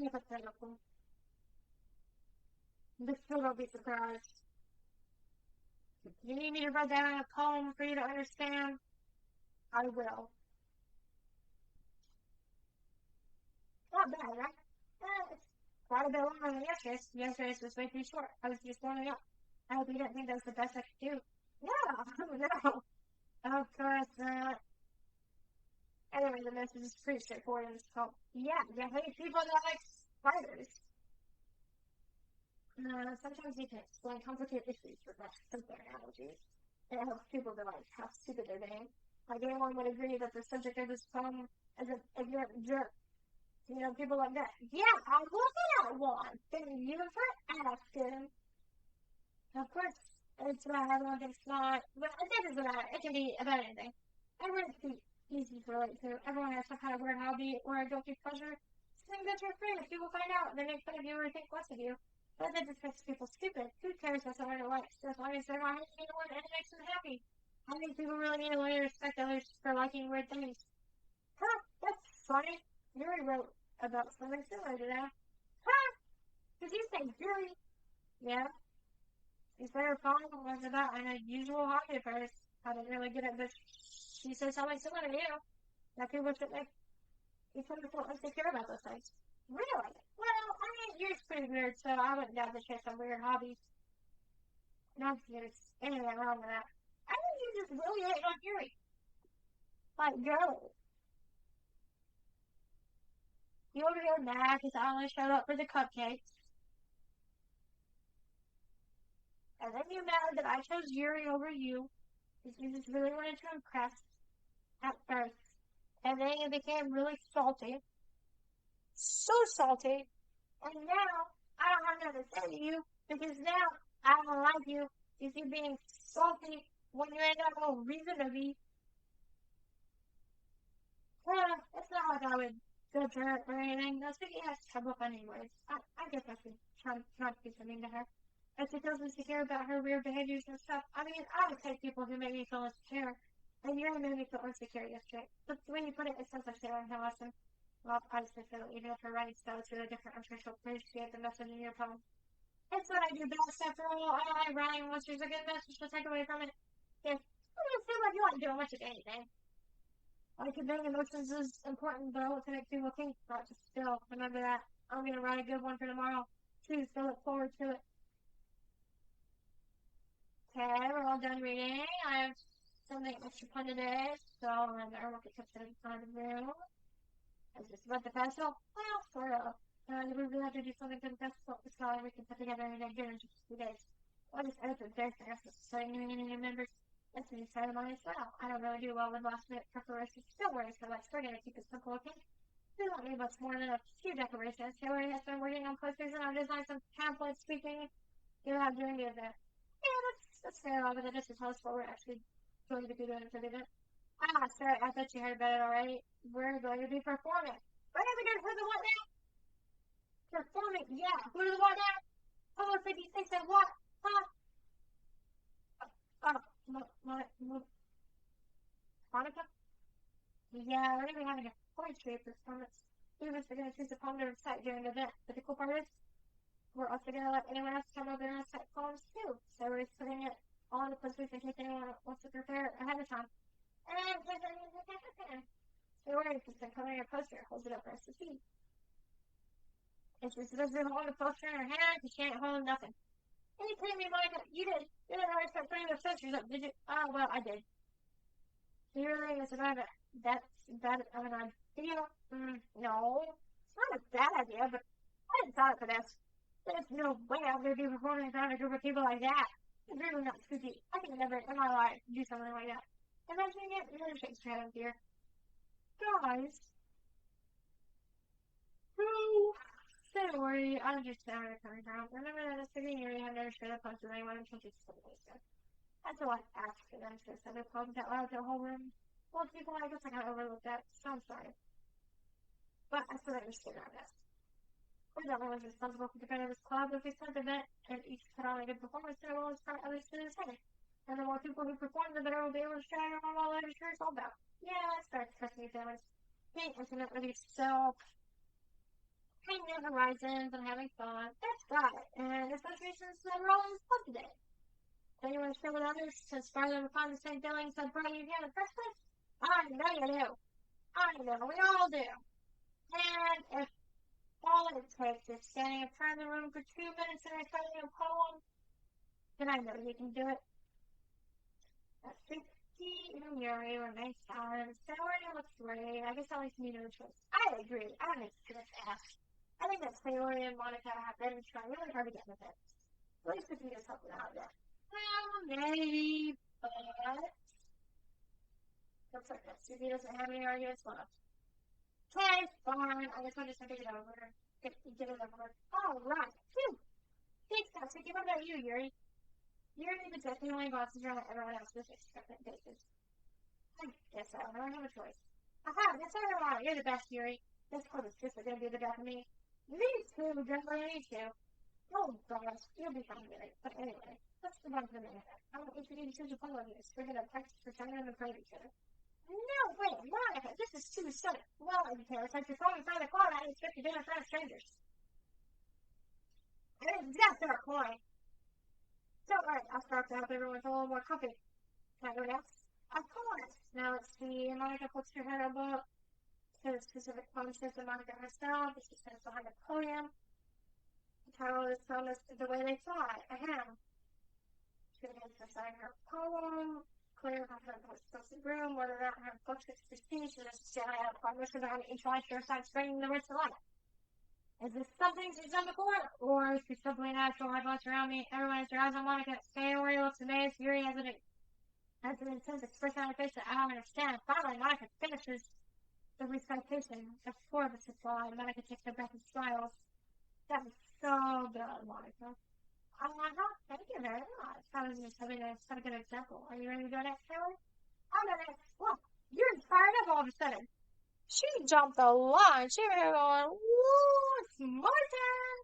hypothetical. But still don't be surprised. You need me to write down a poem for you to understand? I will. Not bad, right? It's quite a bit longer than yesterday's. Yesterday's was way too short. I was just warming up. I hope you didn't think that was the best I could do. No, no. Of course not. Anyway, the message is pretty straightforward and it's called, yeah, you hate people that like spiders. Sometimes you can explain complicated issues with that simple analogies. It helps people realize how stupid they're being. Like anyone would agree that the subject of this poem is an ignorant jerk. You know, people like that. Yeah, I'm looking at one. Thank you for asking. Of course, it's about everyone thinks not, but it doesn't matter. It can be about anything. Everyone's easy to relate to. Everyone has some kind of weird hobby or a guilty pleasure. Something that you're afraid if people find out, they make fun of you or think less of you. But that just makes people stupid. Who cares what someone likes? As long as they're not hating anyone and it makes them happy. I think people really need to learn to respect others for liking weird things. Huh, that's funny. Yuri wrote about something similar to that. Huh? Did you say Yuri? Yeah. She said her poem was about an unusual hobby of hers. I didn't really get it, but she said something similar to you. That people should make each other feel insecure about those things. Really? Well, I mean, yours pretty weird, so I wouldn't doubt that she has some weird hobbies. Not that there's anything wrong with that. I think you just really hate on Yuri. Like, go. You over here mad because I only showed up for the cupcakes. And then you mad that I chose Yuri over you because you just really wanted to impress at first. And then you became really salty. So salty. And now I don't have nothing to say to you because now I don't like you. You see being salty when you ain't got no reason to be. Well, it's not like I would judge her or anything. I think he has trouble finding words. I guess I should try not to be something to her. If she feels insecure about her weird behaviors and stuff, I mean, I would take people who make me feel insecure. And you made me feel insecure yesterday. But the way you put it, it sounds like they learned her lesson. Well, I just feel that even if her writing style is really different, I'm sure she'll appreciate the message in your poem. It's what I do best after all. I like writing. Once there's a good message to take away from it. If I don't feel like you like doing much of anything. Like conveying emotions is important, but I want to make people think, not just feel. Remember that. I'm gonna write a good one for tomorrow. Too, so look forward to it. Okay, we're all done reading. I have something extra fun today, so I'm gonna work at something on the room. Is this about the festival? Well, sort of. We really have to do something for the festival, so we can put together an idea in just a few days. I'll just edit it very fast, so you new members. That's a new side of mine as well. I don't really do well with last minute preparations. Don't worry, so like, we're gonna keep it simple, okay? We don't need much more than a few decorations. Hillary has been working on posters and I've designed some pamphlets speaking you'll have during the event. Yeah, that's fair, but it just tells us what we're actually going to be doing for the event. Ah, sorry, I thought you heard about it already. We're going to be performing. We're going to be for the what now? Performing, yeah. Who the what now? Hello, 56 and what? Huh? Monica? Yeah, we're going to be having a poetry performance. We were going to choose a poem to recite during the event. But the cool part is, we're also going to let anyone else come over and recite poems too. So we're putting it all in the places in case anyone wants to prepare ahead of time. And there's a music happen. So we're just covering a poster, holds it up for us to see. It's just doesn't hold the poster in her hand, you can't hold nothing. And you kidding me, Monica? You didn't already start putting those posters up, did you? Oh, well, I did. So you're really about it. That's bad of an idea. No. It's not a bad idea, but I hadn't thought for this. There's no way I'm going to be performing in front of a group of people like that. It's really not spooky. I can never in my life do something like that. Imagining it really shakes your head, dear. Guys. Who? Don't worry, I understand where you're coming from. Remember that as a senior, you have never shared a post with anyone until just so wasted. That's a lot to ask for them to send a poem out loud to the whole room. Well, people, I guess I kind of overlooked that, so I'm sorry. But I still understood on this. We're the only ones responsible for preparing this club. If we start the event and each put on a good performance, then we'll inspire others to do the same. And the more people who perform, the better we'll be able to share on all that it's all about. Yeah, start expressing your feelings. Being intimate with yourself. Painting new horizons and having fun. That's right. And especially since we're all in this club today. Don't you want to share with others to inspire them to find the same feelings that brought you here in the first place? I know you do. I know we all do. And if All it takes is standing in front of the room for 2 minutes and reciting a poem. Then I know you can do it. At 50, Yuri remains silent. Sayori looks worried. I guess that leaves me no choice. I agree. I don't make this ass. I think that Sayori and Monica have been trying really hard to get with it. At least if you get something out of it. Well, maybe, but looks like that Susie doesn't have any arguments left. Okay, fine. I guess I'll just have to get it over. Get it over. Alright. Phew. Thanks, Patrick. What about you, Yuri? Yuri the only bosses around everyone else with expectant faces. I guess I don't have a choice. Aha, that's what I want. You're the best, Yuri. This club is just gonna be the death of me. Me too, definitely me too. Oh gosh, you'll be fine with it. But anyway, let's move on to the minute. I don't think we need to change the follow this. We're gonna practice pretending to pray each other. No, wait, Monica, this is too sudden. Well, okay, it's like you're falling in front of the cloud. I expect you to do in front of strangers. I didn't exact that point. Don't worry, I'll start to help everyone feel a little more comfy. Can I go next? Of course. Now let's see. Monica puts her head above to the specific functions of Monica herself. She stands behind the podium. The title is promised the way they thought. Ahem. She begins to recite her poem. Clear how her voice fills the room. Whether or not her books is pristine, she just stand out of progress behind each line she recites, bringing the words to life. Is this something she's done before? Or is she simply natural? I glance around me. Everyone has their eyes on Monica. Sayori looks amazed. Yuri has an intense expression on her face that I don't understand. Finally, Monica finishes the recitation before the supply. Monica takes a breath and smiles. That was so good, Monica. Thank you very much. That was just having a good example. Are you ready to go next, Taylor? I'm going next. Look, you're fired up all of a sudden. She jumped the line. She was going, woo, it's my turn.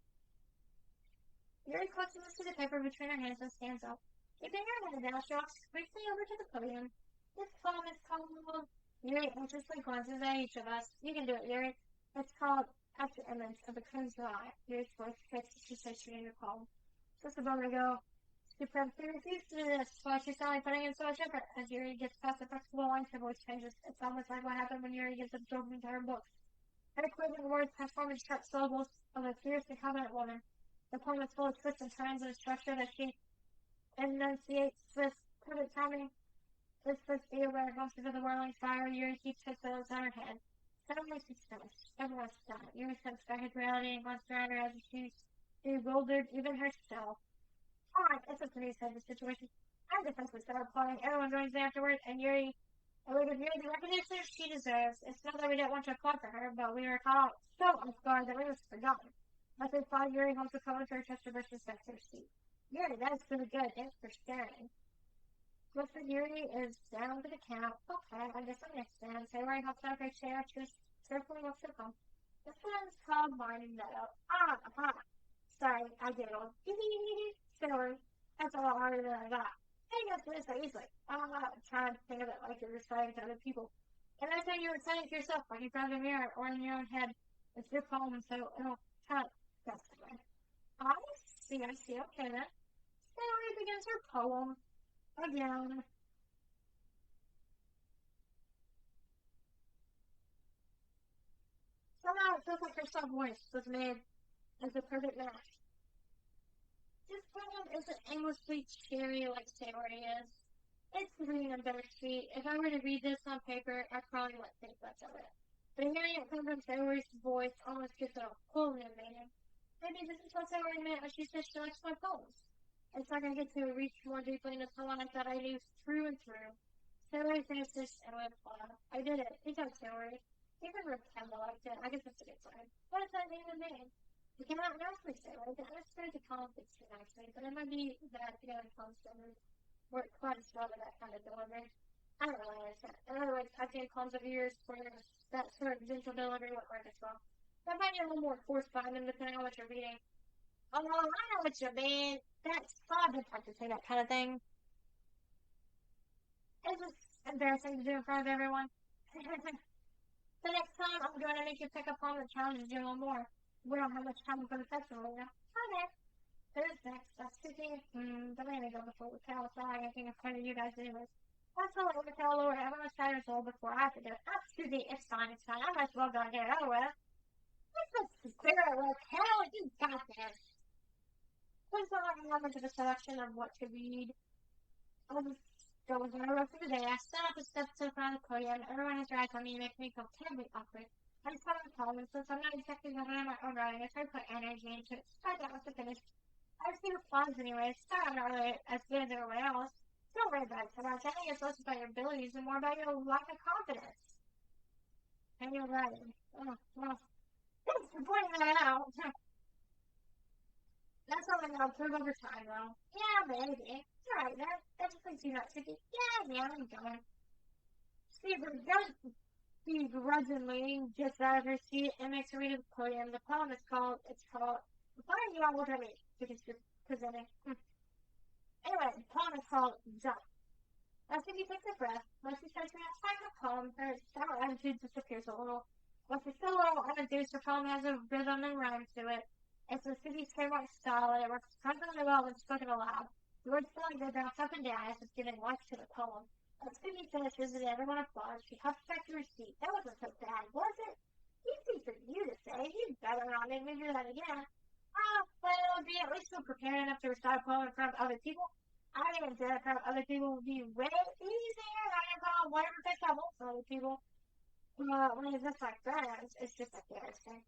Yuri clutches the sheet of paper between her hands and stands up. Keeping her head down, she walks quickly over to the podium. This poem is called... Yuri anxiously glances at each of us. You can do it, Yuri. It's called After Image of the Crimson Eye. Yuri's voice fixed as she says she reading the poem. Just a moment ago, she refused to do this, while she's suddenly putting in so much effort. As Yuri gets past the flexible lines, her voice changes. It's almost like what happened when Yuri gets absorbed into her books. Her quivering words transform into sharp syllables of a fierce and confident woman. The poem is full of twists and turns and structure that she enunciates with perfect timing. This first view where it goes into the whirling fire, Yuri keeps his pillows on her head. Suddenly she's finished. Everyone's done. Yuri steps back into reality and glanced around her as if she's bewildered even herself. Fine, it's up to me, said the situation. I'm defenseless, started applauding. Everyone joins me afterward, and Yuri awarded Yuri the recognition she deserves. It's not that we didn't want to applaud for her, but we were caught so off guard that we was forgotten. As we followed Yuri home to come into her chest to brush his back to her seat. Yuri, that is really good. Thanks for sharing. Mr. Yuri is down to the count. Okay, I guess I'm next then. Sayori hops out of her chair to carefully looks at home. This one's called Mining Meadow. Sorry, I giggled. Sayori, that's a lot harder than I thought. I got this so easily. I'm trying to think of it like you're reciting to other people. And I think you're reciting to yourself, like in front of a mirror or in your own head. It's your poem, so it'll kind of best way. I see. Okay then. Sayori begins her poem. Again. Somehow it feels like her soft voice was made as a perfect match. This poem isn't aimlessly cheery like Sayori is. It's green and bittersweet. If I were to read this on paper, I probably wouldn't think much of it. But hearing it come from Sayori's voice almost gives it a whole new meaning. Maybe this is what Sayori meant when she said she likes my poems. It's like I get to reach more deeply into someone that I knew through and through. Sayori finished this and went, I did it. Good job, Sayori. Even Raquel liked it. I guess that's a good sign. What does that mean to me? You cannot nicely say, right? The unexpected to conflict too nicely, but it might be that the other comes from work quite as well with that kind of delivery. I don't really understand. In other words, I've seen clones of years where that sort of gentle delivery won't work as well. That might be a little more forced behind them depending on what you're reading. Oh, I know what you mean. That's I've been practicing that kind of thing. It's just embarrassing to do in front of everyone. The next time, I'm going to make you pick up on the challenges you a little more. We don't have much time for the festival right now. Hi there. Who's next? That's Susie. But let me go before we tell us I think I've pointed you guys anyways. Let's go over to lower everyone's titles all before I have to do it. That's Susie. It's fine. I might as well go and get it over with. Let's Sarah, like, hell, you got this. Please don't let me remember to the selection of what to read. I'll just go with what I wrote for the day. I stand up and step to the front of the podium. Everyone is right on me, making me feel terribly awkward. I just want to call, and since I'm not exactly good at my own writing, I try to put energy into it. Start out with the finish. I see the flaws anyway. Start out not really as good as everyone else. Don't worry about it so much. I think it's less about your abilities and more about your lack of confidence. And your writing. Oh, well, thanks for pointing that out. That's something I'll prove over time, though. Yeah, maybe. It's alright, that just makes you not tricky. Yeah, I'm going. Steve does begrudgingly gets out of her seat and makes her way to the podium. The poem is called, why are you all looking at me? Because you're presenting. Anyway, the poem is called Jump. As Vicky takes a breath, Leslie starts to outside the poem, her sour attitude disappears a little. Leslie's still a little unenthused, her poem has a rhythm and rhyme to it. It's a Vicky's trademark style, and it works surprisingly well when spoken aloud. The words feel like they bounce up and down as if giving life to the poem. As Vicky finishes and everyone applauds, she hops back to her seat. That wasn't so bad, was it? Easy for you to say. You'd better not make me do that again. Well, be at least feel prepared enough to recite a poem in front of other people. I think that in front of other people would be way easier than in front of whatever pitch I want for other people. When it's just like friends, it's just embarrassing.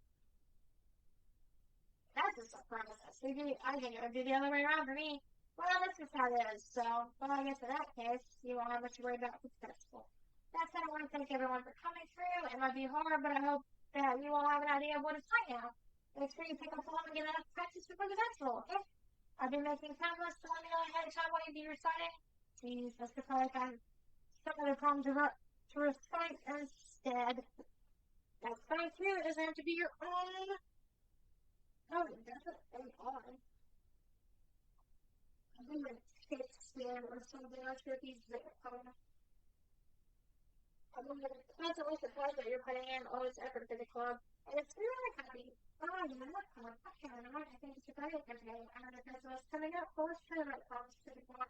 That's just a process. I think it would be the other way around for me. Well, that's just how it is. So, well, I guess in that case, you won't have much to worry about with festival. That said, I want to thank everyone for coming through. It might be hard, but I hope that you all have an idea of what it's like now. Make sure you pick up along and get enough practice before the festival, okay? I've been making countless to let me know ahead of time what you'd be reciting. Jeez, that's could probably find some other problem to recite instead. That's fine too. It doesn't have to be your own. Oh, it doesn't. Hang on. I'm doing like Shakespeare or something. I'm sure he's there. I'm constantly surprised that you're putting in all this effort for the club, and it's really happy. Oh, yeah, what club? I can't remember. I think it's a great today. I don't know if that's what's coming up. Well, it's true that comes to the club.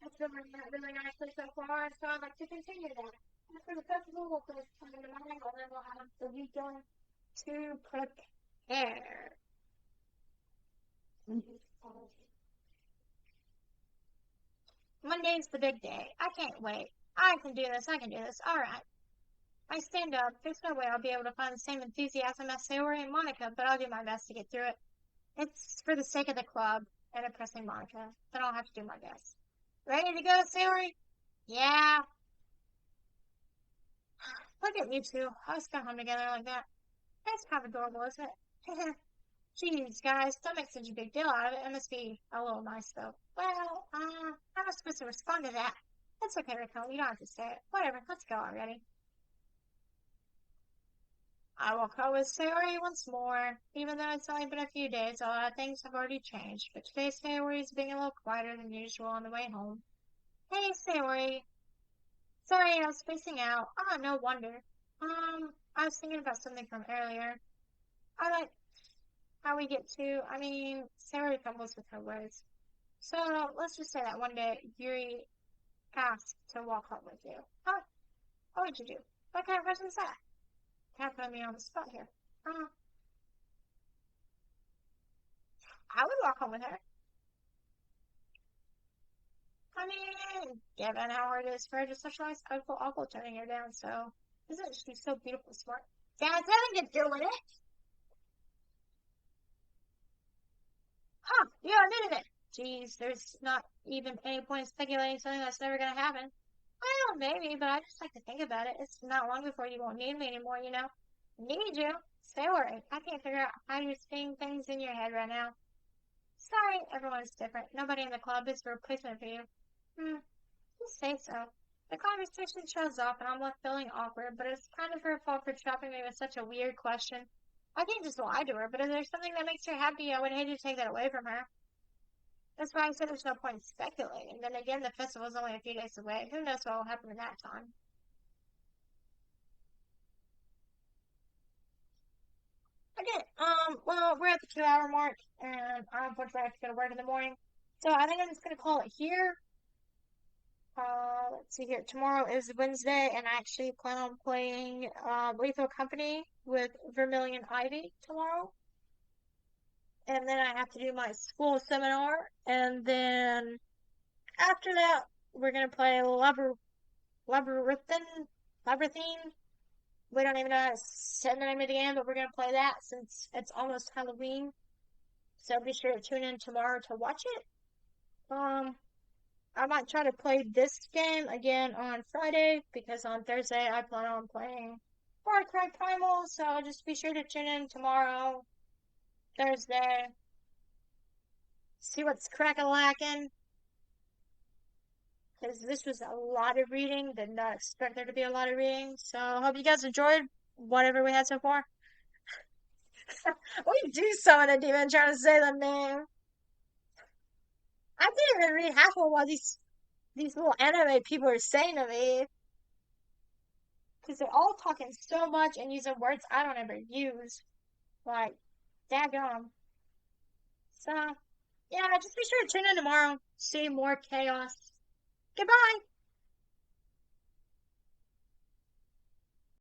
It's been working out really nicely so far, so I'd like to continue that. After the festival, we'll put some in the morning, and then we'll have the weekend to prepare. Monday's the big day. I can't wait. I can do this. I can do this. All right. I stand up. There's no way I'll be able to find the same enthusiasm as Sayori and Monica, but I'll do my best to get through it. It's for the sake of the club and impressing Monica, then I'll have to do my best. Ready to go, Sayori? Yeah. Look at you two. Us go home together like that. That's kind of adorable, isn't it? Jeez, guys, don't make such a big deal out of it. It must be a little nice, though. Well, how am I supposed to respond to that? That's okay, Raquel. You don't have to say it. Whatever. Let's go already. I will go with Sayori once more. Even though it's only been a few days, a lot of things have already changed. But today, Sayori is being a little quieter than usual on the way home. Hey, Sayori. Sorry, I was spacing out. Ah, no wonder. I was thinking about something from earlier. I like how we get to, Sayori fumbles with her words. So, let's just say that one day, Yuri asked to walk home with you. Huh? What would you do? What kind of person is that? Kind of put me on the spot here. I would walk home with her. Given how hard it is for her to socialize, I would feel awful turning her down, so isn't she so beautiful smart? That has nothing to do with it! Huh, you admitted it! Jeez, there's not even any point in speculating something that's never gonna happen. Well, maybe, but I just like to think about it. It's not long before you won't need me anymore, you know? Need you? Stay worried. I can't figure out how you're seeing things in your head right now. Sorry, everyone's different. Nobody in the club is a replacement for you. You say so. The conversation shows off and I'm left feeling awkward, but it's kind of her fault for dropping me with such a weird question. I can't just lie to her, but if there's something that makes her happy, I would hate to take that away from her. That's why I said there's no point in speculating. Then again, the festival's only a few days away. Who knows what will happen in that time? Okay, well, we're at the 2 hour mark, and unfortunately I have to go to work in the morning. So I think I'm just gonna call it here. Let's see here. Tomorrow is Wednesday, and I actually plan on playing Lethal Company with Vermilion Ivy tomorrow. And then I have to do my school seminar, and then after that, we're gonna play Labyrinthine. Labyrinthine. We don't even know how to say the name of the game, but we're gonna play that since it's almost Halloween. So be sure to tune in tomorrow to watch it. Um, I might try to play this game again on Friday because on Thursday I plan on playing Far Cry Primal. So just be sure to tune in tomorrow, Thursday. See what's crack-a-lackin'. Because this was a lot of reading. Did not expect there to be a lot of reading. So hope you guys enjoyed whatever we had so far. We do summon a demon trying to say the name. I didn't even read half of what these little anime people are saying to me. Because they're all talking so much and using words I don't ever use. Like, daggum. So, yeah, just be sure to tune in tomorrow. See more chaos. Goodbye!